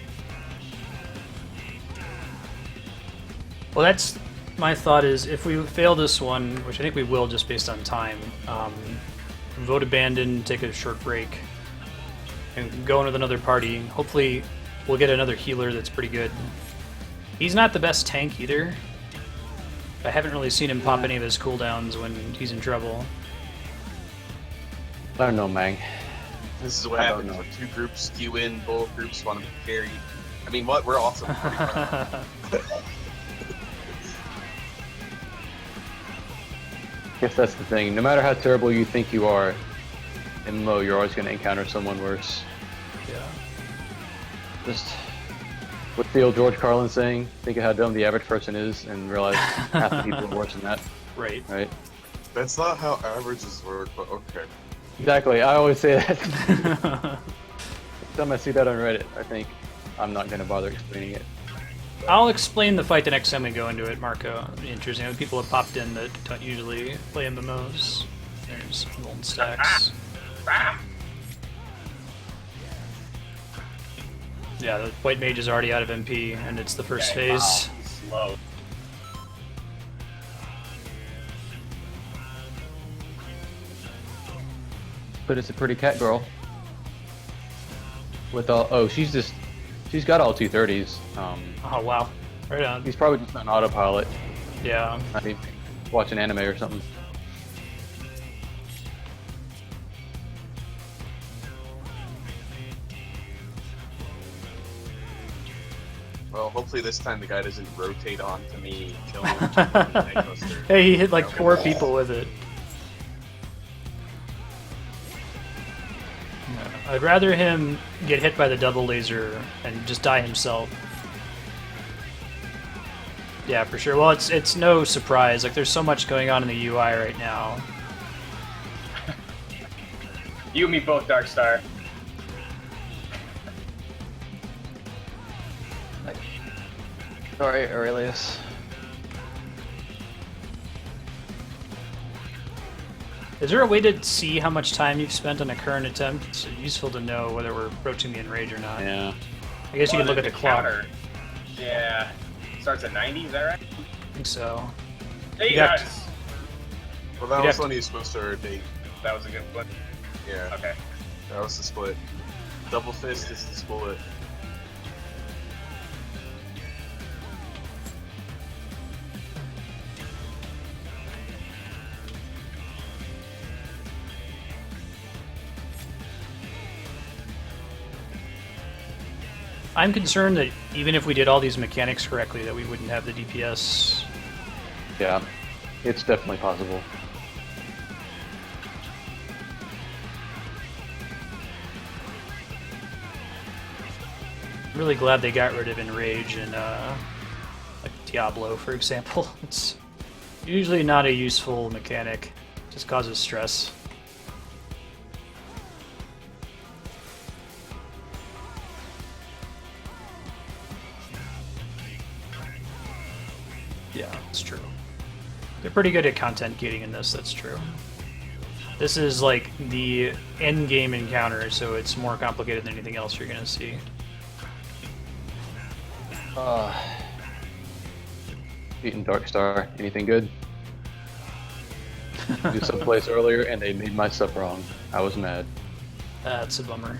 Well, that's my thought is if we fail this one, which I think we will just based on time, vote abandon, take a short break, and go in with another party. Hopefully, we'll get another healer that's pretty good. He's not the best tank either. I haven't really seen him pop any of his cooldowns when he's in trouble. I don't know, Mang. This is what I don't happens know. when 2 groups skew in, both groups want to be carried. I mean, what? We're awesome. Guess that's the thing. No matter how terrible you think you are, in low, you're always going to encounter someone worse. Yeah. Just what's the old George Carlin saying? Think of how dumb the average person is, and realize half the people are worse than that. Right. Right? That's not how averages work, but okay. Exactly. I always say that. Every time I see that on Reddit, I think I'm not going to bother explaining it. I'll explain the fight the next time we go into it, Marco. Interesting. People have popped in that don't usually play MMOs. There's golden stacks. Yeah, the white mage is already out of MP, and it's the first Okay, wow, phase. he's slow. But it's a pretty cat girl. With all, oh, she's got all 230s. Oh wow, right on. He's probably just on autopilot. Yeah. I mean, watching anime or something. Well, hopefully this time the guy doesn't rotate onto me, kill him. Hey, he hit like 4 people with it. Yeah, I'd rather him get hit by the double laser and just die himself. Yeah, for sure. Well, it's no surprise. Like, there's so much going on in the UI right now. You and me both, Darkstar. Sorry, Aurelius. Is there a way to see how much time you've spent on a current attempt? It's useful to know whether we're approaching the enrage or not. Yeah. I guess you can look at the clock. counter. Yeah. Starts at 90, is that right? I think so. Hey, You got- guys! Well, that You'd was have when he was supposed to rotate. That was a good one. Yeah, Okay. that was the split. Double fist is the split. I'm concerned that even if we did all these mechanics correctly, that we wouldn't have the DPS. Yeah. It's definitely possible. I'm really glad they got rid of Enrage and like Diablo, for example. It's usually not a useful mechanic. It just causes stress. Yeah. pretty good at content gating in this, that's true. This is like the end game encounter, so it's more complicated than anything else you're gonna see. Beating Darkstar, anything good? Do someplace earlier and they made my stuff wrong. I was mad. That's a bummer.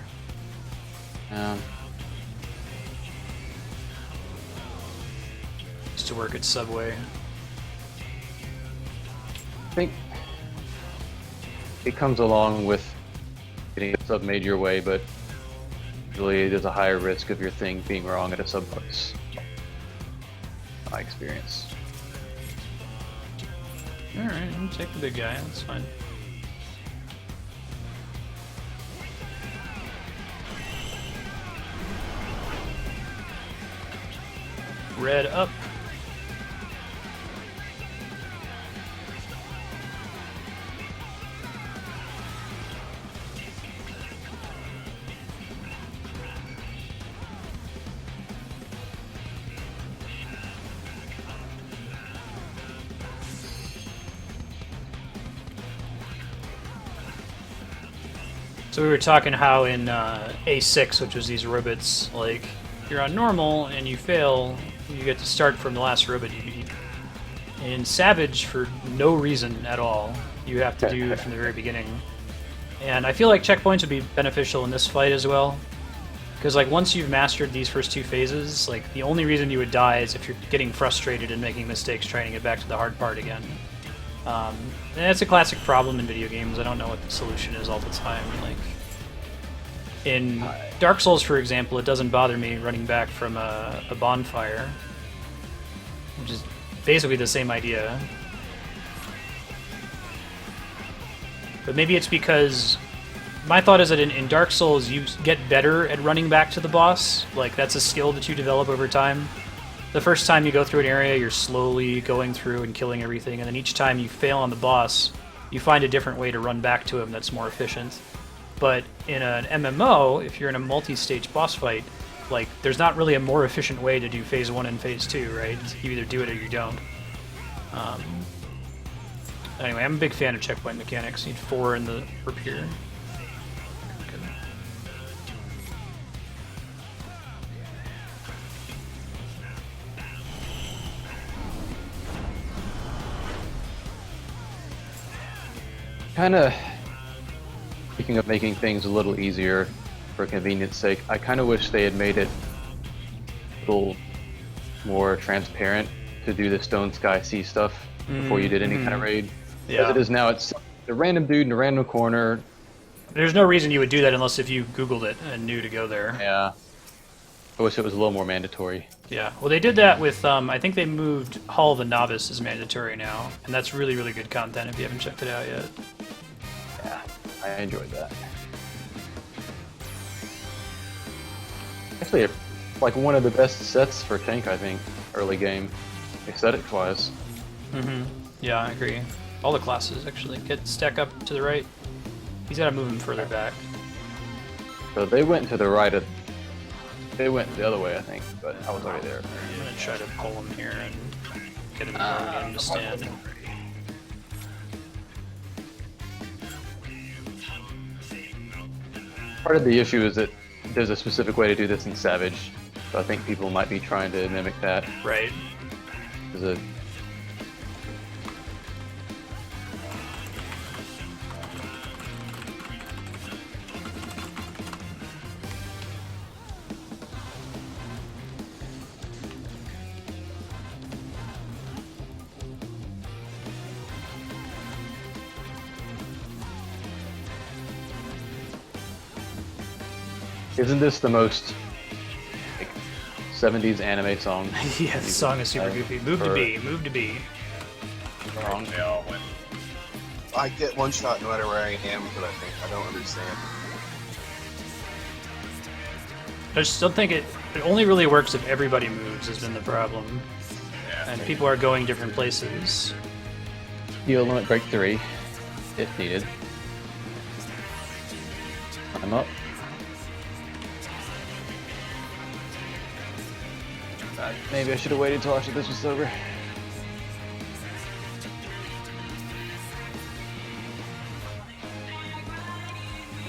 Used to work at Subway. I think it comes along with getting a sub made your way, but usually there's a higher risk of your thing being wrong at a sub place. My experience. Alright, I'll take the big guy, that's fine. Red up. So we were talking how in A6, which was these robots, like, you're on normal and you fail, you get to start from the last robot you beat. In Savage, for no reason at all, you have to do from the very beginning. And I feel like checkpoints would be beneficial in this fight as well. Because like once you've mastered these first two phases, like the only reason you would die is if you're getting frustrated and making mistakes trying to get back to the hard part again. And that's a classic problem in video games. I don't know what the solution is all the time. Like in Dark Souls, for example, it doesn't bother me running back from a bonfire, which is basically the same idea. But maybe it's because my thought is that in Dark Souls you get better at running back to the boss. Like that's a skill that you develop over time. The first time you go through an area, you're slowly going through and killing everything, and then each time you fail on the boss, you find a different way to run back to him that's more efficient. But in an MMO, if you're in a multi-stage boss fight, like there's not really a more efficient way to do phase 1 and phase 2, right? You either do it or you don't. Anyway, I'm a big fan of checkpoint mechanics. You need 4 in the rapier. Kind of, speaking of making things a little easier for convenience sake, I kind of wish they had made it a little more transparent to do the Stone Sky Sea stuff before you did any kind of raid. Yeah. As it is now, it's a random dude in a random corner. There's no reason you would do that unless if you Googled it and knew to go there. Yeah. I wish it was a little more mandatory. Yeah, well they did that with, I think they moved Hall of the Novice as mandatory now, and that's really, really good content if you haven't checked it out yet. Yeah, I enjoyed that. Actually, like one of the best sets for tank, I think, early game, aesthetics-wise. Yeah, I agree. All the classes, actually. Stack up to the right. He's got to move him further back. So they went to the right of... They went the other way, I think, but I was already there. I'm going to try to pull him here and get him get him to stand. Part of the issue is that there's a specific way to do this in Savage, so I think people might be trying to mimic that. Right. There's a... Isn't this the most like, 70s anime song? Yeah, the song is super goofy. Move to B, move to B. Wrong. They all went. I get one shot no matter where I am, but I don't understand. I just don't think it only really works if everybody moves, has been the problem. Yeah. And people are going different places. Heal limit break 3, if needed. I'm up. Maybe I should have waited till after this was over.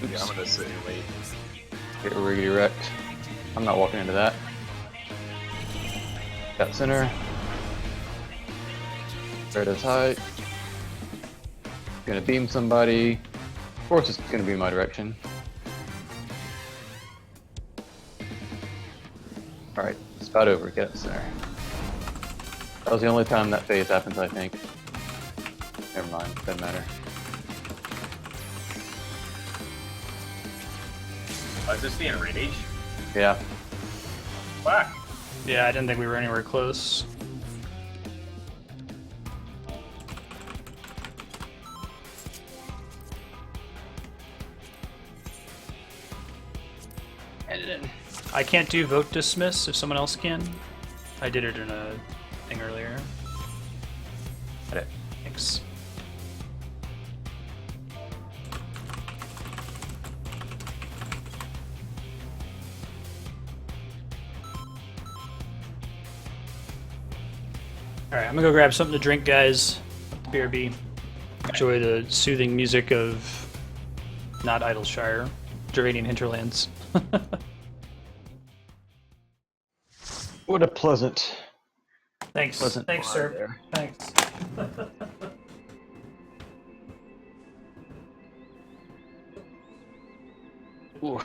Yeah, I'm gonna sit and wait. Get redirect. I'm not walking into that. Got center. Where does height? Gonna beam somebody. Of course it's gonna be my direction. Alright, spout over, get up center. That was the only time that phase happens, I think. Never mind, doesn't matter. Oh, is this the enrage? Yeah. Fuck. Yeah, I didn't think we were anywhere close. I can't do vote dismiss if someone else can. I did it in a thing earlier. Got it. Thanks. Alright, I'm gonna go grab something to drink, guys. BRB. Enjoy the soothing music of not Idleshire, Gervadian hinterlands. What a pleasant Thanks. Pleasant Thanks, vibe sir. there. Thanks. Ooh.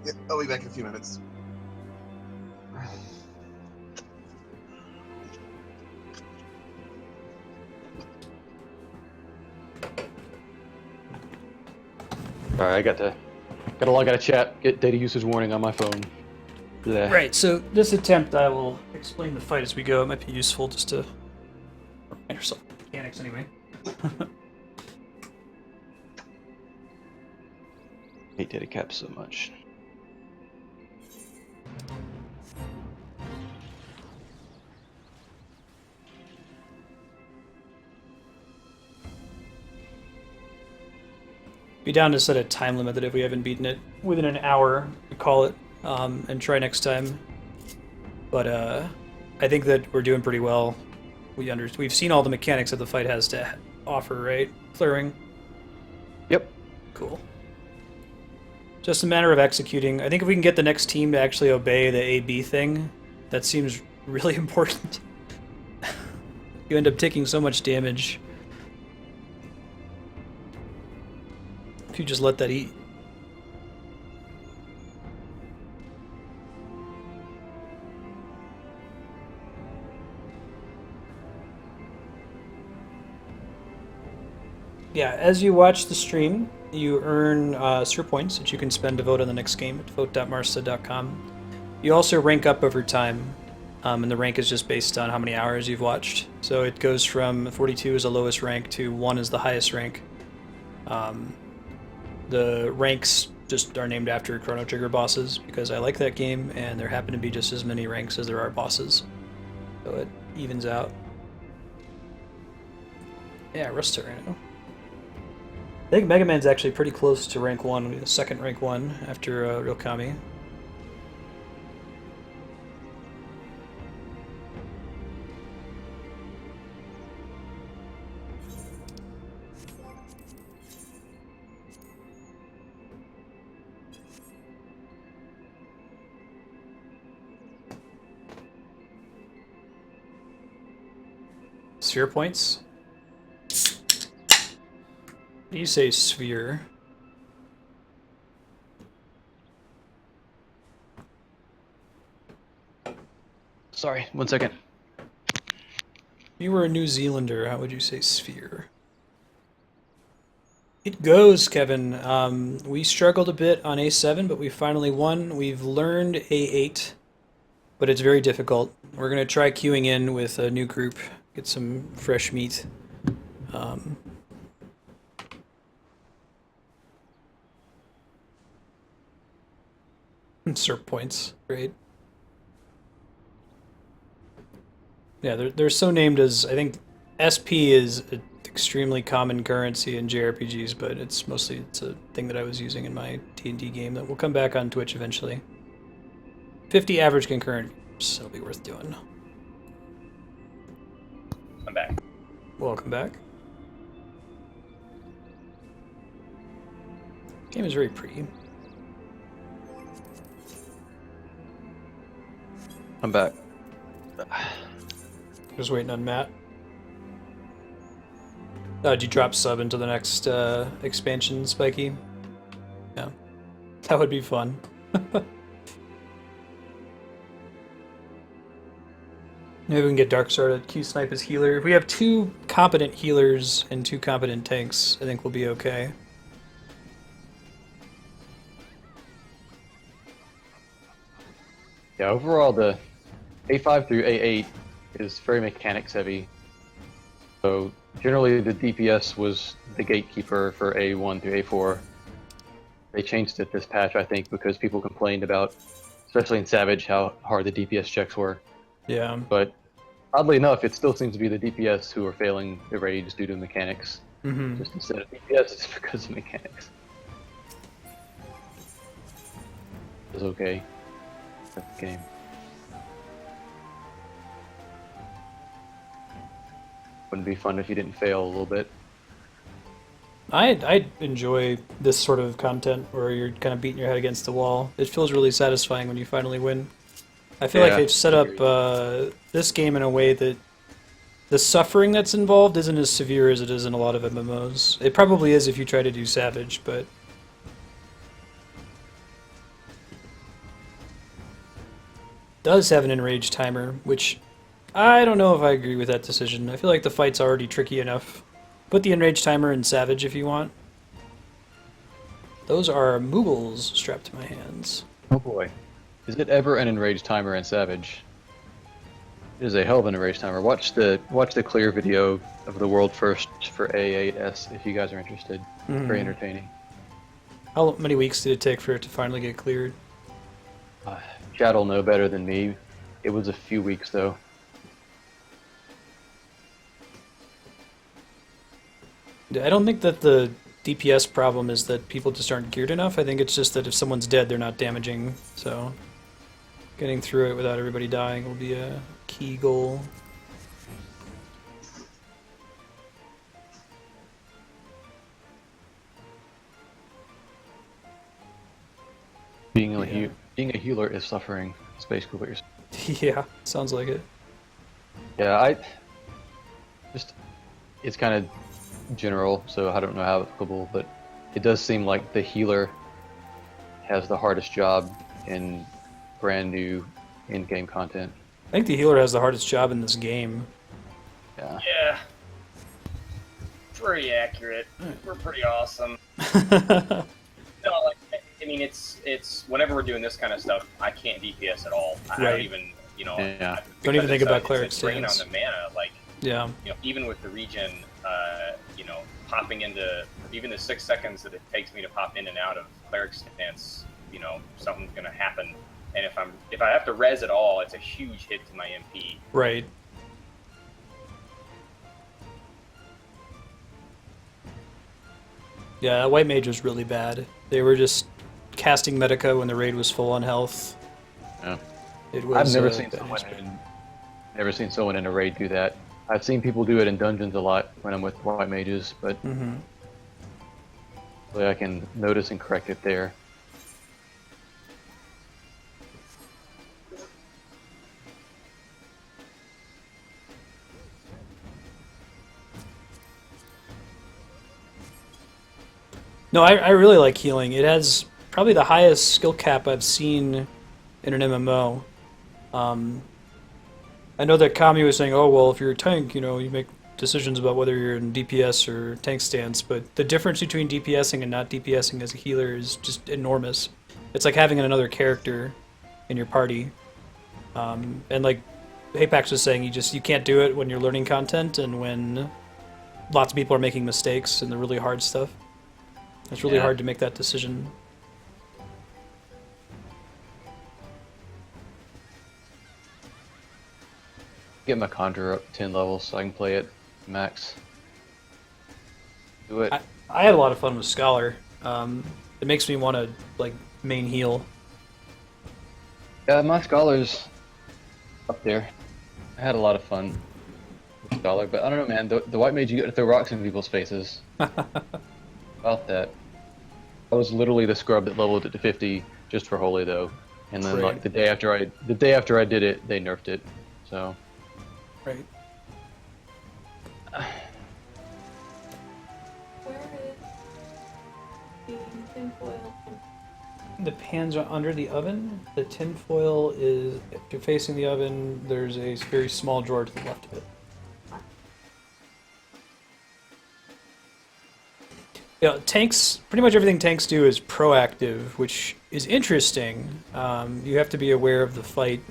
Yeah, I'll be back in a few minutes. Alright, I gotta log out of chat, get data usage warning on my phone. Bleh. Right, so this attempt, I will explain the fight as we go. It might be useful just to remind yourself mechanics anyway. Hate data caps so much. Be down to set a time limit that if we haven't beaten it within an hour, we call it, and try next time. But I think that we're doing pretty well. We've seen all the mechanics that the fight has to offer, right? Clearing. Yep. Cool. Just a matter of executing. I think if we can get the next team to actually obey the A-B thing, that seems really important. You end up taking so much damage if you just let that eat. Yeah, as you watch the stream, you earn SIR points that you can spend to vote on the next game at vote.marstead.com. You also rank up over time, and the rank is just based on how many hours you've watched. So it goes from 42 as the lowest rank to 1 as the highest rank. The ranks just are named after Chrono Trigger bosses because I like that game, and there happen to be just as many ranks as there are bosses. So it evens out. Yeah, Rust right now. I think Mega Man's actually pretty close to rank 1, the second rank 1 after Ryokami. Sphere points? You say sphere. Sorry, 1 second. If you were a New Zealander, how would you say sphere? It goes, Kevin. We struggled a bit on A7, but we finally won. We've learned A8, but it's very difficult. We're going to try queuing in with a new group, get some fresh meat. SIR points, great. Yeah, they're so named as, I think SP is an extremely common currency in JRPGs, but it's a thing that I was using in my D&D game that will come back on Twitch eventually. 50 average concurrent viewers, that'll be worth doing. I'm back. Welcome back. Game is very pretty. I'm back. Just waiting on Matt. Did you drop sub into the next expansion, Spiky? Yeah. That would be fun. Maybe we can get Darksword at Q-Snipe as healer. If we have 2 competent healers and 2 competent tanks, I think we'll be okay. Yeah, overall the A5 through A8 is very mechanics heavy. So generally the DPS was the gatekeeper for A1 through A4. They changed it this patch, I think, because people complained about, especially in Savage, how hard the DPS checks were. Yeah. But oddly enough, it still seems to be the DPS who are failing the raids due to mechanics. Mm-hmm. Just instead of DPS, it's because of mechanics. It's okay. That's the game. Wouldn't be fun if you didn't fail a little bit. I enjoy this sort of content where you're kind of beating your head against the wall. It feels really satisfying when you finally win. I feel like Yeah, they've set up this game in a way that the suffering that's involved isn't as severe as it is in a lot of MMOs. It probably is if you try to do Savage, but does have an enrage timer, which I don't know if I agree with that decision. I feel like the fight's already tricky enough. Put the enrage timer in Savage if you want. Those are Moogles strapped to my hands. Oh boy. Is it ever an enraged timer in Savage? It is a hell of an enraged timer. Watch the clear video of the world first for A8S if you guys are interested. Mhm. Very entertaining. How many weeks did it take for it to finally get cleared? Chad will know better than me. It was a few weeks though. I don't think that the DPS problem is that people just aren't geared enough. I think it's just that if someone's dead, they're not damaging. So getting through it without everybody dying will be a key goal. Being a Yeah. being a healer is suffering. It's basically what you're saying. Yeah, sounds like it. Yeah, it's kind of general, so I don't know how applicable, but it does seem like the healer has the hardest job in brand new in-game content. I think the healer has the hardest job in this game. Yeah. Yeah. Pretty accurate. We're pretty awesome. No, like, I mean, it's whenever we're doing this kind of stuff, I can't DPS at all. I Right. don't even, Yeah. Don't even think about it's cleric a drain on stance. the mana. Like, Yeah. even with the regen, popping into even the 6 seconds that it takes me to pop in and out of cleric stance, something's gonna happen. And if I have to res at all, it's a huge hit to my MP. Right. Yeah, White Mage was really bad. They were just casting Medica when the raid was full on health. Yeah. It was, I've never bad never seen someone in a raid do that. I've seen people do it in dungeons a lot when I'm with white mages, but Mm-hmm. hopefully I can notice and correct it there. No, I really like healing. It has probably the highest skill cap I've seen in an MMO. I know that Kami was saying, oh, well, if you're a tank, you make decisions about whether you're in DPS or tank stance, but the difference between DPSing and not DPSing as a healer is just enormous. It's like having another character in your party. And like Apex was saying, you can't do it when you're learning content and when lots of people are making mistakes and the really hard stuff. It's really Yeah. hard to make that decision. Get my conjure up 10 levels so I can play it max. Do it. I had a lot of fun with Scholar. It makes me want to like main heal. Yeah, my Scholar's up there. I had a lot of fun with Scholar, but I don't know, man. The white mage, you get to throw rocks in people's faces. About that. I was literally the scrub that leveled it to 50 just for holy though, and then Right. like the day after I did it, they nerfed it. So. Right. Where is the tinfoil? The pans are under the oven. The tinfoil is, if you're facing the oven, there's a very small drawer to the left of it. Yeah, tanks, pretty much everything tanks do is proactive, which is interesting. You have to be aware of the fight.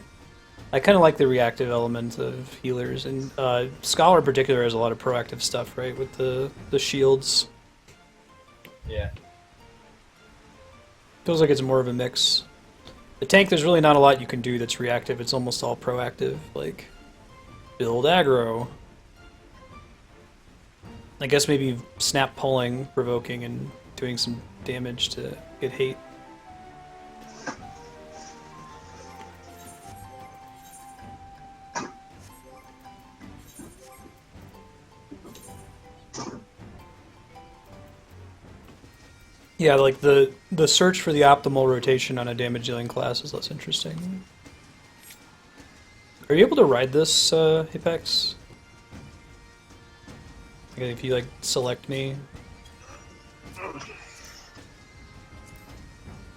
I kind of like the reactive element of healers, and Scholar in particular has a lot of proactive stuff, right, with the shields. Yeah. Feels like it's more of a mix. The tank, there's really not a lot you can do that's reactive. It's almost all proactive, like build aggro. I guess maybe snap pulling, provoking, and doing some damage to get hate. Yeah, like the search for the optimal rotation on a damage dealing class is less interesting. Are you able to ride this, Apex? Okay, if you like select me.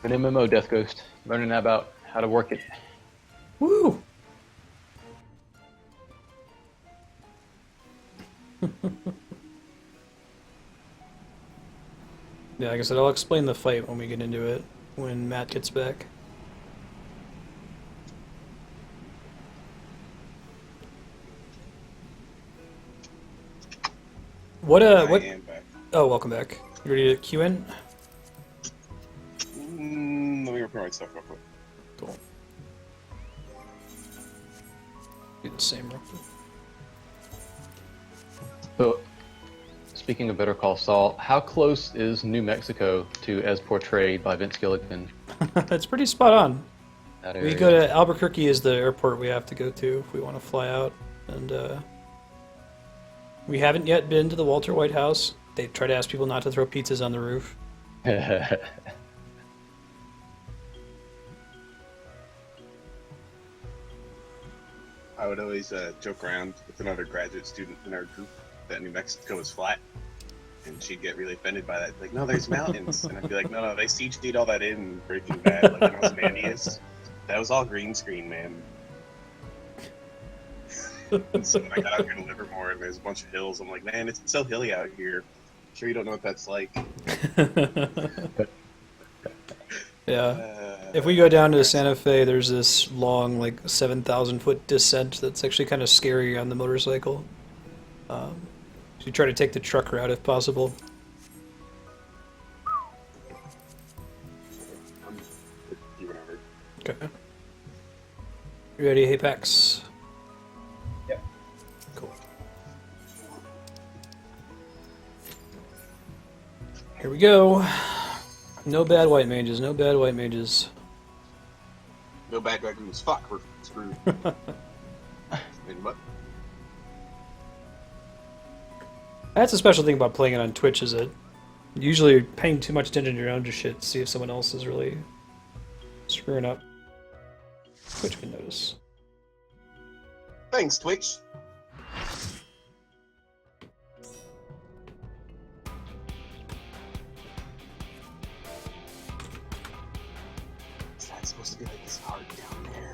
An MMO Death Ghost, learning about how to work it. Woo! Yeah, like I said, I'll explain the fight when we get into it, when Matt gets back. What, I what? am back. Oh, welcome back. You ready to queue in? Let me repair my stuff real quick. Cool. Do the same real quick. So, speaking of Better Call Saul, how close is New Mexico to as portrayed by Vince Gilligan? That's pretty spot on. That We area? go to Albuquerque is the airport we have to go to if we want to fly out, and we haven't yet been to the Walter White House. They try to ask people not to throw pizzas on the roof. I would always joke around with another graduate student in our group that New Mexico is flat, and she'd get really offended by that. Like, no, there's mountains, and I'd be like, no, they CG'd all that in Breaking Bad, like when I was Mandius. That was all green screen, man. And so when I got out here to Livermore, and there's a bunch of hills, I'm like, man, it's so hilly out here. Sure, you don't know what that's like. Yeah. If we go down to Santa Fe, there's this long, like 7,000-foot descent that's actually kind of scary on the motorcycle. So you try to take the truck route if possible. Whatever. Okay. You ready, Apex? Yep. Cool. Here we go. No bad white mages, no bad white mages. No back raccoons. Fuck, we're screwed. And what? That's a special thing about playing it on Twitch, is that usually you're paying too much attention to your own shit to see if someone else is really screwing up. Twitch can notice. Thanks, Twitch. It's not supposed to be like this hard down there.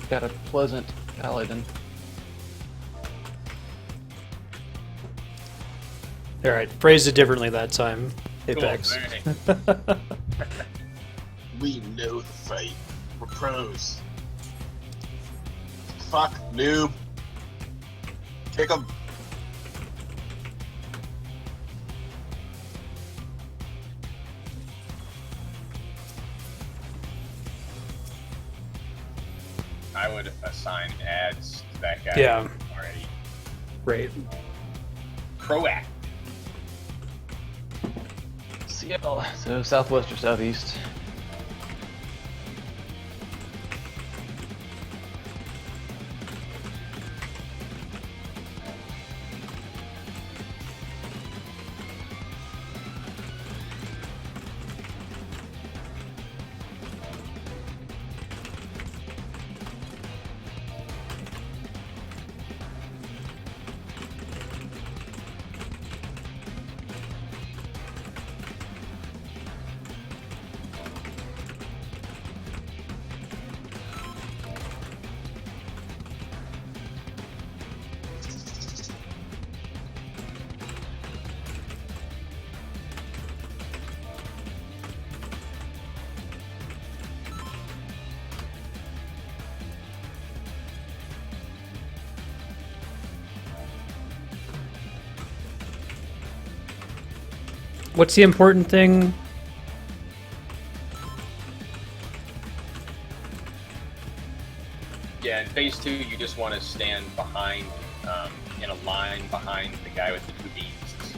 Got a pleasant paladin. Alright, phrased it differently that time, Apex. Cool. We know the fight. We're pros. Fuck, noob. Kick him. I would assign ads to that guy Yeah. already. Right. Proact. Seattle. So southwest or southeast? What's the important thing? Yeah, in phase 2, you just want to stand behind, in a line behind the guy with the 2 beams.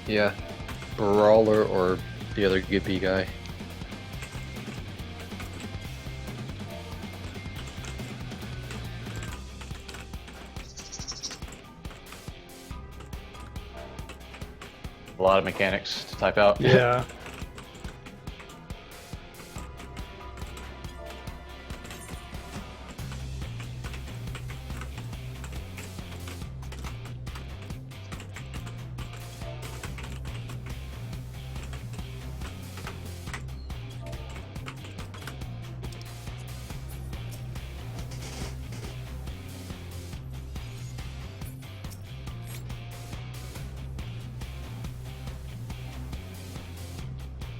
Yeah. Brawler or the other Gippy guy. A lot of mechanics to type out. Yeah.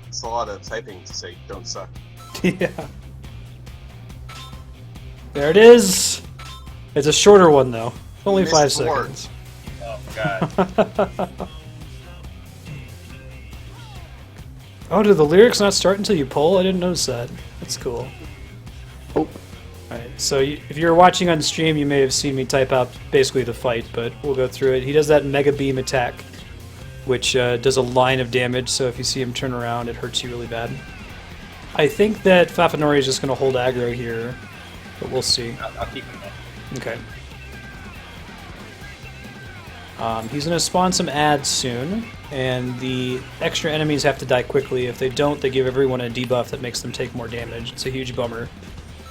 It's a lot of typing to say don't suck. Yeah. There it is. It's a shorter one though. Only Missed 5 board. seconds. Oh, God. Oh, do the lyrics not start until you pull? I didn't notice that. That's cool. Oh. Alright, so if you're watching on stream, you may have seen me type out basically the fight, but we'll go through it. He does that Mega Beam attack, which does a line of damage, so if you see him turn around, it hurts you really bad. I think that Fafanori is just going to hold aggro here, but we'll see. I'll keep him up. Okay. He's going to spawn some ads soon, and the extra enemies have to die quickly. If they don't, they give everyone a debuff that makes them take more damage. It's a huge bummer,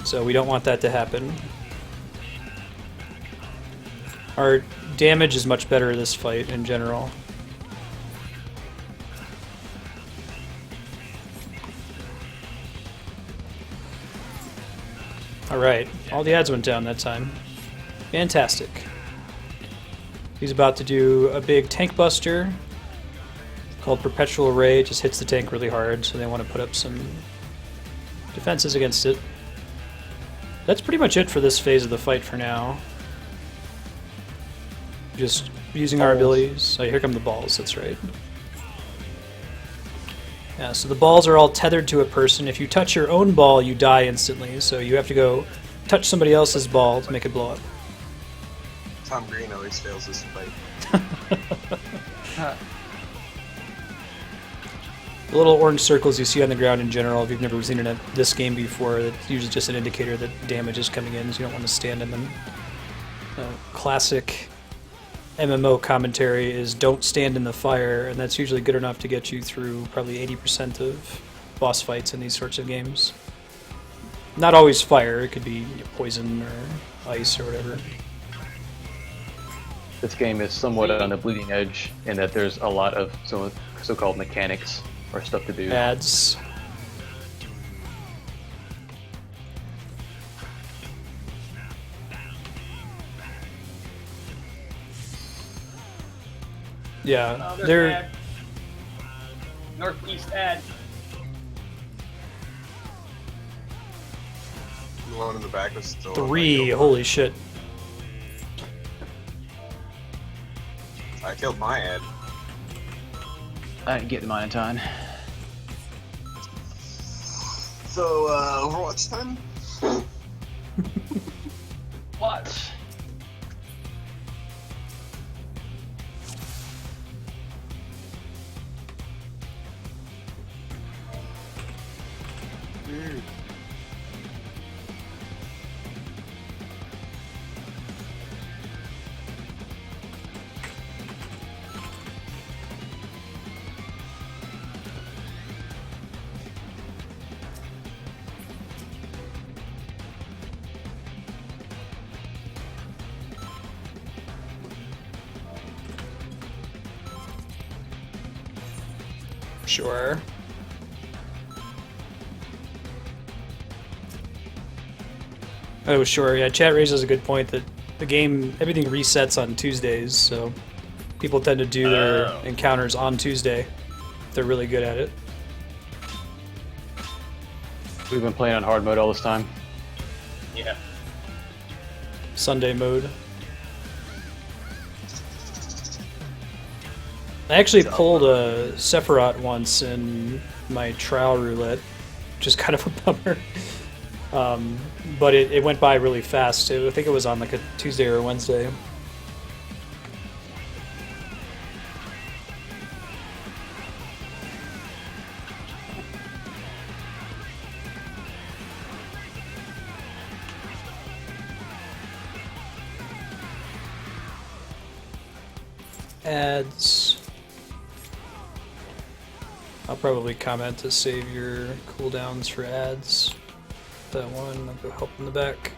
so we don't want that to happen. Our damage is much better this fight in general. Alright, all the ads went down that time. Fantastic. He's about to do a big tank buster called Perpetual Array. It just hits the tank really hard, so they want to put up some defenses against it. That's pretty much it for this phase of the fight for now. Just using our abilities. Oh, here come the balls, that's right. Yeah, so the balls are all tethered to a person. If you touch your own ball, you die instantly, so you have to go touch somebody else's ball to make it blow up. Tom Green always fails this fight. The little orange circles you see on the ground in general, if you've never seen it in this game before, that's usually just an indicator that damage is coming in, so you don't want to stand in them. Classic MMO commentary is don't stand in the fire, and that's usually good enough to get you through probably 80% of boss fights in these sorts of games. Not always fire, it could be poison or ice or whatever. This game is somewhat on the bleeding edge in that there's a lot of so-called mechanics or stuff to do. Ads. Yeah, Oh, they're ad. Northeast ad. The one in the back was still 3. Holy shit. I killed my ad. I didn't get mine in time. So, Overwatch time? What? Sure. Oh, sure. Yeah, chat raises a good point that the game, everything resets on Tuesdays, so people tend to do their encounters on Tuesday if they're really good at it. We've been playing on hard mode all this time. Yeah. Sunday mode. I actually pulled a Sephiroth once in my trial roulette, which is kind of a bummer. But it went by really fast. I think it was on like a Tuesday or a Wednesday. Ads. I'll probably comment to save your cooldowns for ads. That one, I'll go help in the back.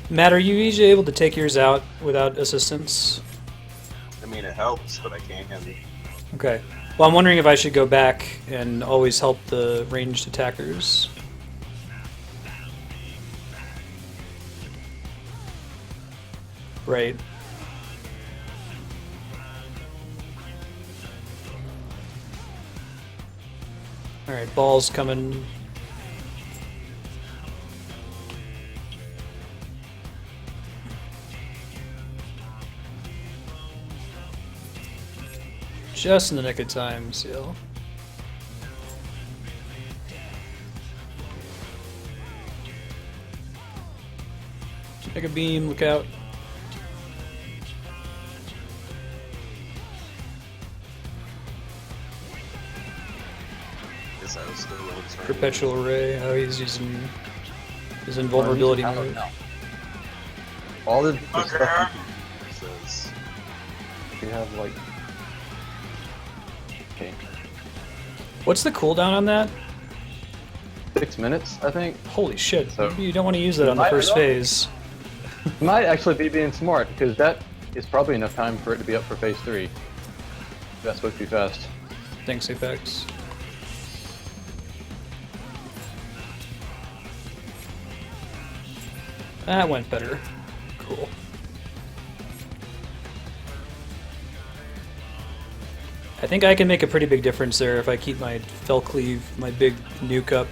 Matt, are you usually able to take yours out without assistance? I mean, it helps, but I can't. Okay. Well, I'm wondering if I should go back and always help the ranged attackers. Right. Alright, ball's coming. Just in the nick of time, Seal. Take a beam, look out. Guess I was still really trying. Perpetual Ray, how he's using his invulnerability I don't move. know. All the Okay. stuff Says, you have, like... Okay. What's the cooldown on that? 6 minutes, I think. Holy shit, So- maybe you don't want to use that on the Might first as well. phase. Might actually be being smart, because that is probably enough time for it to be up for phase 3. That's supposed to be fast. Thanks, Apex. That went better. Cool. I think I can make a pretty big difference there if I keep my Fell Cleave, my big nuke up.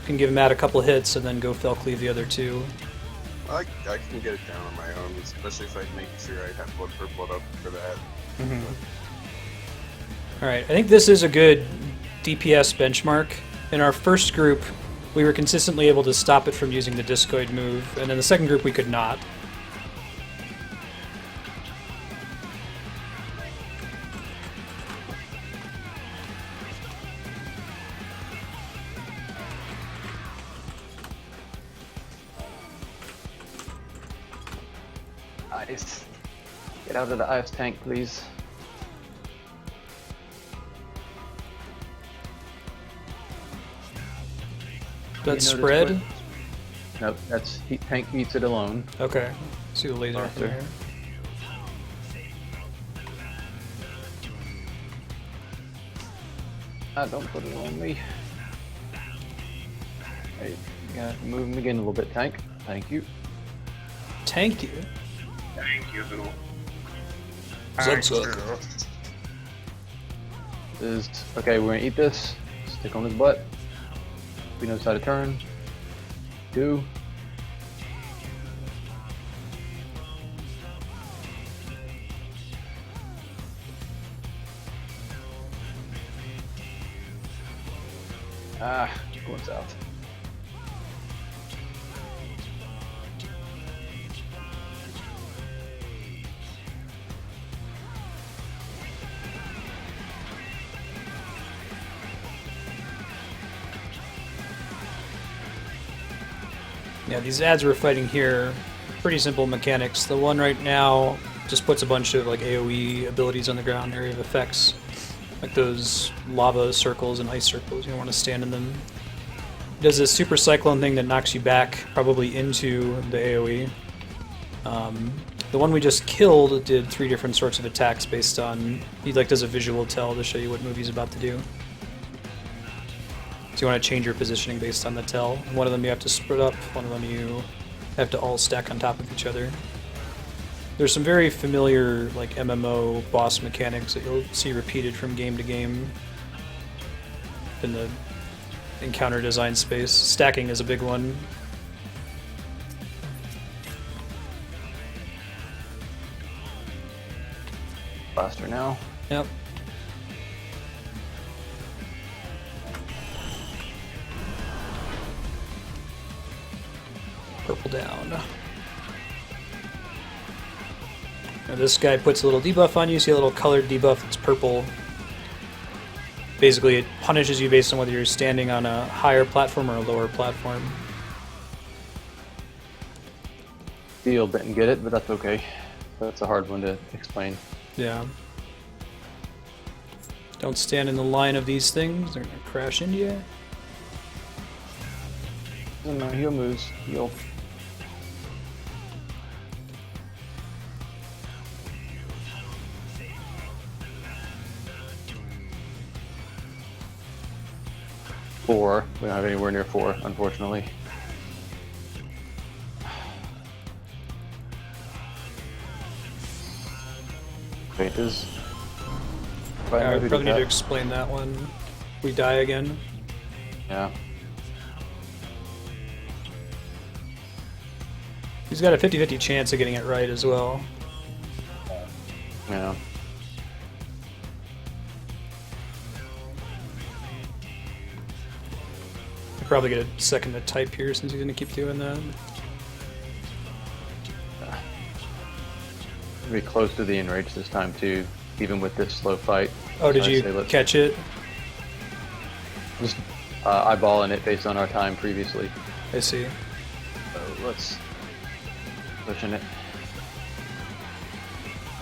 Can give Matt a couple hits and then go Fell Cleave the other two. I can get it down on my own, especially if I make sure I have blood for blood up for that. Alright, I think this is a good DPS benchmark. In our first group, we were consistently able to stop it from using the Discoid move, and in the second group we could not. Ice. Get out of the ice tank, please. That You notice spread? what- Nope, that's heat tank eats it alone. Okay. See the laser Arthur. from here. Ah, don't put it on me. Hey, you gotta move him again a little bit, tank. Thank you. Tank you. Thank you. Zugzug. is okay. We're gonna eat this. Stick on his butt. We know how to turn. 2. Going south. Yeah, these ads we're fighting here, pretty simple mechanics. The one right now just puts a bunch of like AoE abilities on the ground, area of effects, like those lava circles and ice circles. You don't want to stand in them. It does this super cyclone thing that knocks you back, probably into the AoE. The one we just killed did 3 different sorts of attacks based on, he like does a visual tell to show you what movie's about to do. So you want to change your positioning based on the tell. One of them you have to split up, one of them you have to all stack on top of each other. There's some very familiar like MMO boss mechanics that you'll see repeated from game to game in the encounter design space. Stacking is a big one. Faster now. Yep. Purple down. Now this guy puts a little debuff on you. See a little colored debuff that's purple. Basically, it punishes you based on whether you're standing on a higher platform or a lower platform. Steel didn't get it, but that's okay. That's a hard one to explain. Yeah. Don't stand in the line of these things. They're gonna crash into you. No, heal moves. Heal. Four. We don't have anywhere near 4, unfortunately. Wait, is... I would probably need to explain that one. We die again. Yeah. He's got a 50-50 chance of getting it right as well. Yeah. I'll probably get a second to type here since he's gonna keep doing that. Be close to the enrage this time too, even with this slow fight. Oh, did So I'd you say let's catch it? just eyeballing it based on our time previously. I see. So let's pushing it.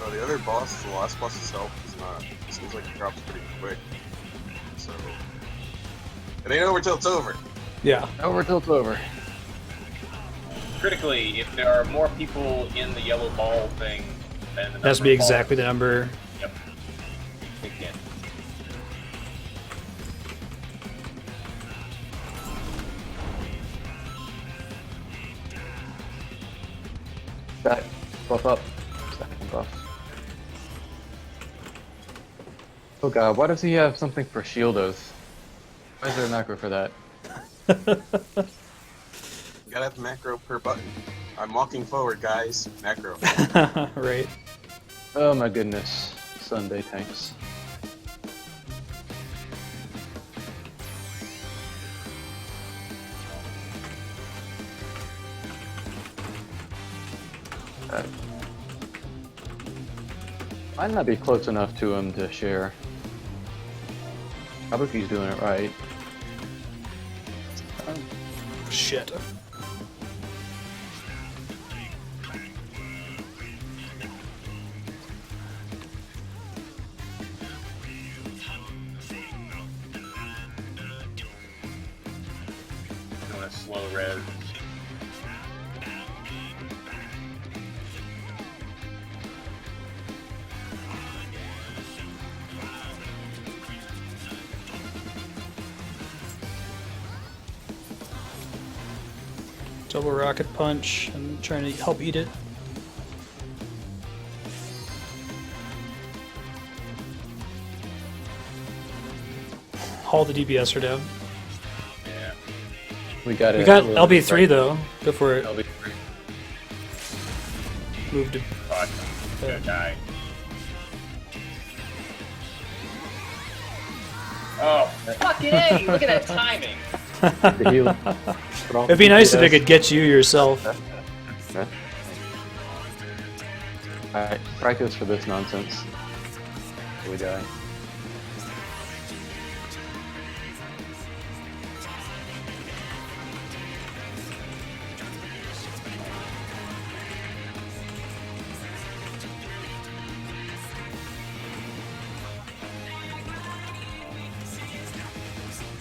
Oh, the other boss, the last boss itself, is not. It seems like it drops pretty quick. So it ain't over till it's over. Yeah. Over till it's over. Critically, if there are more people in the yellow ball thing than the It has to number be of balls- exactly the number. Yep. Kick in. Stack. Buff up. Stack and buff. Oh god, why does he have something for shield oath? Why is there a macro for that? You gotta have macro per button. I'm walking forward, guys. Macro. Right. Oh my goodness. Sunday tanks. Might not be close enough to him to share. Kabuki's doing it right. Shit. Doing a slow res. Double rocket punch. I'm trying to help eat it. haul the DPSer down. Yeah. We got We got LB3 though, before it LB3. moved to... Fuck. I'm gonna die. Oh, fucking A! Look at that timing! The healer. It'd be nice if it could get you yourself. Alright, practice for this nonsense. Here we die.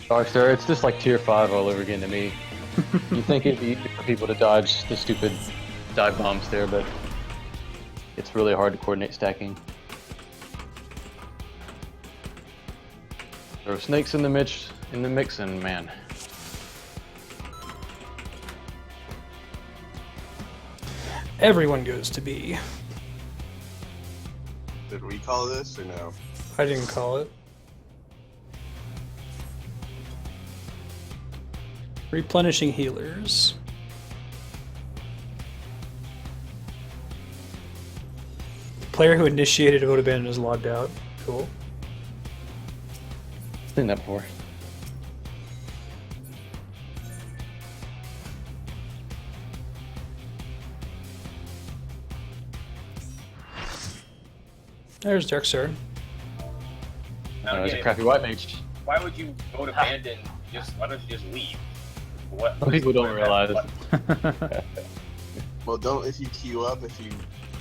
Darkstar, it's just like tier 5 all over again to me. You think it'd be easy for people to dodge the stupid dive bombs there, but it's really hard to coordinate stacking. There are snakes in the mix, and man. Everyone goes to B. Did we call this or no? I didn't call it. Replenishing healers. Player who initiated a vote abandon is logged out. Cool. Seen that before. There's Darkstar. There's a crappy white mage. Why would you vote abandon? Why don't you just leave? What? Some people don't realize. Well, if you queue up, if you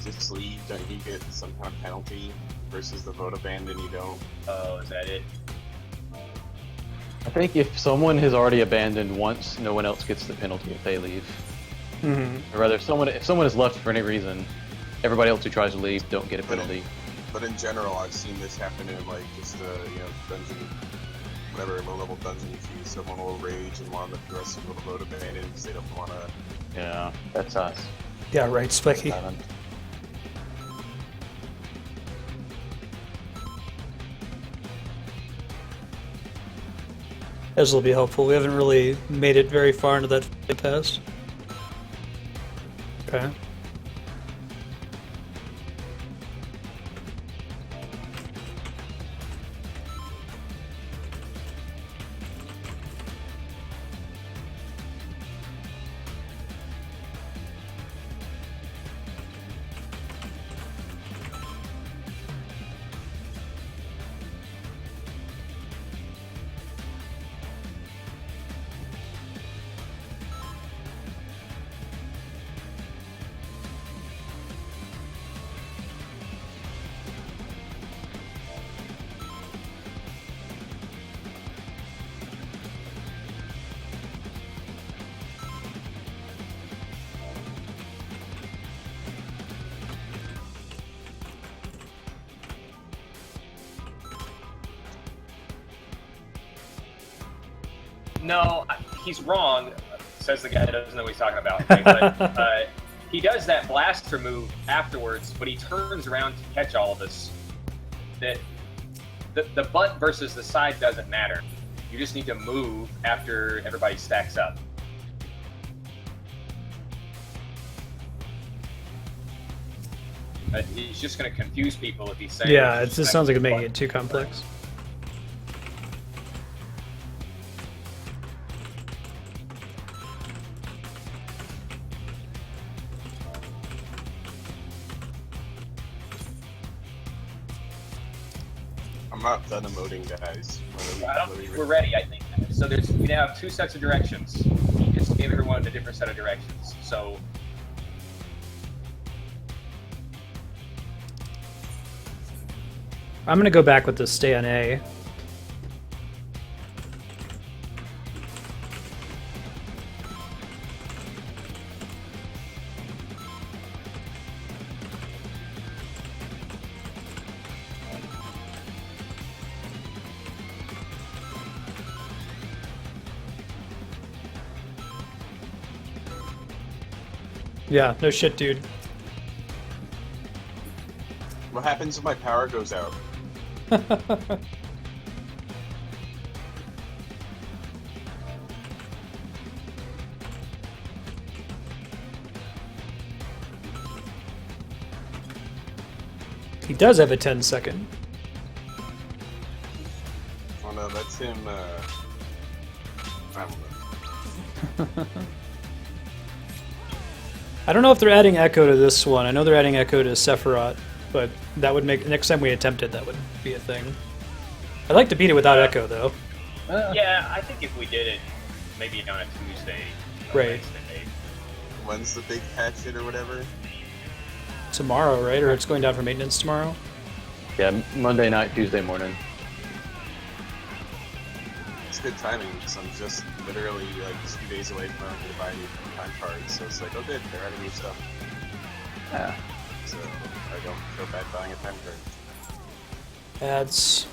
just leave, don't you get some kind of penalty versus the vote abandon? You don't. Oh, is that it? I think if someone has already abandoned once, no one else gets the penalty if they leave. Mm-hmm. Or rather, if someone is left for any reason, everybody else who tries to leave don't get a penalty. But in general, I've seen this happen in like just dungeon, whatever low-level dungeon you choose. Someone will rage and want the rest of people to vote abandon because they don't want to. Yeah, that's us. Yeah, right, Specky. This will be helpful. We haven't really made it very far into that past. Okay. No, he's wrong, says the guy that doesn't know what he's talking about. Okay? But he does that blaster move afterwards, but he turns around to catch all of us. That the butt versus the side doesn't matter. You just need to move after everybody stacks up. He's just going to confuse people if he's saying... Yeah, it just sounds like it's making it too complex. I'm not done emoting, guys. We're ready, I think. So we now have two sets of directions. He just gave everyone a different set of directions. So I'm gonna go back with the stay on A. Yeah, no shit, dude. What happens if my power goes out? He does have a 10-second. Oh no, that's him. I don't know. I don't know if they're adding Echo to this one. I know they're adding Echo to Sephiroth, but that would make next time we attempt it, that would be a thing. I'd like to beat it without Echo, though. Yeah, I think if we did it, maybe on a Tuesday. or Right. Wednesday. When's the big patch hit or whatever? Tomorrow, right? Or it's going down for maintenance tomorrow? Yeah, Monday night, Tuesday morning. It's good timing because I'm just literally like 2 days away from having to buy new time cards. So it's like, oh good, they're adding new stuff. Yeah. So I don't feel bad buying a time card. Ads.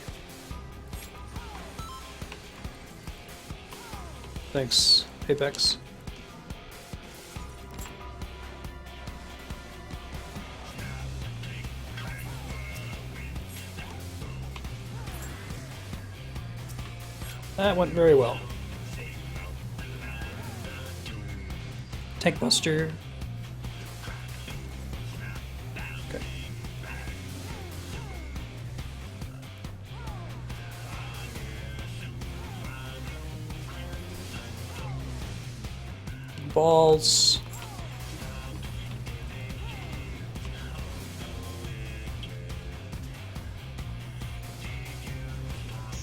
Thanks, Apex. That went very well. Tank Buster. Okay. Balls.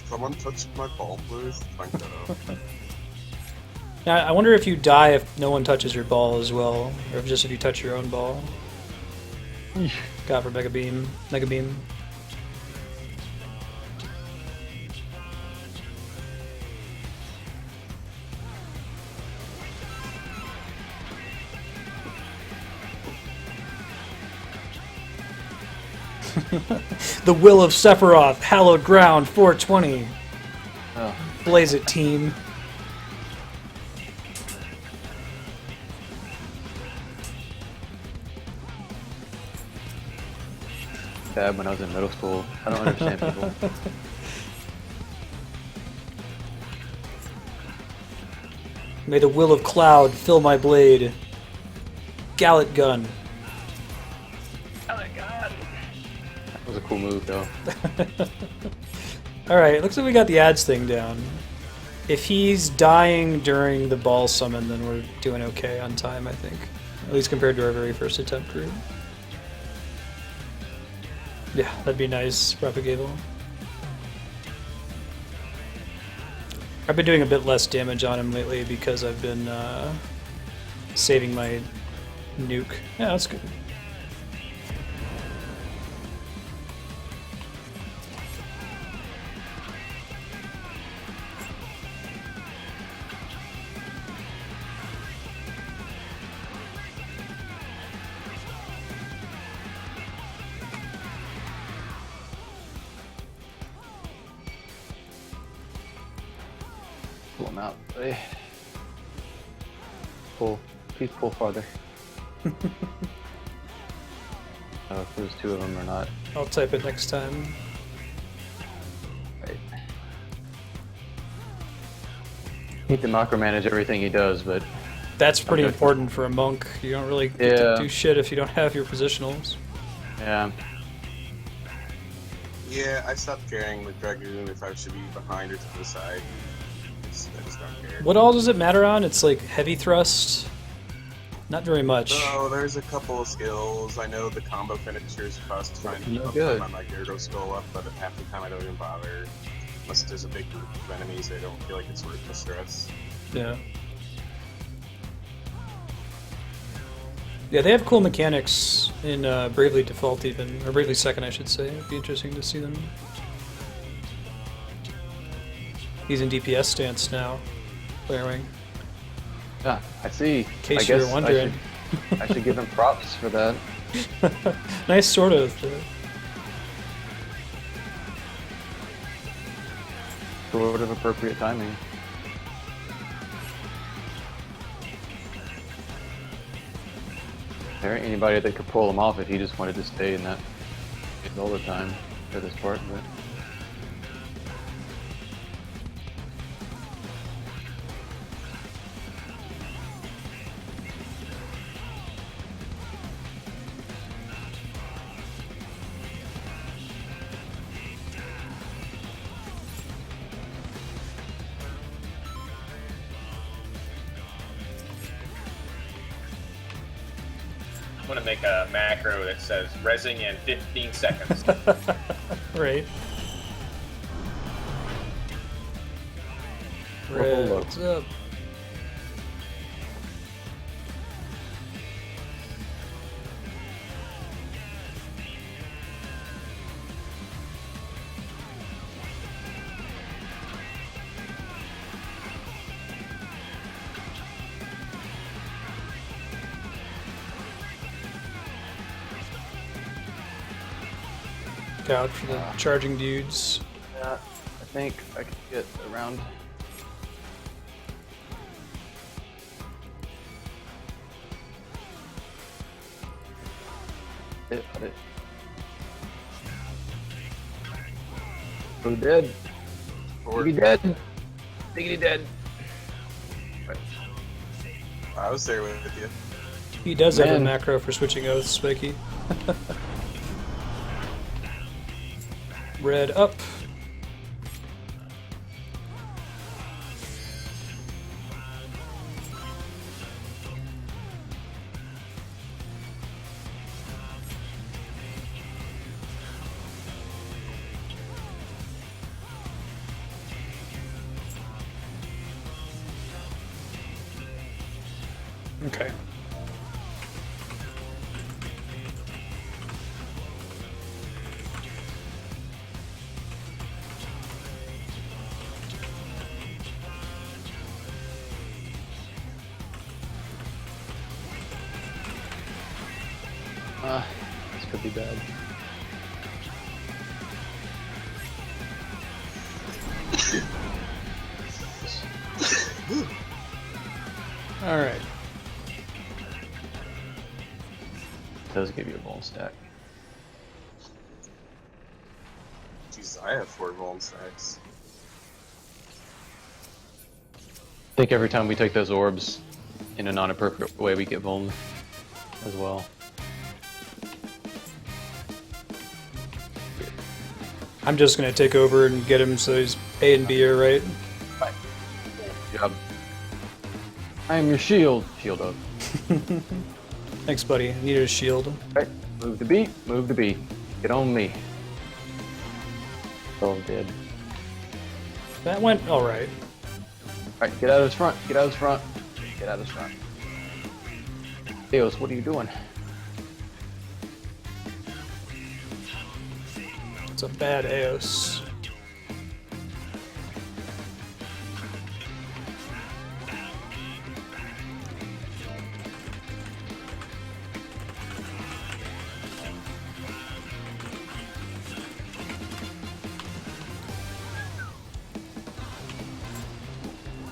Someone touched my ball, please. Thank you. Now, I wonder if you die if no one touches your ball as well, or if just if you touch your own ball. God for Mega Beam. Mega Beam. The Will of Sephiroth, Hallowed Ground, 420. Oh. Blaze it, team. Bad when I was in middle school. I don't understand people. May the Will of Cloud fill my blade. Gallet Gun. That was a cool move, though. Alright, looks like we got the ads thing down. If he's dying during the ball summon, then we're doing okay on time, I think. At least compared to our very first attempt group. Yeah, that'd be nice, Propagable. I've been doing a bit less damage on him lately because I've been saving my nuke. Yeah, that's good. Pull him out. Pull. Please pull farther. If there's two of them or not. I'll type it next time. Right. Need to micromanage everything he does, but That's pretty Okay. important for a monk. You don't really get Yeah. to do shit if you don't have your positionals. yeah. Yeah, I stopped caring with Dragoon if I should be behind or to the side. I just don't care. What all does it matter on? It's like heavy thrust? Not very much. So there's a couple of skills. I know the combo finishers cost trying to keep No up good. on my Gyarados skull up, but half the time I don't even bother. Unless there's a big group of enemies, I don't feel like it's worth the stress. Yeah. Yeah, they have cool mechanics in Bravely Default even, or Bravely Second I should say. It'd be interesting to see them. He's in DPS stance now, Blairwing. Yeah, I see. In case I you guess were wondering. I should give him props for that. Nice sort of. Sort of appropriate timing. There ain't anybody that could pull him off if he just wanted to stay in that all the time for this part, but want to make a macro that says resing in 15 seconds. Right. Purple look. What's up? Out for the charging dudes. Yeah, I think I can get around. It. Who dead? Diggity dead. Diggity dead. I was there with you. He does have a Man. macro for switching oaths, Spiky. Red up. Okay. This could be bad. All right. Does give you a bone stack. Jesus, I have 4 golden stacks. I think every time we take those orbs in a non-appropriate way, we get vuln as well. I'm just gonna take over and get him so he's A and B are right. Job. I am your shield. Shield up. Thanks, buddy. I needed a shield. Right. Move to B. Move to B. Get on me. Oh, I'm dead. That went all right. Alright, get out of his front. Get out of his front. Get out of his front. Eos, what are you doing? It's a bad Eos.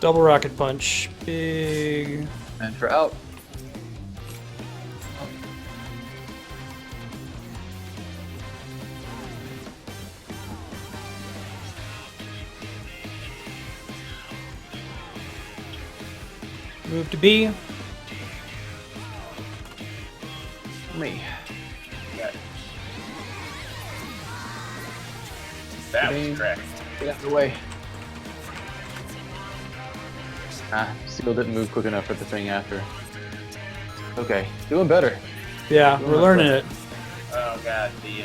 Double rocket punch. Big. And for out. Move to B. Me. Yeah. That Green. was correct. Get out of the way. Ah, Seal didn't move quick enough for the thing after. Okay, doing better. Yeah, we're learning it. Oh god, the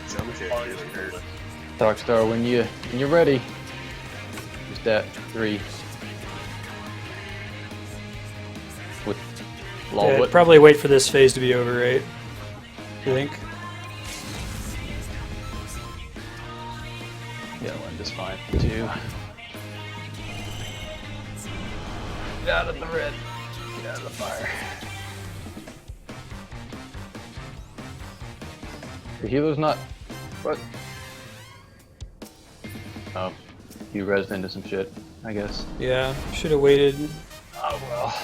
Jump kick really hurt. Darkstar, when you're ready. Just that 3. With Law Yeah, Whip. probably wait for this phase to be over, right? You think? Yeah, we'll end this fine. 2. Get out of the red. Get out of the fire. The healer's not. What? Oh, you rezzed into some shit, I guess. Yeah, should have waited. Oh well.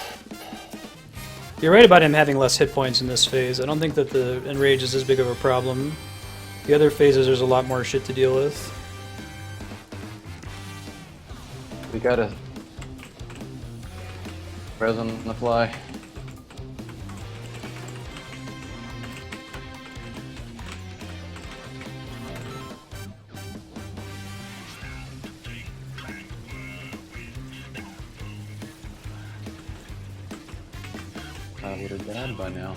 You're right about him having less hit points in this phase. I don't think that the enrage is as big of a problem. The other phases, there's a lot more shit to deal with. We gotta res on the fly. I would have died by now.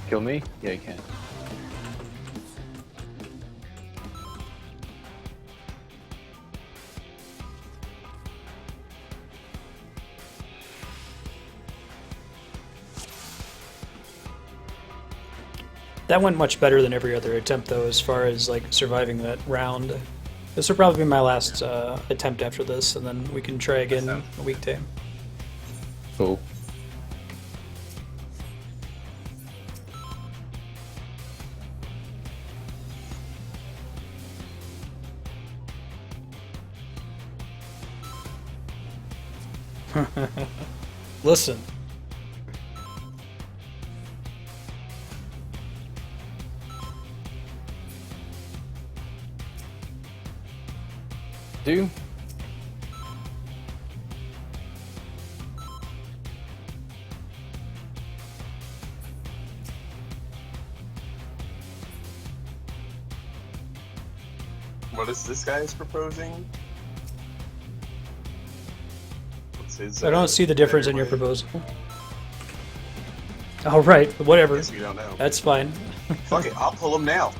Kill me? Yeah, you can. That went much better than every other attempt, though, as far as like surviving that round. This will probably be my last attempt after this, and then we can try again a weekday. Cool. Listen. Do? What is this guy's proposing? What's his? I don't see the difference in your better way? proposal. All right, whatever. Guess we don't know. That's fine. Fuck it, I'll pull him now.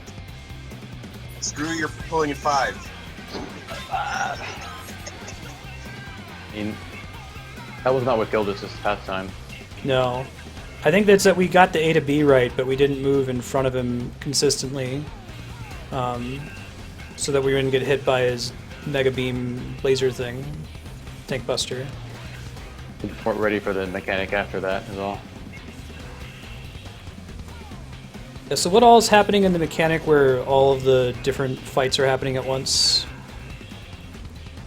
Screw your pulling at 5. I mean, that was not what killed us this past time. No. I think that's that we got the A to B right, but we didn't move in front of him consistently. So that we wouldn't get hit by his Mega Beam laser thing. Tank Buster. We weren't ready for the mechanic after that, is all. Yeah, so what all is happening in the mechanic where all of the different fights are happening at once?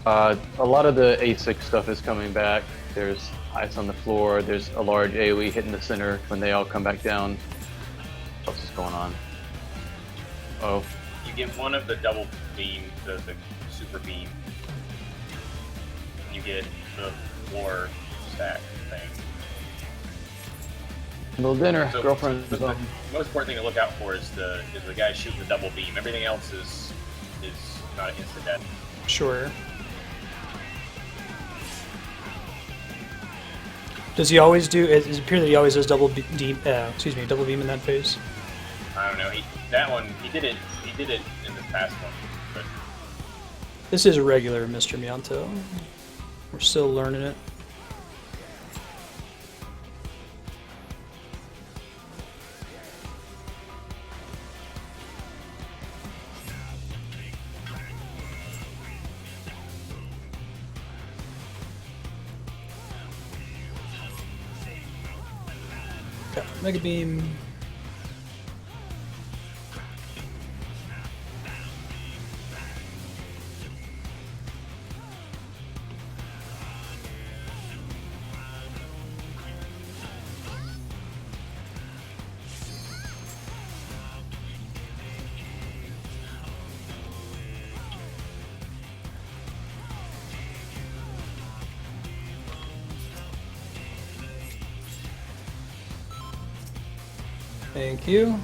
A lot of the A6 stuff is coming back. There's ice on the floor. There's a large AoE hitting the center when they all come back down. What else is going on? Oh, You get one of the double beam, the super beam. You get the floor stack thing. little dinner, So, girlfriend. The most important thing to look out for is the guy shooting the double beam. Everything else is not an instant death. Sure. Does he always do? It appears that he always does double beam in that phase. I don't know. He did it. He did it in the past one, but This is a regular, Mr. Mianto. We're still learning it. Okay, Mega Beam. Thank you.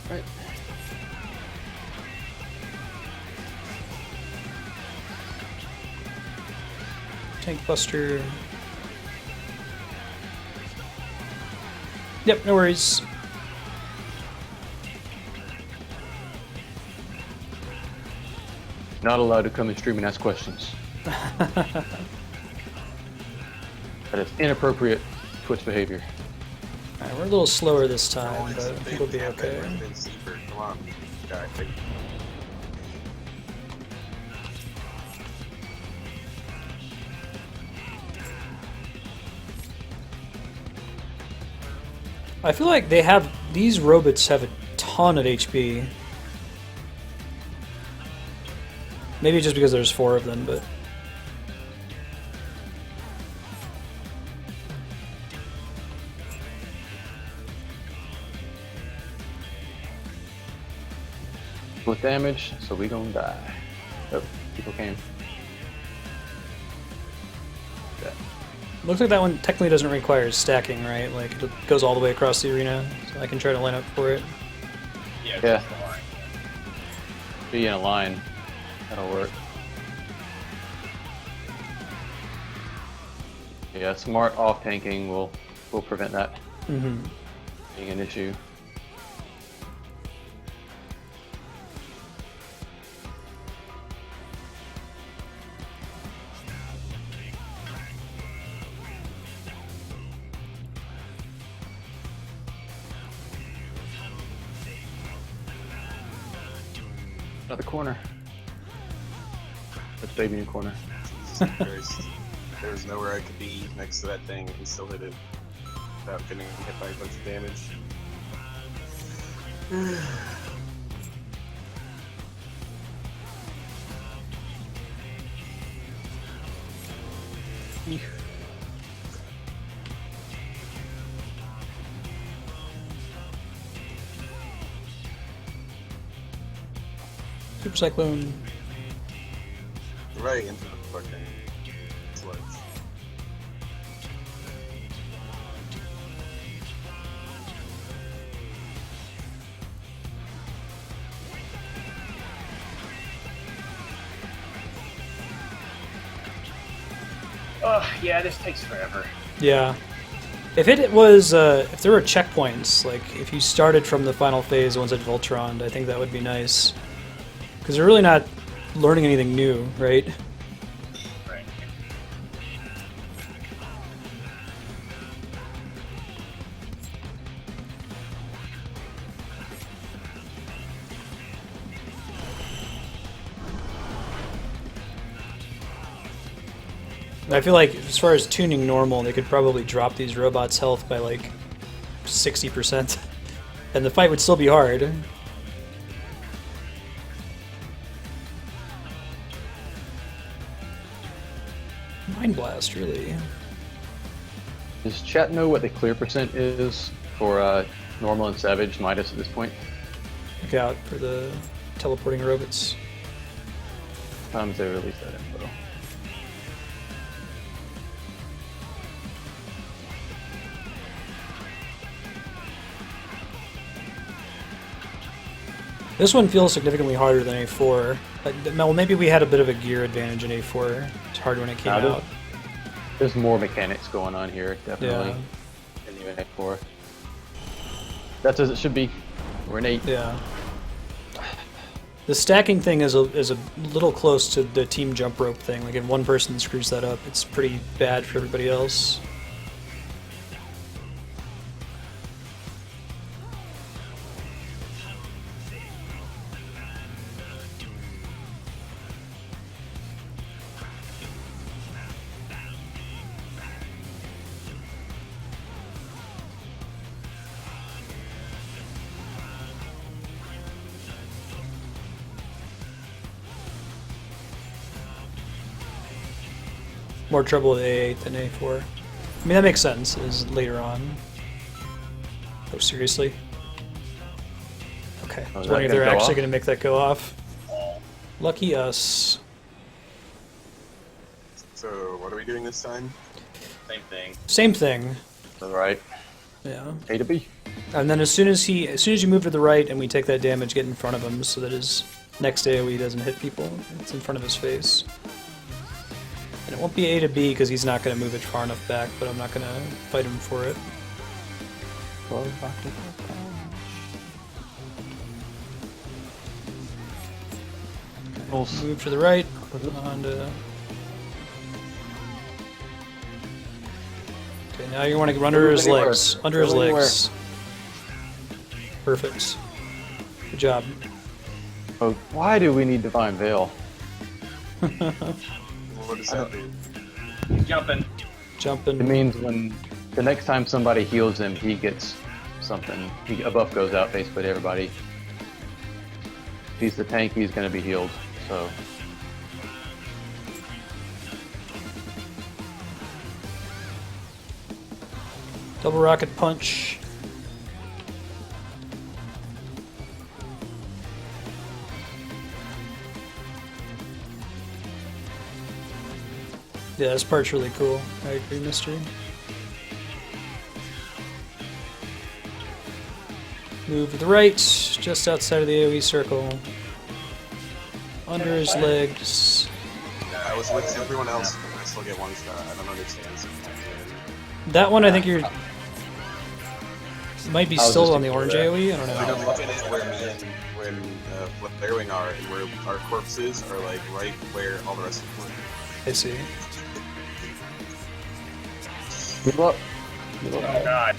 Right. Tank Buster. Yep, no worries. Not allowed to come and stream and ask questions. That is inappropriate Twitch behavior. Alright, we're a little slower this time, Oh, it's but I a think we'll be big okay. Captain Sleeper. Come on, guy. I feel like these robots have a ton of HP. Maybe just because there's 4 of them, but... Split damage, so we gonna die. Oh, people came. Yeah. Looks like that one technically doesn't require stacking, right? Like it goes all the way across the arena, so I can try to line up for it. Yeah. It's Yeah. just the line. Be in a line. That'll work. Yeah, smart off tanking will prevent that Mm-hmm. being an issue. Another corner. That's baby new corner. Jesus Christ. There was nowhere I could be next to that thing and still hit it without getting hit by a bunch of damage. Super Cyclone. Right into the fucking sludge. Oh, yeah, this takes forever. Yeah. If it was, if there were checkpoints, like if you started from the final phase once at Voltron, I think that would be nice. Because they're really not learning anything new, right? Right. I feel like as far as tuning normal, they could probably drop these robots' health by like 60%, and the fight would still be hard. Mind Blast, really. Does chat know what the clear percent is for normal and savage Midas at this point? Look out for the teleporting robots. Times they release that info. This one feels significantly harder than A4. Well, maybe we had a bit of a gear advantage in A4. It's hard when it came out. There's more mechanics going on here, definitely. Yeah. Than even A4. That's as it should be. We're an 8. Yeah. The stacking thing is a little close to the team jump rope thing. Like if one person screws that up, it's pretty bad for everybody else. More trouble with A8 than A4. I mean, that makes sense, is later on. Oh, seriously? Okay. I was wondering if they're actually going to make that go off. Lucky us. So, what are we doing this time? Same thing. Same thing. Alright. Yeah. A to B. And then as soon as you move to the right and we take that damage, get in front of him so that his next AoE doesn't hit people. It's in front of his face. And it won't be A to B because he's not going to move it far enough back, but I'm not going to fight him for it. Move to the right. Onto... Okay, now you want to run under his legs. Under his legs. Perfect. Good job. Oh, why do we need Divine Veil? What does that do? He's jumping. Jumping. It means when the next time somebody heals him, he gets something. A buff goes out basically to everybody. If he's the tank, he's going to be healed. So. Double rocket punch. Yeah, this part's really cool. I agree, Mystery. Move to the right, just outside of the AoE circle. Under his legs. I was with everyone else, but I still get one shot. I don't understand sometimes. That one, I think you're... might be I was still just on the orange AoE, I don't Like, know. I'm looking at where me and Flarewing are, and where our corpses are, like, right where all the rest of them were. I see. Move up. Oh god.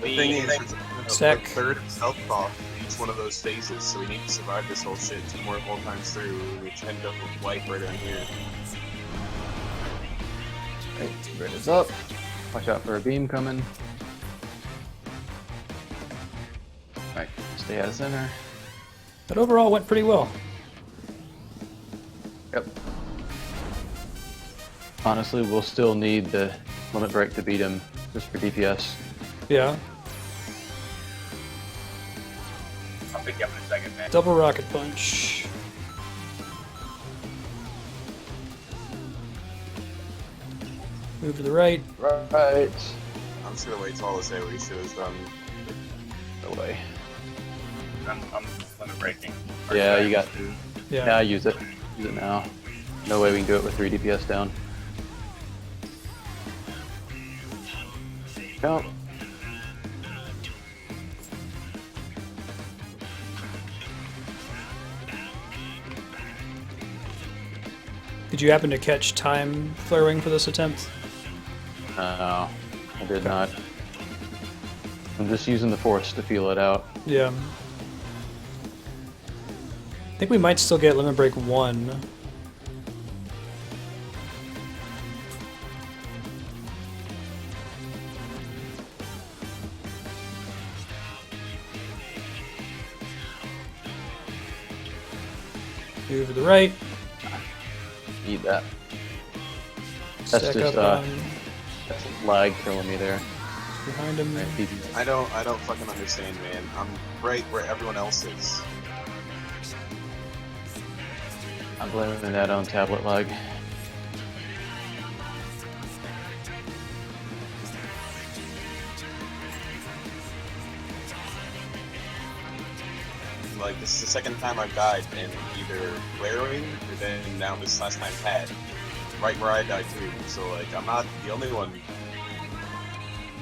The thing is, it's Sec. a third of health off each one of those phases, so we need to survive this whole shit 2 more whole times through. We end up with life right down here. Right, grid is up. Watch out for a beam coming. Alright, stay out of center. But overall, went pretty well. Yep. Honestly, we'll still need the limit break to beat him, just for DPS. Yeah. I'll pick you up in a second, man. Double rocket punch. Move to the right. Right. I'm just gonna wait till all this AoE shit is done. No way. I'm limit breaking. Yeah, you got to. Yeah. Yeah, use it. Use it now. No way we can do it with 3 DPS down. Count. Did you happen to catch time flaring for this attempt? No, I did not. I'm just using the force to feel it out. Yeah. I think we might still get limit break 1. Move to the right. Need that. That's Stack just up that's lag killing me there. behind him. Right, DPS. I don't fucking understand, man. I'm right where everyone else is. I'm blaming that on tablet lag. Like, this is the second time I've died in either Flarewing or then now this last time Pad. Right where I died too. So, like, I'm not the only one.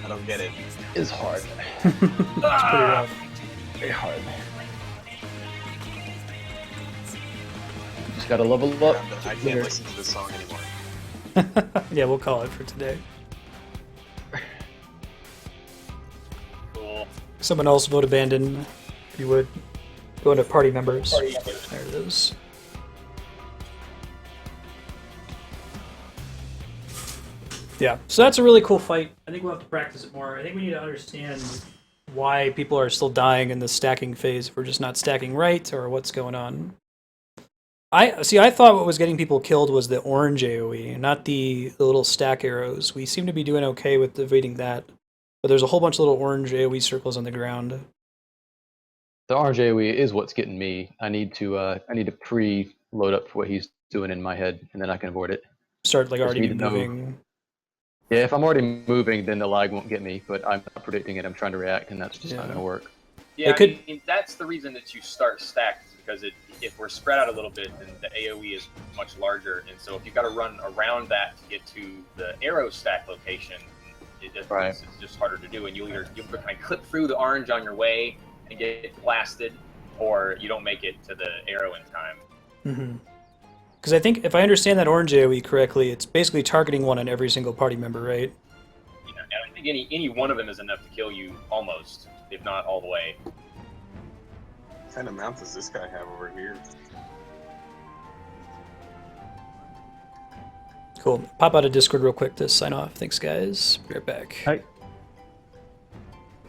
I don't get it. Is hard. It's pretty rough. Very hard. Just gotta level up. I can't listen to this song anymore. Yeah, we'll call it for today. Cool. Someone else vote abandon, if you would. Go into party members. There it is. Yeah, so that's a really cool fight. I think we'll have to practice it more. I think we need to understand why people are still dying in the stacking phase if we're just not stacking right, or what's going on. I thought what was getting people killed was the orange AoE, not the little stack arrows. We seem to be doing okay with evading that, but there's a whole bunch of little orange AoE circles on the ground. The orange AoE is what's getting me. I need to pre-load up for what he's doing in my head, and then I can avoid it. Start like Just already need to know. moving. Yeah, if I'm already moving, then the lag won't get me, but I'm not predicting it. I'm trying to react, and that's just not Yeah. going to work. Yeah, It could- I mean, that's the reason that you start stacked, is because if we're spread out a little bit, then the AoE is much larger, and so if you've got to run around that to get to the arrow stack location, Right. it's just harder to do, and you'll kind of clip through the orange on your way and get blasted, or you don't make it to the arrow in time. Because I think if I understand that orange AoE correctly, it's basically targeting one on every single party member, right? You know, and I think any one of them is enough to kill you almost, if not all the way. What kind of mount does this guy have over here? Cool. Pop out of Discord real quick to sign off. Thanks, guys. Be right back. Hi.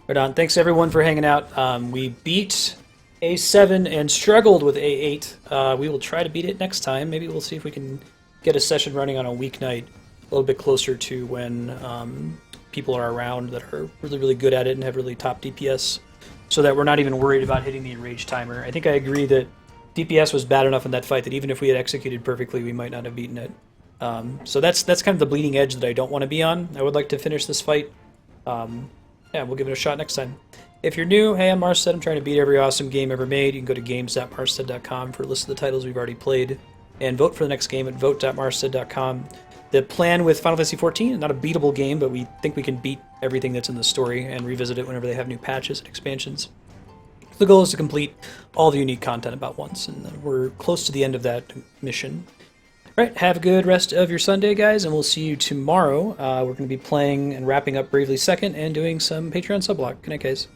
Right on. Thanks, everyone, for hanging out. We beat A7 and struggled with A8. We will try to beat it next time. Maybe we'll see if we can get a session running on a weeknight a little bit closer to when people are around that are really, really good at it and have really top DPS. so that we're not even worried about hitting the enrage timer. I think I agree that DPS was bad enough in that fight that even if we had executed perfectly, we might not have beaten it. So that's kind of the bleeding edge that I don't want to be on. I would like to finish this fight. Yeah, we'll give it a shot next time. If you're new, hey, I'm Marstead. I'm trying to beat every awesome game ever made. You can go to games.marstead.com for a list of the titles we've already played, and vote for the next game at vote.marstead.com. The plan with Final Fantasy XIV, not a beatable game, but we think we can beat everything that's in the story and revisit it whenever they have new patches and expansions. The goal is to complete all the unique content about once, and we're close to the end of that mission. All right, have a good rest of your Sunday, guys, and we'll see you tomorrow. We're going to be playing and wrapping up Bravely Second and doing some Patreon subblock. Good night, guys.